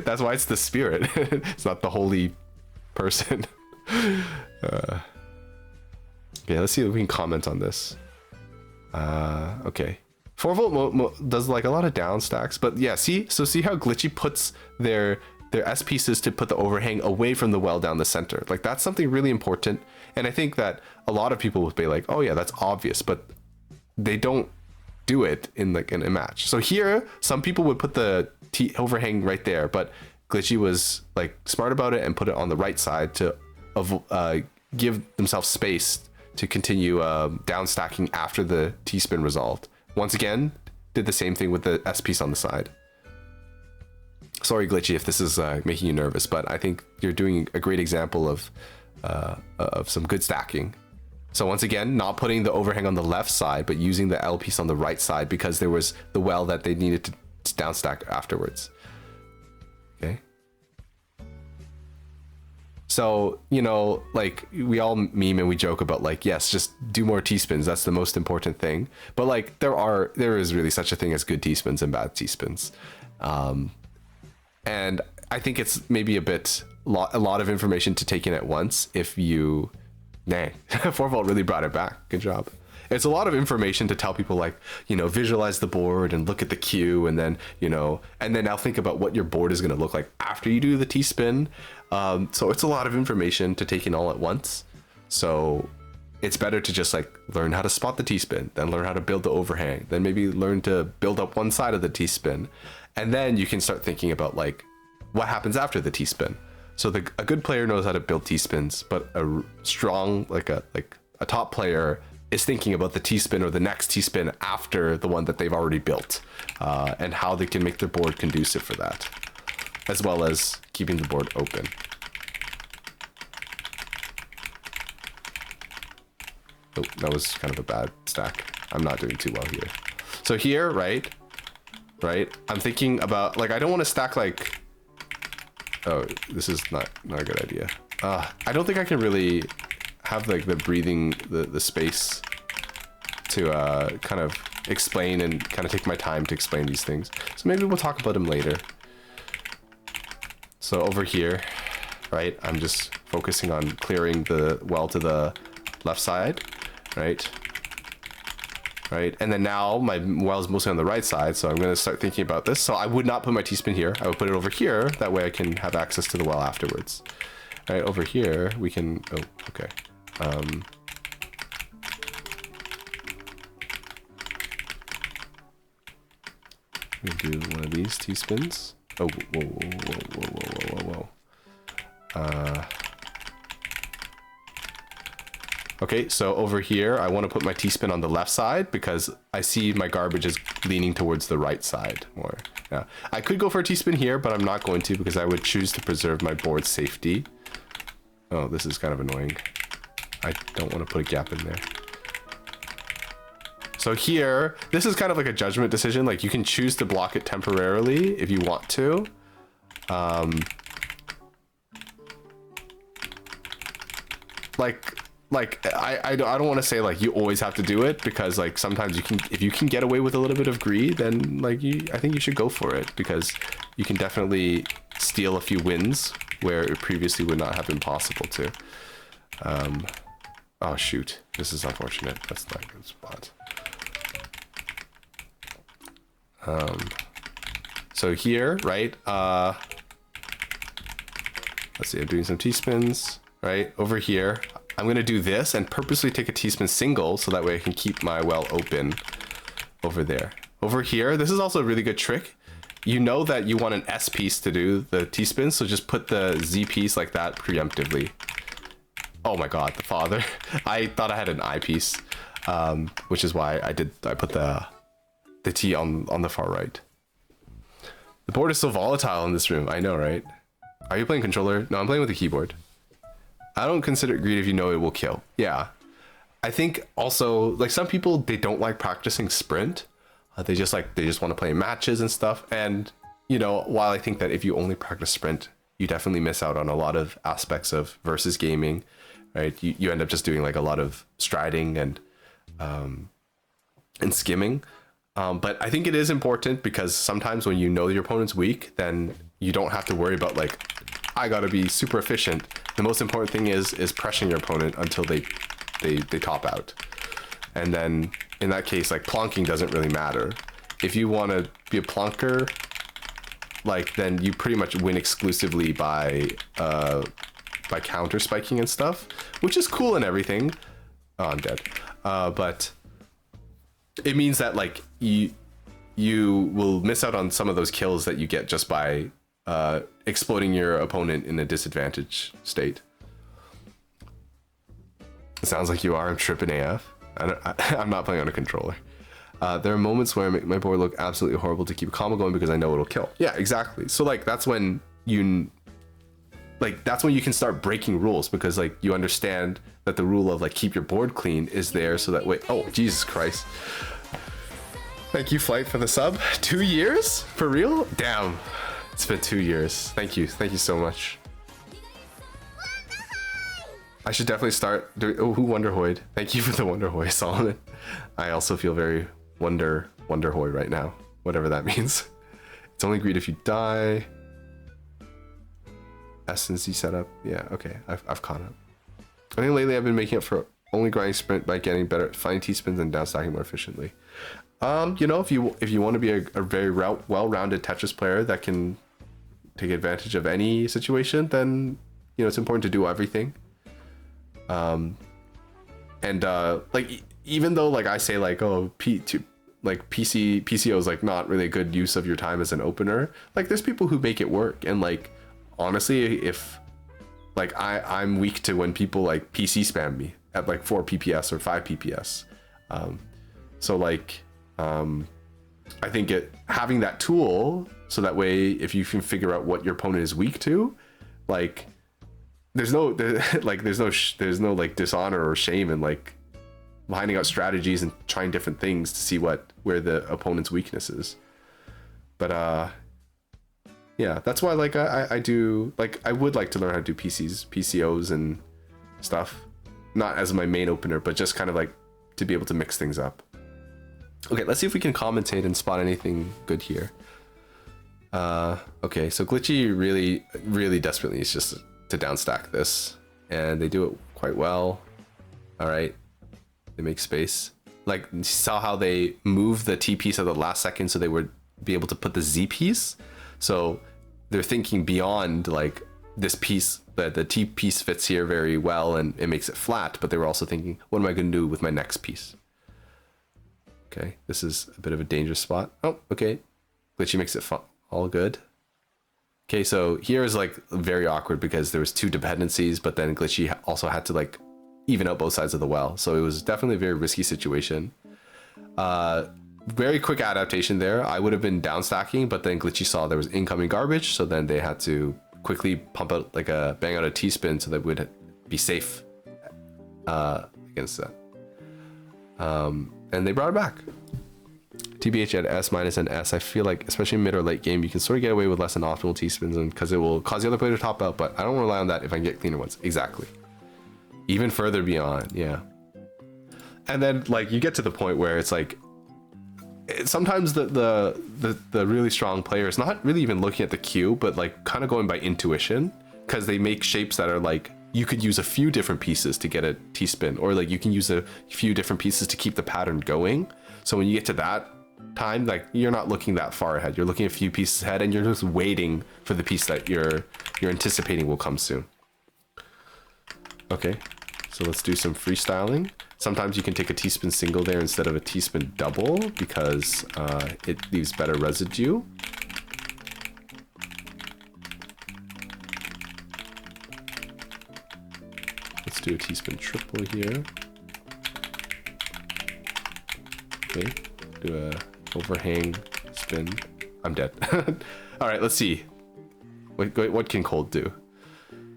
That's why it's the spirit. It's not the holy person. Okay, let's see if we can comment on this. Okay. 4-volt does like a lot of down stacks, but yeah, see how Glitchy puts their S pieces to put the overhang away from the well down the center. Like that's something really important, and I think that a lot of people would be like, oh yeah, that's obvious, but they don't do it in like in a match. So here some people would put the overhang right there, but Glitchy was like smart about it and put it on the right side to give themselves space to continue down stacking after the T-spin resolved. Once again, did the same thing with the S piece on the side. Sorry, Glitchy, if this is making you nervous, but I think you're doing a great example of some good stacking. So once again, not putting the overhang on the left side, but using the L piece on the right side because there was the well that they needed to down stack afterwards. Okay. So, you know, like we all meme and we joke about like, yes, just do more T-spins. That's the most important thing. But like there is really such a thing as good T-spins and bad T-spins. And I think it's maybe a lot of information to take in at once if you, 4-volt really brought it back. Good job. It's a lot of information to tell people like, you know, visualize the board and look at the queue, and then, you know, and then now think about what your board is going to look like after you do the T-spin. So it's a lot of information to take in all at once. So it's better to just like learn how to spot the T-spin, then learn how to build the overhang, then maybe learn to build up one side of the T-spin. And then you can start thinking about like what happens after the T-spin. So a good player knows how to build T-spins, but a strong, like a top player is thinking about the T-spin or the next T-spin after the one that they've already built, and how they can make their board conducive for that, as well as keeping the board open. Oh, that was kind of a bad stack. I'm not doing too well here. So here, right, I'm thinking about, like, I don't want to stack like, oh, this is not a good idea. I don't think I can really have like the breathing, the space to kind of explain and kind of take my time to explain these things. So maybe we'll talk about them later. So over here, right, I'm just focusing on clearing the well to the left side, right? Right, and then now my well is mostly on the right side, so I'm going to start thinking about this. So I would not put my T-spin here. I would put it over here. That way I can have access to the well afterwards. All right, over here we can. Oh, okay. We do one of these T-spins. Oh, whoa, whoa, whoa, whoa, whoa, whoa, whoa. Okay, so over here, I want to put my T-spin on the left side because I see my garbage is leaning towards the right side more. Yeah, I could go for a T-spin here, but I'm not going to because I would choose to preserve my board safety. Oh, this is kind of annoying. I don't want to put a gap in there. So here, this is kind of like a judgment decision. Like you can choose to block it temporarily if you want to. I don't want to say like you always have to do it, because like sometimes you can, if you can get away with a little bit of greed, then like I think you should go for it, because you can definitely steal a few wins where it previously would not have been possible to. Oh shoot, this is unfortunate. That's not a good spot. So here, right, let's see, I'm doing some T-spins, right? Over here, I'm gonna do this and purposely take a T-spin single so that way I can keep my well open over there. Over here, this is also a really good trick. You know that you want an S piece to do the T-spin, so just put the Z piece like that preemptively. Oh my god, the father. I thought I had an I piece, which is why I put the T on the far right. The board is so volatile in this room. I know, right? Are you playing controller? No, I'm playing with the keyboard. I don't consider it greed if you know it will kill. Yeah. I think also, like, some people, they don't like practicing sprint. They just want to play matches and stuff. And, you know, while I think that if you only practice sprint, you definitely miss out on a lot of aspects of versus gaming, right? You end up just doing like a lot of striding and skimming. But I think it is important, because sometimes when you know your opponent's weak, then you don't have to worry about like, I gotta be super efficient. The most important thing is pressuring your opponent until they top out. And then in that case, like, plonking doesn't really matter. If you want to be a plonker, like, then you pretty much win exclusively by counter spiking and stuff, which is cool and everything. Oh, I'm dead. But it means that like you will miss out on some of those kills that you get just by exploiting your opponent in a disadvantaged state. It sounds like you are. I'm tripping AF. I'm not playing on a controller. There are moments where I make my board look absolutely horrible to keep a combo going because I know it'll kill. Yeah, exactly. So like that's when you can start breaking rules, because like you understand that the rule of like keep your board clean is there so that way. Oh, Jesus Christ. Thank you, Flight, for the sub. 2 years? For real? Damn. It's been 2 years. Thank you so much. I should definitely start doing. Oh, who Wonderhoid? Thank you for the Wonderhoid, Solomon. I also feel very Wonderhoid right now, whatever that means. It's only greed if you die. S and Z setup. Yeah, okay. I've caught up. I think lately I've been making up for only grinding sprint by getting better at finding T-spins and down stacking more efficiently. You know, if you want to be a very well-rounded Tetris player that can take advantage of any situation, then you know it's important to do everything. Like even though like I say like, oh, PCO is like not really a good use of your time as an opener, like there's people who make it work. And like honestly, if Like I'm weak to when people like PC spam me at like 4 PPS or 5 PPS. So like I think having that tool, so that way if you can figure out what your opponent is weak to, like there's no like dishonor or shame in like finding out strategies and trying different things to see where the opponent's weakness is. But yeah, that's why like I do, like I would like to learn how to do PCOs and stuff, not as my main opener, but just kind of like to be able to mix things up. Okay, let's see if we can commentate and spot anything good here. Okay, so Glitchy really desperately needs just to downstack this, and they do it quite well. All right, they make space. Like, you saw how they move the T piece at the last second so they would be able to put the Z piece. So they're thinking beyond like this piece, that the T piece fits here very well and it makes it flat, but they were also thinking, what am I going to do with my next piece? Okay, this is a bit of a dangerous spot. Oh, okay. Glitchy makes it all good. Okay, so here is like very awkward because there was 2 dependencies, but then Glitchy also had to like even out both sides of the well. So it was definitely a very risky situation. Very quick adaptation there. I would have been down stacking, but then Glitchy saw there was incoming garbage, so then they had to quickly bang out a T-spin so that would be safe against that. And they brought it back. TBH at S minus and S. I feel like, especially mid or late game, you can sort of get away with less than optimal T-spins, and because it will cause the other player to top out, but I don't rely on that if I can get cleaner ones. Exactly. Even further beyond, yeah. And then like you get to the point where it's like, sometimes the really strong player is not really even looking at the cue, but like kind of going by intuition, because they make shapes that are like, you could use a few different pieces to get a T-spin, or like you can use a few different pieces to keep the pattern going. So when you get to that time, like you're not looking that far ahead, you're looking a few pieces ahead and you're just waiting for the piece that you're anticipating will come soon. Okay, so let's do some freestyling. Sometimes you can take a T-spin single there instead of a T-spin double because it leaves better residue. Let's do a T-spin triple here. Okay, do a overhang spin. I'm dead. All right, let's see. What can Cold do?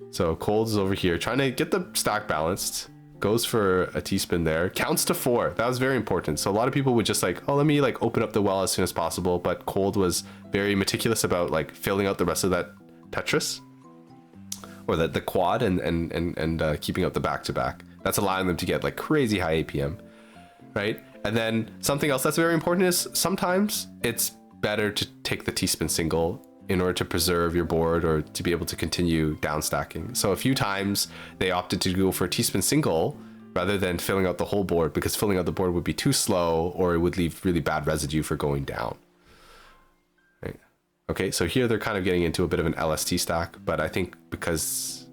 So Cold is over here trying to get the stack balanced. Goes for a T-spin there. Counts to 4. That was very important. So a lot of people would just like, oh, let me like open up the well as soon as possible. But Cold was very meticulous about like filling out the rest of that Tetris, or the quad, and keeping up the back-to-back. That's allowing them to get like crazy high APM, right? And then something else that's very important is sometimes it's better to take the T-spin single in order to preserve your board or to be able to continue down stacking. So a few times they opted to go for a T-spin single rather than filling out the whole board, because filling out the board would be too slow or it would leave really bad residue for going down. Right. Okay, so here they're kind of getting into a bit of an LST stack, but I think because,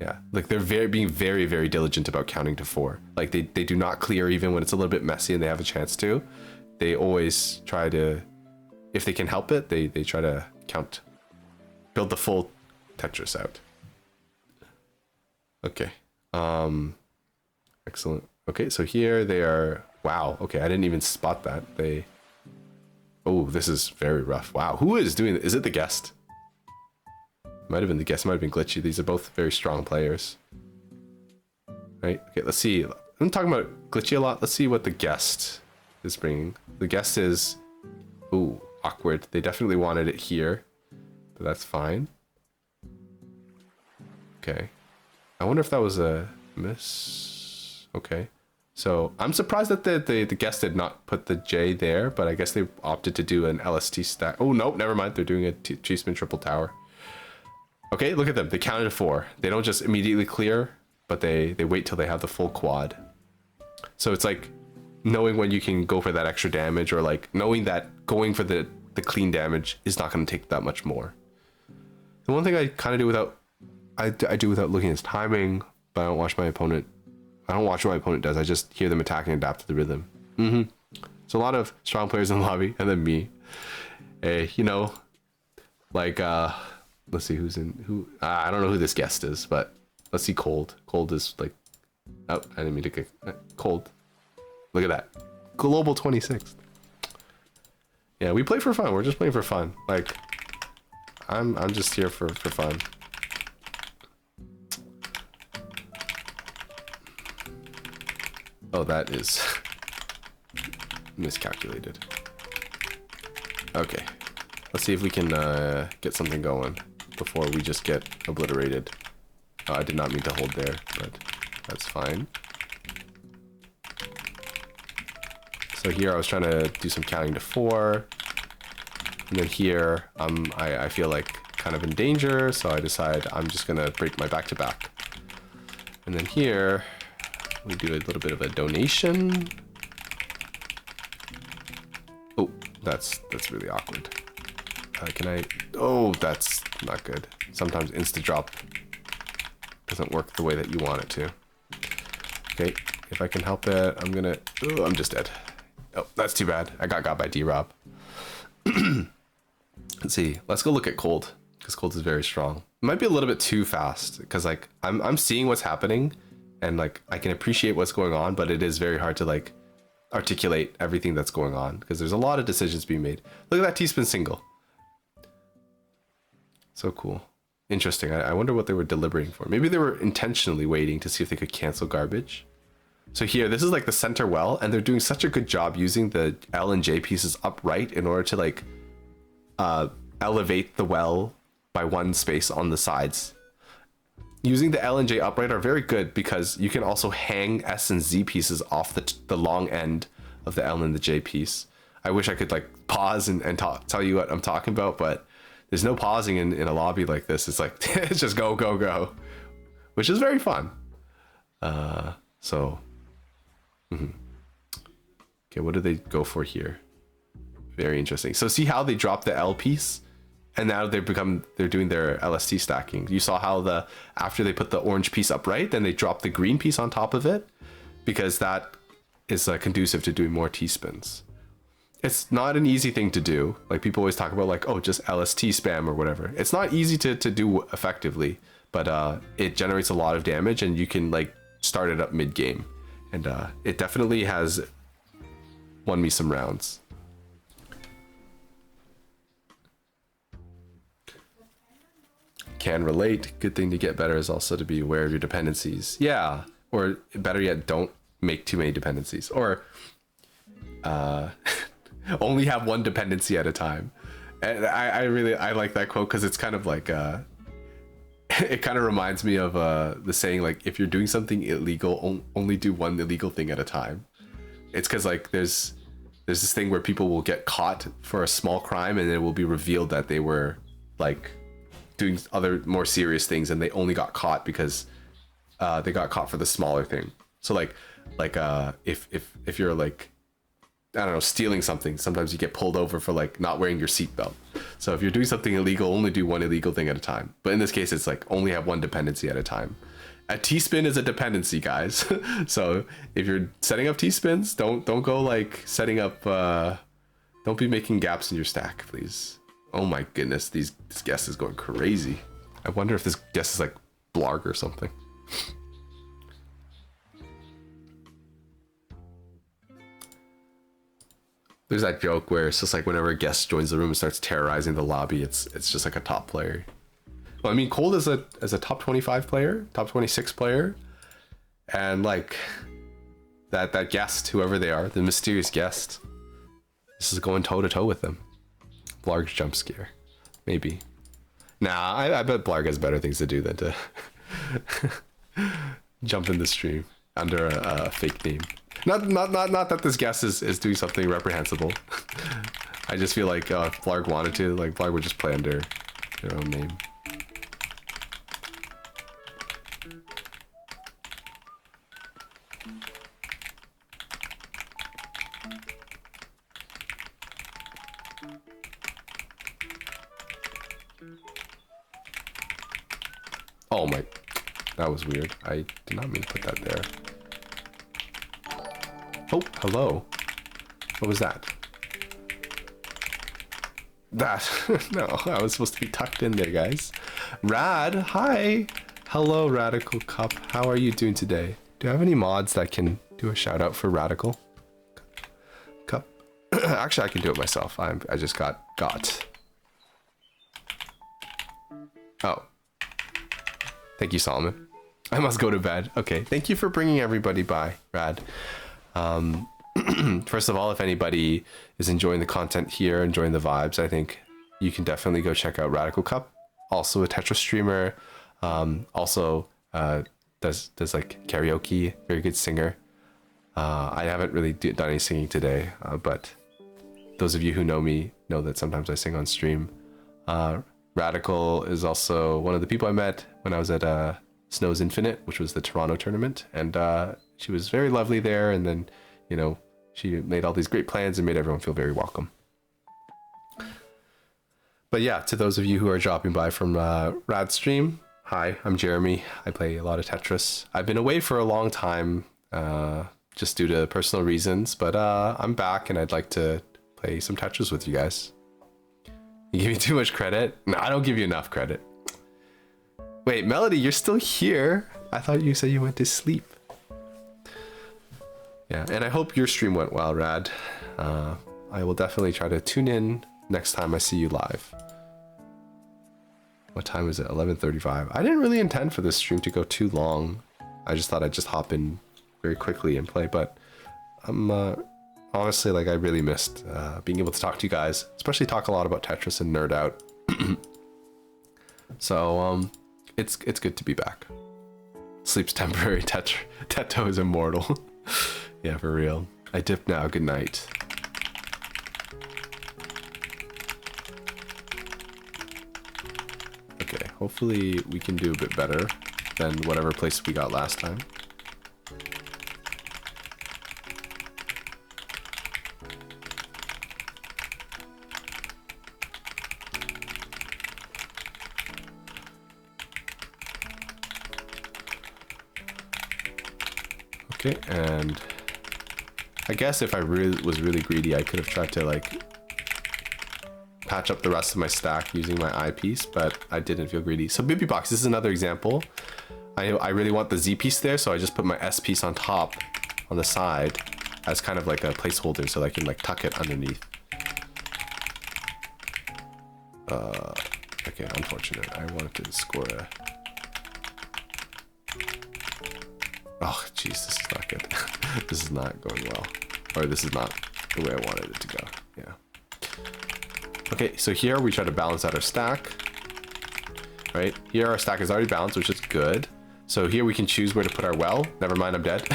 yeah, like they're being very, very diligent about counting to 4. Like they do not clear even when it's a little bit messy and they have a chance to. They always try to, if they can help it, they try to build the full Tetris out. Okay, excellent. Okay, so here they are. Wow, okay, I didn't even spot that. Oh, this is very rough. Wow, who is doing it? Is it the guest? Might have been the guest, might have been Glitchy. These are both very strong players. Right, okay, let's see. I'm talking about Glitchy a lot. Let's see what the guest is bringing. The guest is, ooh, awkward. They definitely wanted it here, but that's fine. Okay, I wonder if that was a miss. Okay, so I'm surprised that the guest did not put the J there, but I guess they opted to do an LST stack. Oh no, never mind, they're doing a T-spin triple tower. Okay, look at them, they counted to 4. They don't just immediately clear, but they wait till they have the full quad. So it's like knowing when you can go for that extra damage, or like knowing that going for the clean damage is not going to take that much more. The one thing I kind of do without, I do without looking is timing, but I don't watch my opponent. I don't watch what my opponent does. I just hear them attack and adapt to the rhythm. So a lot of strong players in the lobby, and then me. Hey, you know, like Let's see who's in who. I don't know who this guest is, but let's see. Cold. Cold is like. Oh, I didn't mean to kick. Cold. Look at that. Global 26th. Yeah, we play for fun. We're just playing for fun. Like, I'm just here for fun. Oh, that is miscalculated. Okay, let's see if we can get something going before we just get obliterated. Oh, I did not mean to hold there, but that's fine. So here I was trying to do some counting to 4, and then here I feel like kind of in danger, so I decide I'm just gonna break my back-to-back. And then here we do a little bit of a donation. Oh, that's really awkward. Can I? Oh, that's not good. Sometimes insta-drop doesn't work the way that you want it to. Okay, if I can help it, I'm gonna. Oh, I'm just dead. Oh, that's too bad. I got by D-Rob. Let's see. Let's go look at Cold, because Cold is very strong. It might be a little bit too fast, because like I'm seeing what's happening, and like I can appreciate what's going on, but it is very hard to like articulate everything that's going on, because there's a lot of decisions being made. Look at that T-spin single. So cool. Interesting. I wonder what they were deliberating for. Maybe they were intentionally waiting to see if they could cancel garbage. So here, this is like the center well, and they're doing such a good job using the L and J pieces upright in order to like elevate the well by one space on the sides. Using the L and J upright are very good because you can also hang S and Z pieces off the long end of the L and the J piece. I wish I could like pause and tell you what I'm talking about, but there's no pausing in a lobby like this. It's like, it's just go, go, go, which is very fun. Okay, what do they go for here? Very interesting. So see how they dropped the L piece, and now they're doing their LST stacking. You saw how after they put the orange piece upright, then they dropped the green piece on top of it, because that is conducive to doing more T-spins. It's not an easy thing to do. Like people always talk about like, oh, just LST spam or whatever. It's not easy to do effectively, but it generates a lot of damage, and you can like start it up mid-game. And it definitely has won me some rounds. Can relate. Good thing to get better is also to be aware of your dependencies. Yeah, or better yet, don't make too many dependencies. Or only have one dependency at a time. And I like that quote because it's kind of like it kind of reminds me of the saying like, if you're doing something illegal, only do one illegal thing at a time. It's because like there's this thing where people will get caught for a small crime, and it will be revealed that they were like doing other more serious things, and they only got caught because they got caught for the smaller thing. So like if you're like, I don't know, stealing something, sometimes you get pulled over for like not wearing your seatbelt. So if you're doing something illegal, only do one illegal thing at a time. But in this case, it's like only have one dependency at a time. A T-spin is a dependency, guys. So if you're setting up T-spins, don't go like setting up, don't be making gaps in your stack, please. Oh my goodness, this guest is going crazy. I wonder if this guest is like Blarg or something. There's that joke where it's just like whenever a guest joins the room and starts terrorizing the lobby, it's just like a top player. Well, I mean, Cold is a top 25 player, top 26 player, and like that guest, whoever they are, the mysterious guest, this is going toe to toe with them. Blarg's jump scare, maybe. Nah, I bet Blarg has better things to do than to jump in the stream under a fake name. Not that this guest is doing something reprehensible. I just feel like if Blarg wanted to, like Blarg would just play under their own name. Oh my, that was weird. I did not mean to put that there. Oh, hello. What was that? That, no, I was supposed to be tucked in there, guys. Rad, hi. Hello, Radical Cup. How are you doing today? Do I have any mods that can do a shout out for Radical Cup? Actually, I can do it myself. I just got. Oh. Thank you, Solomon. I must go to bed. Okay, thank you for bringing everybody by, Rad. First of all, if anybody is enjoying the content here, enjoying the vibes, I think you can definitely go check out Radical Cup. Also a Tetris streamer. Also does like karaoke, very good singer. I haven't really done any singing today, but those of you who know me know that sometimes I sing on stream. Radical is also one of the people I met when I was at Snow's Infinite, which was the Toronto tournament, and she was very lovely there, and then, you know, she made all these great plans and made everyone feel very welcome. But yeah, to those of you who are dropping by from Rad Stream, hi, I'm Jeremy. I play a lot of Tetris. I've been away for a long time, just due to personal reasons, but I'm back and I'd like to play some Tetris with you guys. You give me too much credit? No, I don't give you enough credit. Wait, Melody, you're still here? I thought you said you went to sleep. Yeah, and I hope your stream went well, Rad. I will definitely try to tune in next time I see you live. What time is it? 11:35. I didn't really intend for this stream to go too long. I just thought I'd just hop in very quickly and play, but I'm honestly, like, I really missed being able to talk to you guys, especially talk a lot about Tetris and nerd out. So it's good to be back. Sleep's temporary. Teto is immortal. Yeah, for real. I dip now. Good night. Okay, hopefully we can do a bit better than whatever place we got last time. Okay, and I guess if I was really greedy, I could have tried to like patch up the rest of my stack using my eyepiece, but I didn't feel greedy. So Bibi Box, this is another example. I really want the Z piece there, so I just put my S piece on top, on the side, as kind of like a placeholder, so I can like tuck it underneath. Okay, unfortunate. I wanted to score a. Oh, jeez, this is not good. This is not going well. Or this is not the way I wanted it to go. Yeah. Okay, so here we try to balance out our stack. Right? Here our stack is already balanced, which is good. So here we can choose where to put our well. Never mind, I'm dead.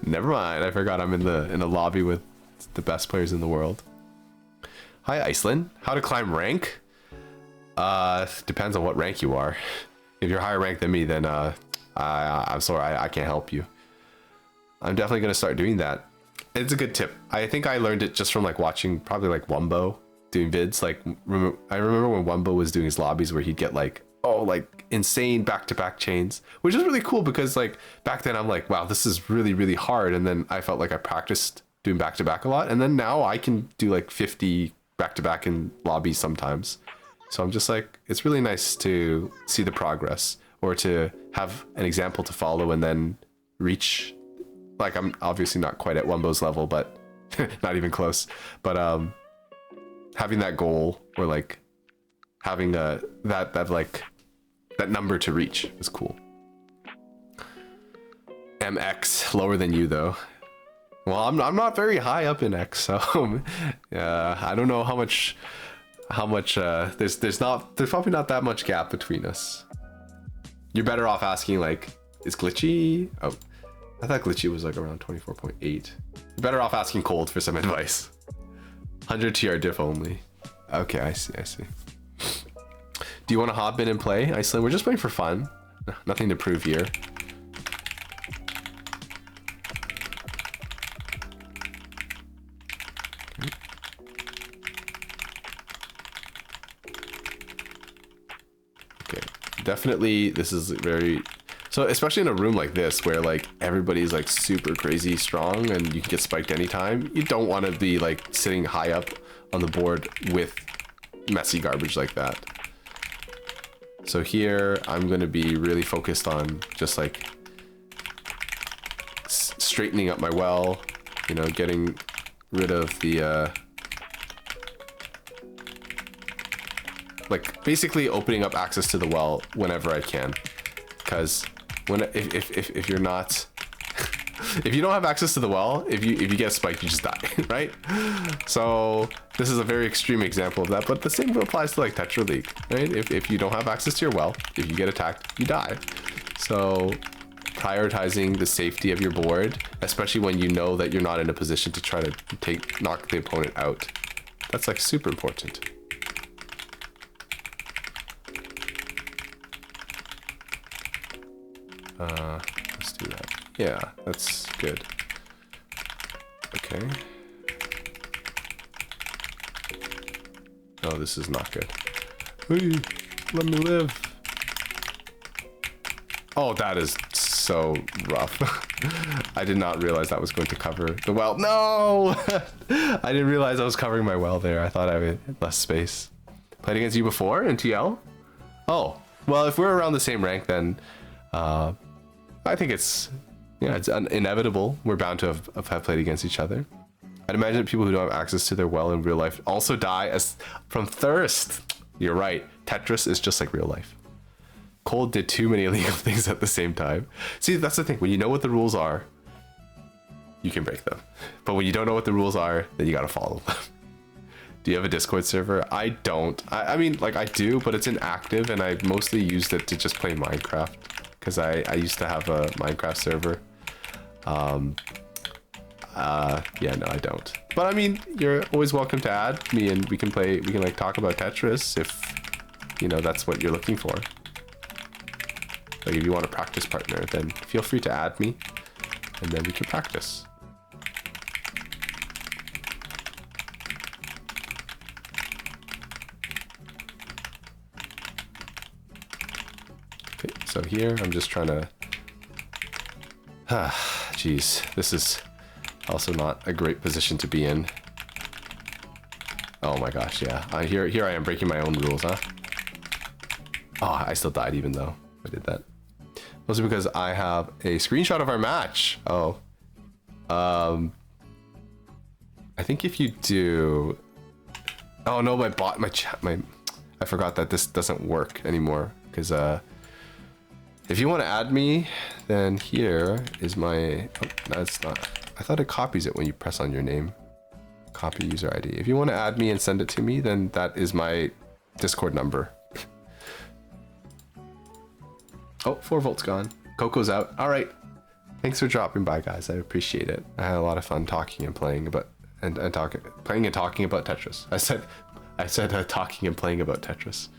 Never mind, I forgot I'm in the lobby with the best players in the world. Hi, Iceland. How to climb rank? Depends on what rank you are. If you're higher rank than me, then I'm sorry, I can't help you. I'm definitely gonna start doing that. It's a good tip. I think I learned it just from like watching probably like Wumbo doing vids. Like I remember when Wumbo was doing his lobbies where he'd get like, oh, like insane back-to-back chains, which is really cool because like back then I'm like, wow, this is really, really hard. And then I felt like I practiced doing back-to-back a lot. And then now I can do like 50 back-to-back in lobbies sometimes. So I'm just like, it's really nice to see the progress or to have an example to follow and then reach. Like, I'm obviously not quite at Wumbo's level, but not even close. But having that goal or like having that number to reach is cool. MX, lower than you though. Well, I'm not very high up in X, so I don't know how much there's probably not that much gap between us. You're better off asking like, is Glitchy? Oh, I thought Glitchy was like around 24.8. You're better off asking Cold for some advice. 100 TR diff only. Okay, I see. Do you want to hop in and play, Iceland? We're just playing for fun. Nothing to prove here. Okay, definitely this is very... So especially in a room like this where like everybody's like super crazy strong and you can get spiked anytime, you don't want to be like sitting high up on the board with messy garbage like that. So here I'm going to be really focused on just like straightening up my well, you know, getting rid of the like basically opening up access to the well whenever I can, because if you're not if you don't have access to the well, if you get spiked, you just die, right? So this is a very extreme example of that, but the same applies to like Tetra League, right? If you don't have access to your well, if you get attacked, you die. So prioritizing the safety of your board, especially when you know that you're not in a position to try to knock the opponent out, that's like super important. Let's do that. Yeah, that's good. Okay. Oh, this is not good. Hey, let me live. Oh, that is so rough. I did not realize that was going to cover the well. No! I didn't realize I was covering my well there. I thought I had less space. Played against you before in TL? Oh, well, if we're around the same rank, then I think it's, yeah, it's inevitable. We're bound to have played against each other. I'd imagine that people who don't have access to their well in real life also die from thirst. You're right. Tetris is just like real life. Cole did too many illegal things at the same time. See, that's the thing. When you know what the rules are, you can break them. But when you don't know what the rules are, then you gotta follow them. Do you have a Discord server? I don't. I mean, like I do, but it's inactive, and I mostly used it to just play Minecraft. Because I used to have a Minecraft server. Yeah, no, I don't. But I mean, you're always welcome to add me, and we can like talk about Tetris if, you know, that's what you're looking for. Like if you want a practice partner, then feel free to add me, and then we can practice. Okay, so here I'm just trying to, geez, this is also not a great position to be in. Oh my gosh, yeah. Here I am breaking my own rules, huh? Oh, I still died even though I did that. Mostly because I have a screenshot of our match. Oh. I think if you do... Oh no, my bot, I forgot that this doesn't work anymore. Because if you want to add me, then here is my... Oh, that's not... I thought it copies it when you press on your name. Copy user ID. If you want to add me and send it to me, then that is my Discord number. Oh, 4 volts gone. Coco's out. All right. Thanks for dropping by, guys. I appreciate it. I had a lot of fun talking and playing about playing and talking about Tetris. I said talking and playing about Tetris.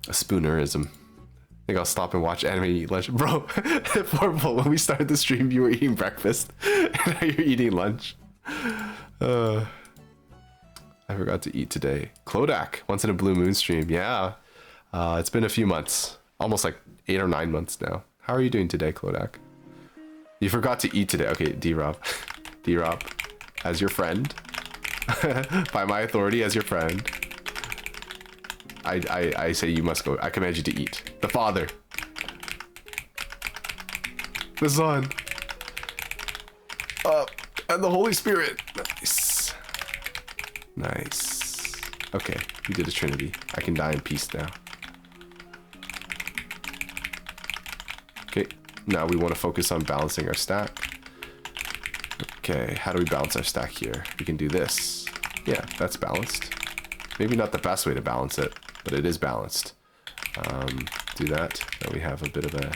A spoonerism. I think I'll stop and watch anime eat lunch. Bro, 4 volt, when we started the stream, you were eating breakfast. And now you're eating lunch. I forgot to eat today. Clodak, once in a blue moon stream. Yeah. It's been a few months. Almost like 8 or 9 months now. How are you doing today, Clodak? You forgot to eat today. Okay, D-Rob. D-Rob, as your friend. By my authority as your friend. I say you must go. I command you to eat. The Father. The Son. And the Holy Spirit. Nice. Nice. Okay, we did a Trinity. I can die in peace now. Okay, now we want to focus on balancing our stack. Okay, how do we balance our stack here? We can do this. Yeah, that's balanced. Maybe not the best way to balance it, but it is balanced. Do that. Now we have a bit of a...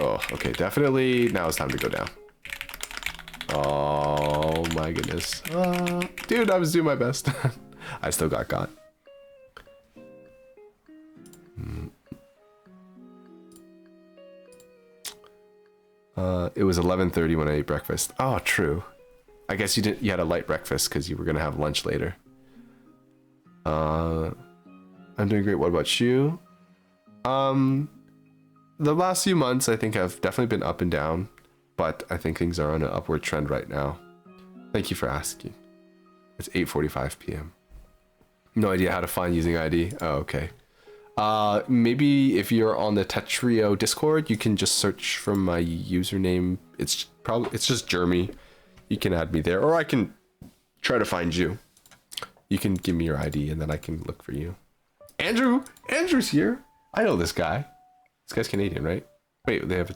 Oh, okay, definitely now it's time to go down. Oh my goodness. Dude, I was doing my best. I still got. It was 11:30 when I ate breakfast. Oh, true. I guess you had a light breakfast because you were gonna have lunch later. I'm doing great. What about you? The last few months I think have definitely been up and down, but I think things are on an upward trend right now. Thank you for asking. It's 8:45 p.m. No idea how to find using ID. Oh, okay. Maybe if you're on the Tetrio Discord, you can just search for my username. It's just Jeremy. You can add me there, or I can try to find you. You can give me your ID and then I can look for you. Andrew's here. I know this guy. This guy's Canadian, right? Wait, they have a...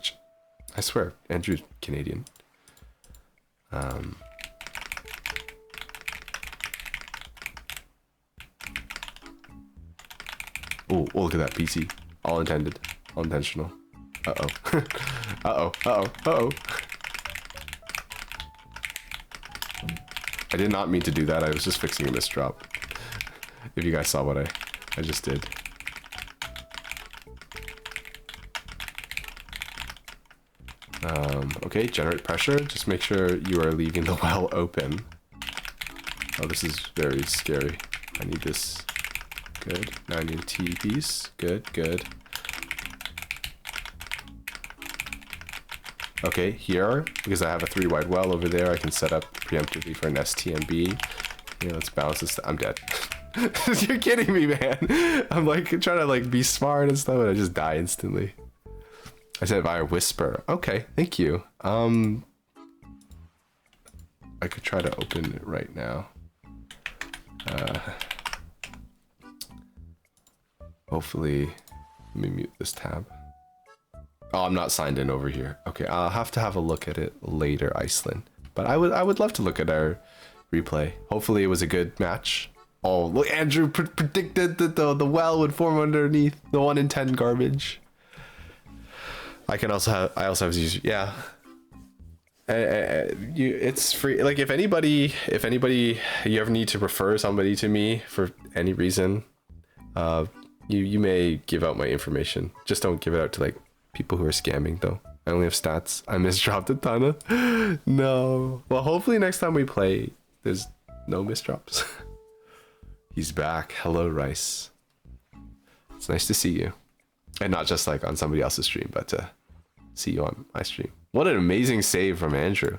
I swear, Andrew's Canadian. Oh, look at that PC. All intended. All intentional. Uh-oh. Uh-oh. I did not mean to do that. I was just fixing a misdrop. If you guys saw what I just did. Okay, generate pressure. Just make sure you are leaving the well open. Oh, this is very scary. I need this. Good. Now I need a T piece. Good. Okay, here, because I have a 3-wide well over there, I can set up preemptively for an STMB. Yeah, let's balance this. I'm dead. You're kidding me, man. I'm like trying to like be smart and stuff, and I just die instantly. I said via whisper. Okay, thank you. I could try to open it right now. Hopefully, let me mute this tab. Oh, I'm not signed in over here. Okay, I'll have to have a look at it later, Iceland. But I would love to look at our replay. Hopefully it was a good match. Oh, look, Andrew predicted that the well would form underneath the 1 in 10 garbage. I also have these, yeah. It's free. Like if anybody you ever need to refer somebody to me for any reason, you may give out my information. Just don't give it out to like people who are scamming though. I only have stats. I misdropped a ton of. No. Well, hopefully next time we play, there's no misdrops. He's back. Hello, Rice. It's nice to see you. And not just like on somebody else's stream, but to see you on my stream. What an amazing save from Andrew.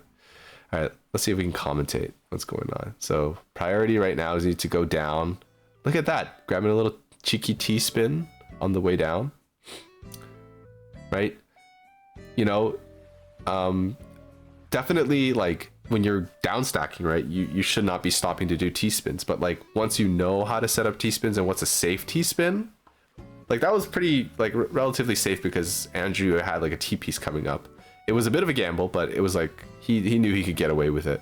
All right, let's see if we can commentate what's going on. So priority right now is need to go down. Look at that. Grabbing a little cheeky T-spin on the way down. Right? You know, definitely like when you're down stacking, right, you should not be stopping to do T-spins. But like once you know how to set up T-spins and what's a safe T-spin, like that was pretty like relatively safe because Andrew had like a T-piece coming up. It was a bit of a gamble, but it was like he knew he could get away with it.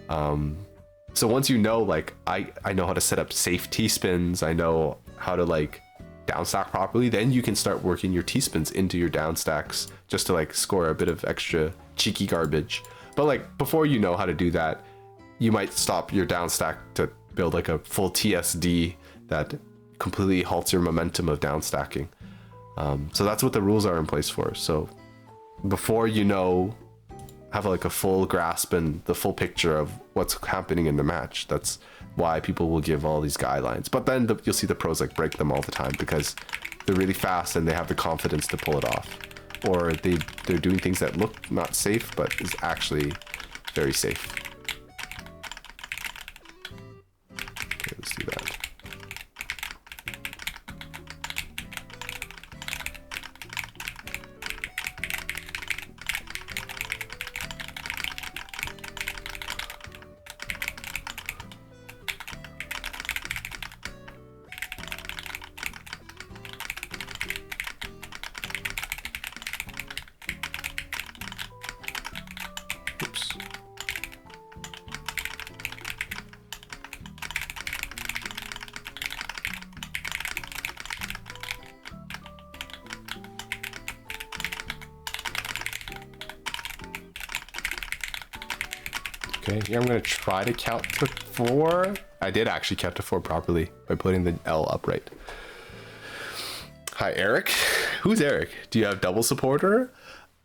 So once you know, like I know how to set up safe T-spins, I know how to like down stack properly, then you can start working your T-spins into your down stacks just to like score a bit of extra cheeky garbage. But like before you know how to do that, you might stop your down stack to build like a full TSD that completely halts your momentum of down stacking. So that's what the rules are in place for. So before you know, have like a full grasp and the full picture of what's happening in the match. That's why people will give all these guidelines. But then you'll see the pros like break them all the time because they're really fast and they have the confidence to pull it off. Or they're doing things that look not safe, but is actually very safe. Okay, let's do that. Okay, here I'm gonna try to count to 4. I did actually count to 4 properly by putting the L upright. Hi, Eric. Who's Eric? Do you have double supporter?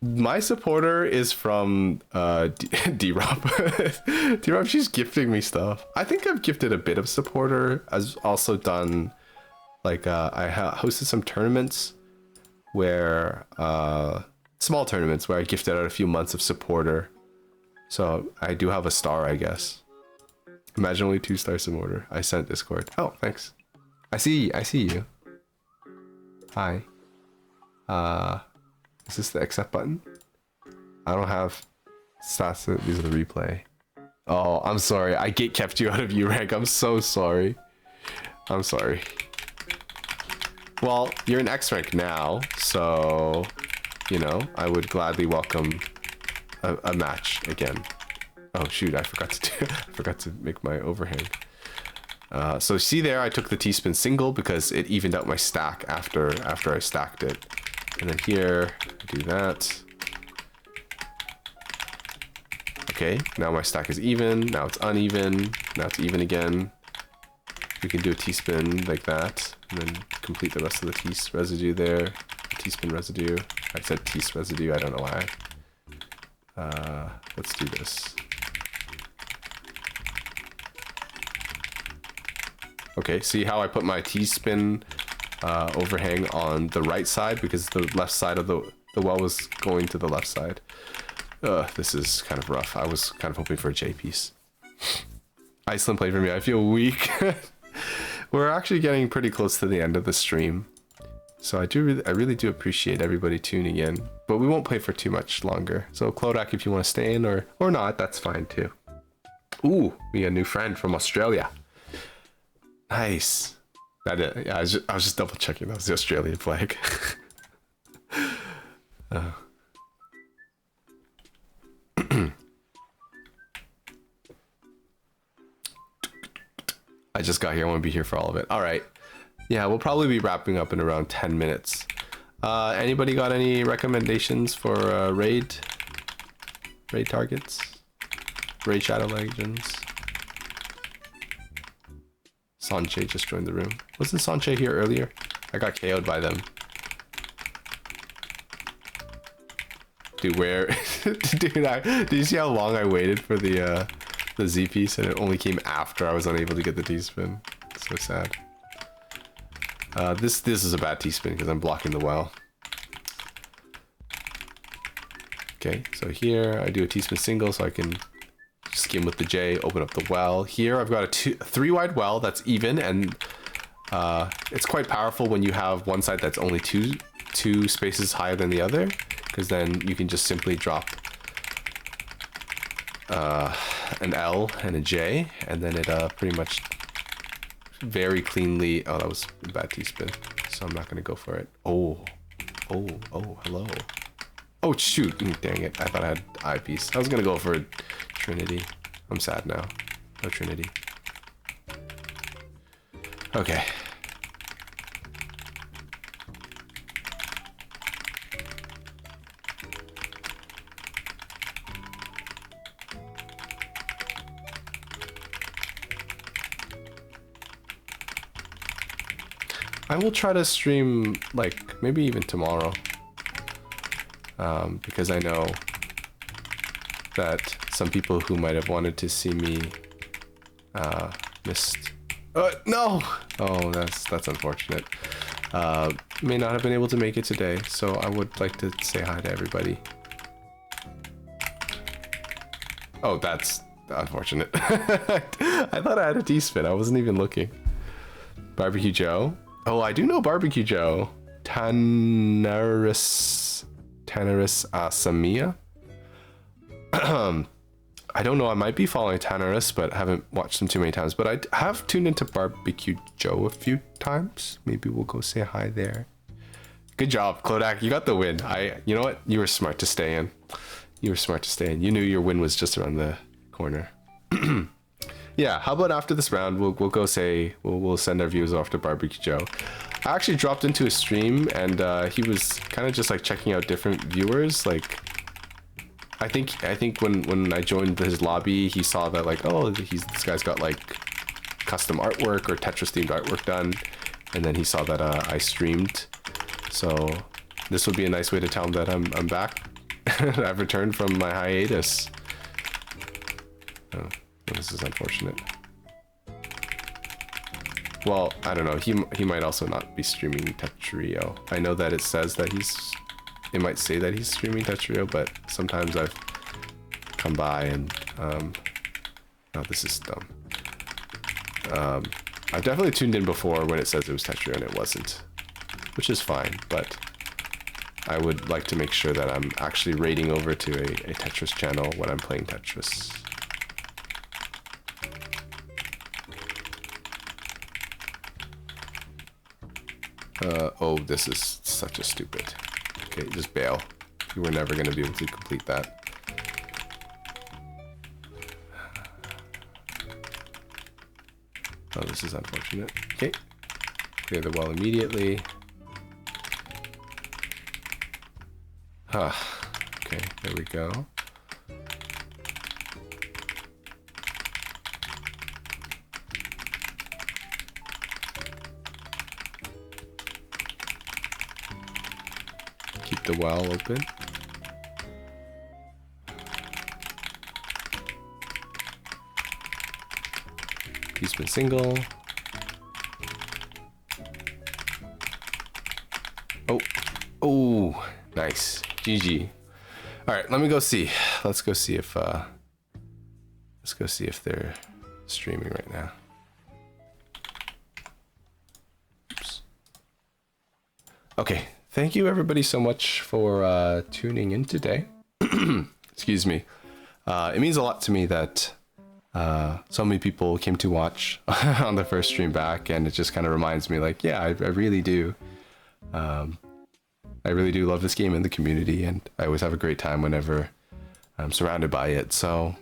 My supporter is from D-Rob. D-Rob, she's gifting me stuff. I think I've gifted a bit of supporter. I've also done, like, I hosted some tournaments where, small tournaments where I gifted out a few months of supporter. So I do have a star, I guess. Imagine only 2 stars in order. I sent Discord. Oh, thanks. I see you. Hi. Is this the accept button? I don't have stats. These are the replay. Oh, I'm sorry. I kept you out of U rank. I'm so sorry. I'm sorry. Well, you're in X rank now, so you know I would gladly welcome a match again. Oh shoot! I forgot to make my overhang. So see there, I took the T-spin single because it evened out my stack after I stacked it, and then here I do that. Okay, now my stack is even. Now it's uneven. Now it's even again. We can do a T-spin like that, and then complete the rest of the T residue there. T-spin residue. I said T residue. I don't know why. Let's do this. Okay, see how I put my T-spin overhang on the right side because the left side of the well was going to the left side. This is kind of rough. I was kind of hoping for a J piece. Iceland played for me. I feel weak. We're actually getting pretty close to the end of the stream, so I really do appreciate everybody tuning in. But we won't play for too much longer. So Clodak, if you want to stay in or not, that's fine too. Ooh, we got a new friend from Australia. Nice. Yeah, I was just double checking. That was the Australian flag. I just got here. I want to be here for all of it. All right. Yeah, we'll probably be wrapping up in around 10 minutes. Anybody got any recommendations for raid targets? Raid Shadow Legends? Sanche just joined the room. Wasn't Sanche here earlier? I got KO'd by them. Dude, where? Dude, do you see how long I waited for the Z piece, and it only came after I was unable to get the T-spin? So sad. This is a bad T-spin because I'm blocking the well. Okay, so here I do a T-spin single so I can skim with the J, open up the well. Here I've got a 3 wide well that's even, and it's quite powerful when you have one side that's only two spaces higher than the other, because then you can just simply drop an L and a J, and then it pretty much very cleanly. Oh, that was a bad T-spin, so I'm not gonna go for it. Oh, hello. Oh shoot, dang it, I thought I had eyepiece. I was gonna go for Trinity. I'm sad now. No Trinity. Okay. I will try to stream, like, maybe even tomorrow. Because I know that some people who might have wanted to see me missed. No! Oh, that's unfortunate. May not have been able to make it today, so I would like to say hi to everybody. Oh, that's unfortunate. I thought I had a T-spin. I wasn't even looking. Barbecue Joe. Oh, I do know Barbecue Joe. Tanaris Samia. I don't know. I might be following Tanaris, but haven't watched him too many times. But I have tuned into Barbecue Joe a few times. Maybe we'll go say hi there. Good job, Clodak. You got the win. You know what? You were smart to stay in. You were smart to stay in. You knew your win was just around the corner. Yeah. How about after this round, we'll go say we'll send our viewers off to Barbecue Joe. I actually dropped into his stream, and he was kind of just like checking out different viewers. Like, I think when I joined his lobby, he saw that, like, oh, this guy's got like custom artwork or Tetris themed artwork done, and then he saw that I streamed. So this would be a nice way to tell him that I'm back. I've returned from my hiatus. Oh, this is unfortunate. Well, I don't know. He might also not be streaming Tetrio. I know that it says that it might say that he's streaming Tetrio, but sometimes I've come by and oh, this is dumb. I've definitely tuned in before when it says it was Tetra and it wasn't, which is fine, but I would like to make sure that I'm actually raiding over to a Tetris channel when I'm playing Tetris. Oh, this is such a stupid. Okay, just bail. You were never going to be able to complete that. Oh, this is unfortunate. Okay. Clear the well immediately. Okay, there we go. Keep the well open. He's been single. Oh, oh, nice. GG. All right, let me go see. Let's go see if they're streaming right now. Oops. Okay, thank you everybody so much for tuning in today. Excuse me. It means a lot to me that so many people came to watch on the first stream back, and it just kind of reminds me, like, yeah, I really do. I really do love this game and the community, and I always have a great time whenever I'm surrounded by it. So,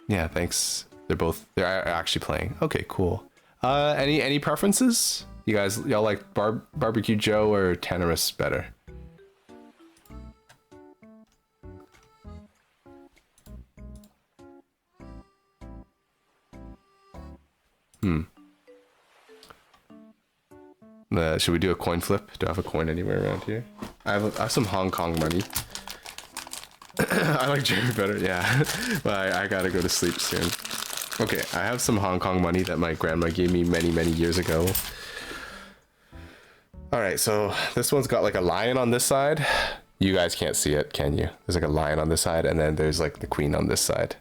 yeah, thanks. They're actually playing. Okay, cool. Any preferences? Y'all like Barbecue Joe or Tannerus better? Should we do a coin flip? Do I have a coin anywhere around here? I have some Hong Kong money. I like Jerry better, yeah. But I gotta go to sleep soon. Okay, I have some Hong Kong money that my grandma gave me many, many years ago. Alright, so this one's got like a lion on this side. You guys can't see it, can you? There's like a lion on this side, and then there's like the queen on this side.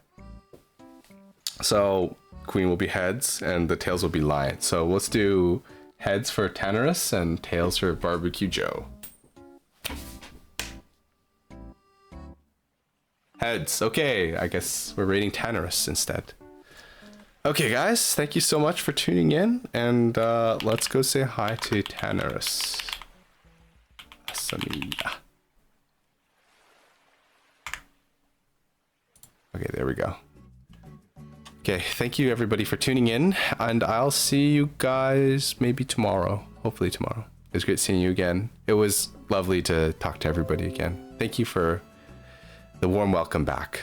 So, queen will be heads, and the tails will be lion. So let's do heads for Tannerus and tails for Barbecue Joe. Heads. Okay, I guess we're rating Tannerus instead. Okay, guys, thank you so much for tuning in, and let's go say hi to Tannerus. Asamiya. Okay, there we go. Okay, thank you everybody for tuning in, and I'll see you guys maybe tomorrow. Hopefully tomorrow. It was great seeing you again. It was lovely to talk to everybody again. Thank you for the warm welcome back.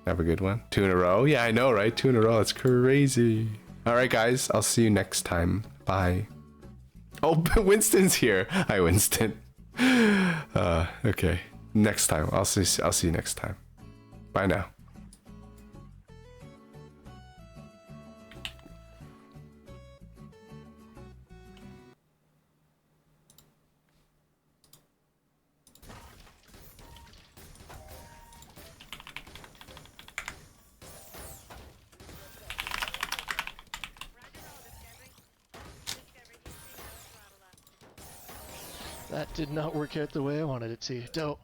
Have a good one. 2 in a row. Yeah, I know, right? 2 in a row. That's crazy. All right, guys. I'll see you next time. Bye. Oh, Winston's here. Hi, Winston. Okay. Next time. I'll see you next time. Bye now. That did not work out the way I wanted it to. Dope.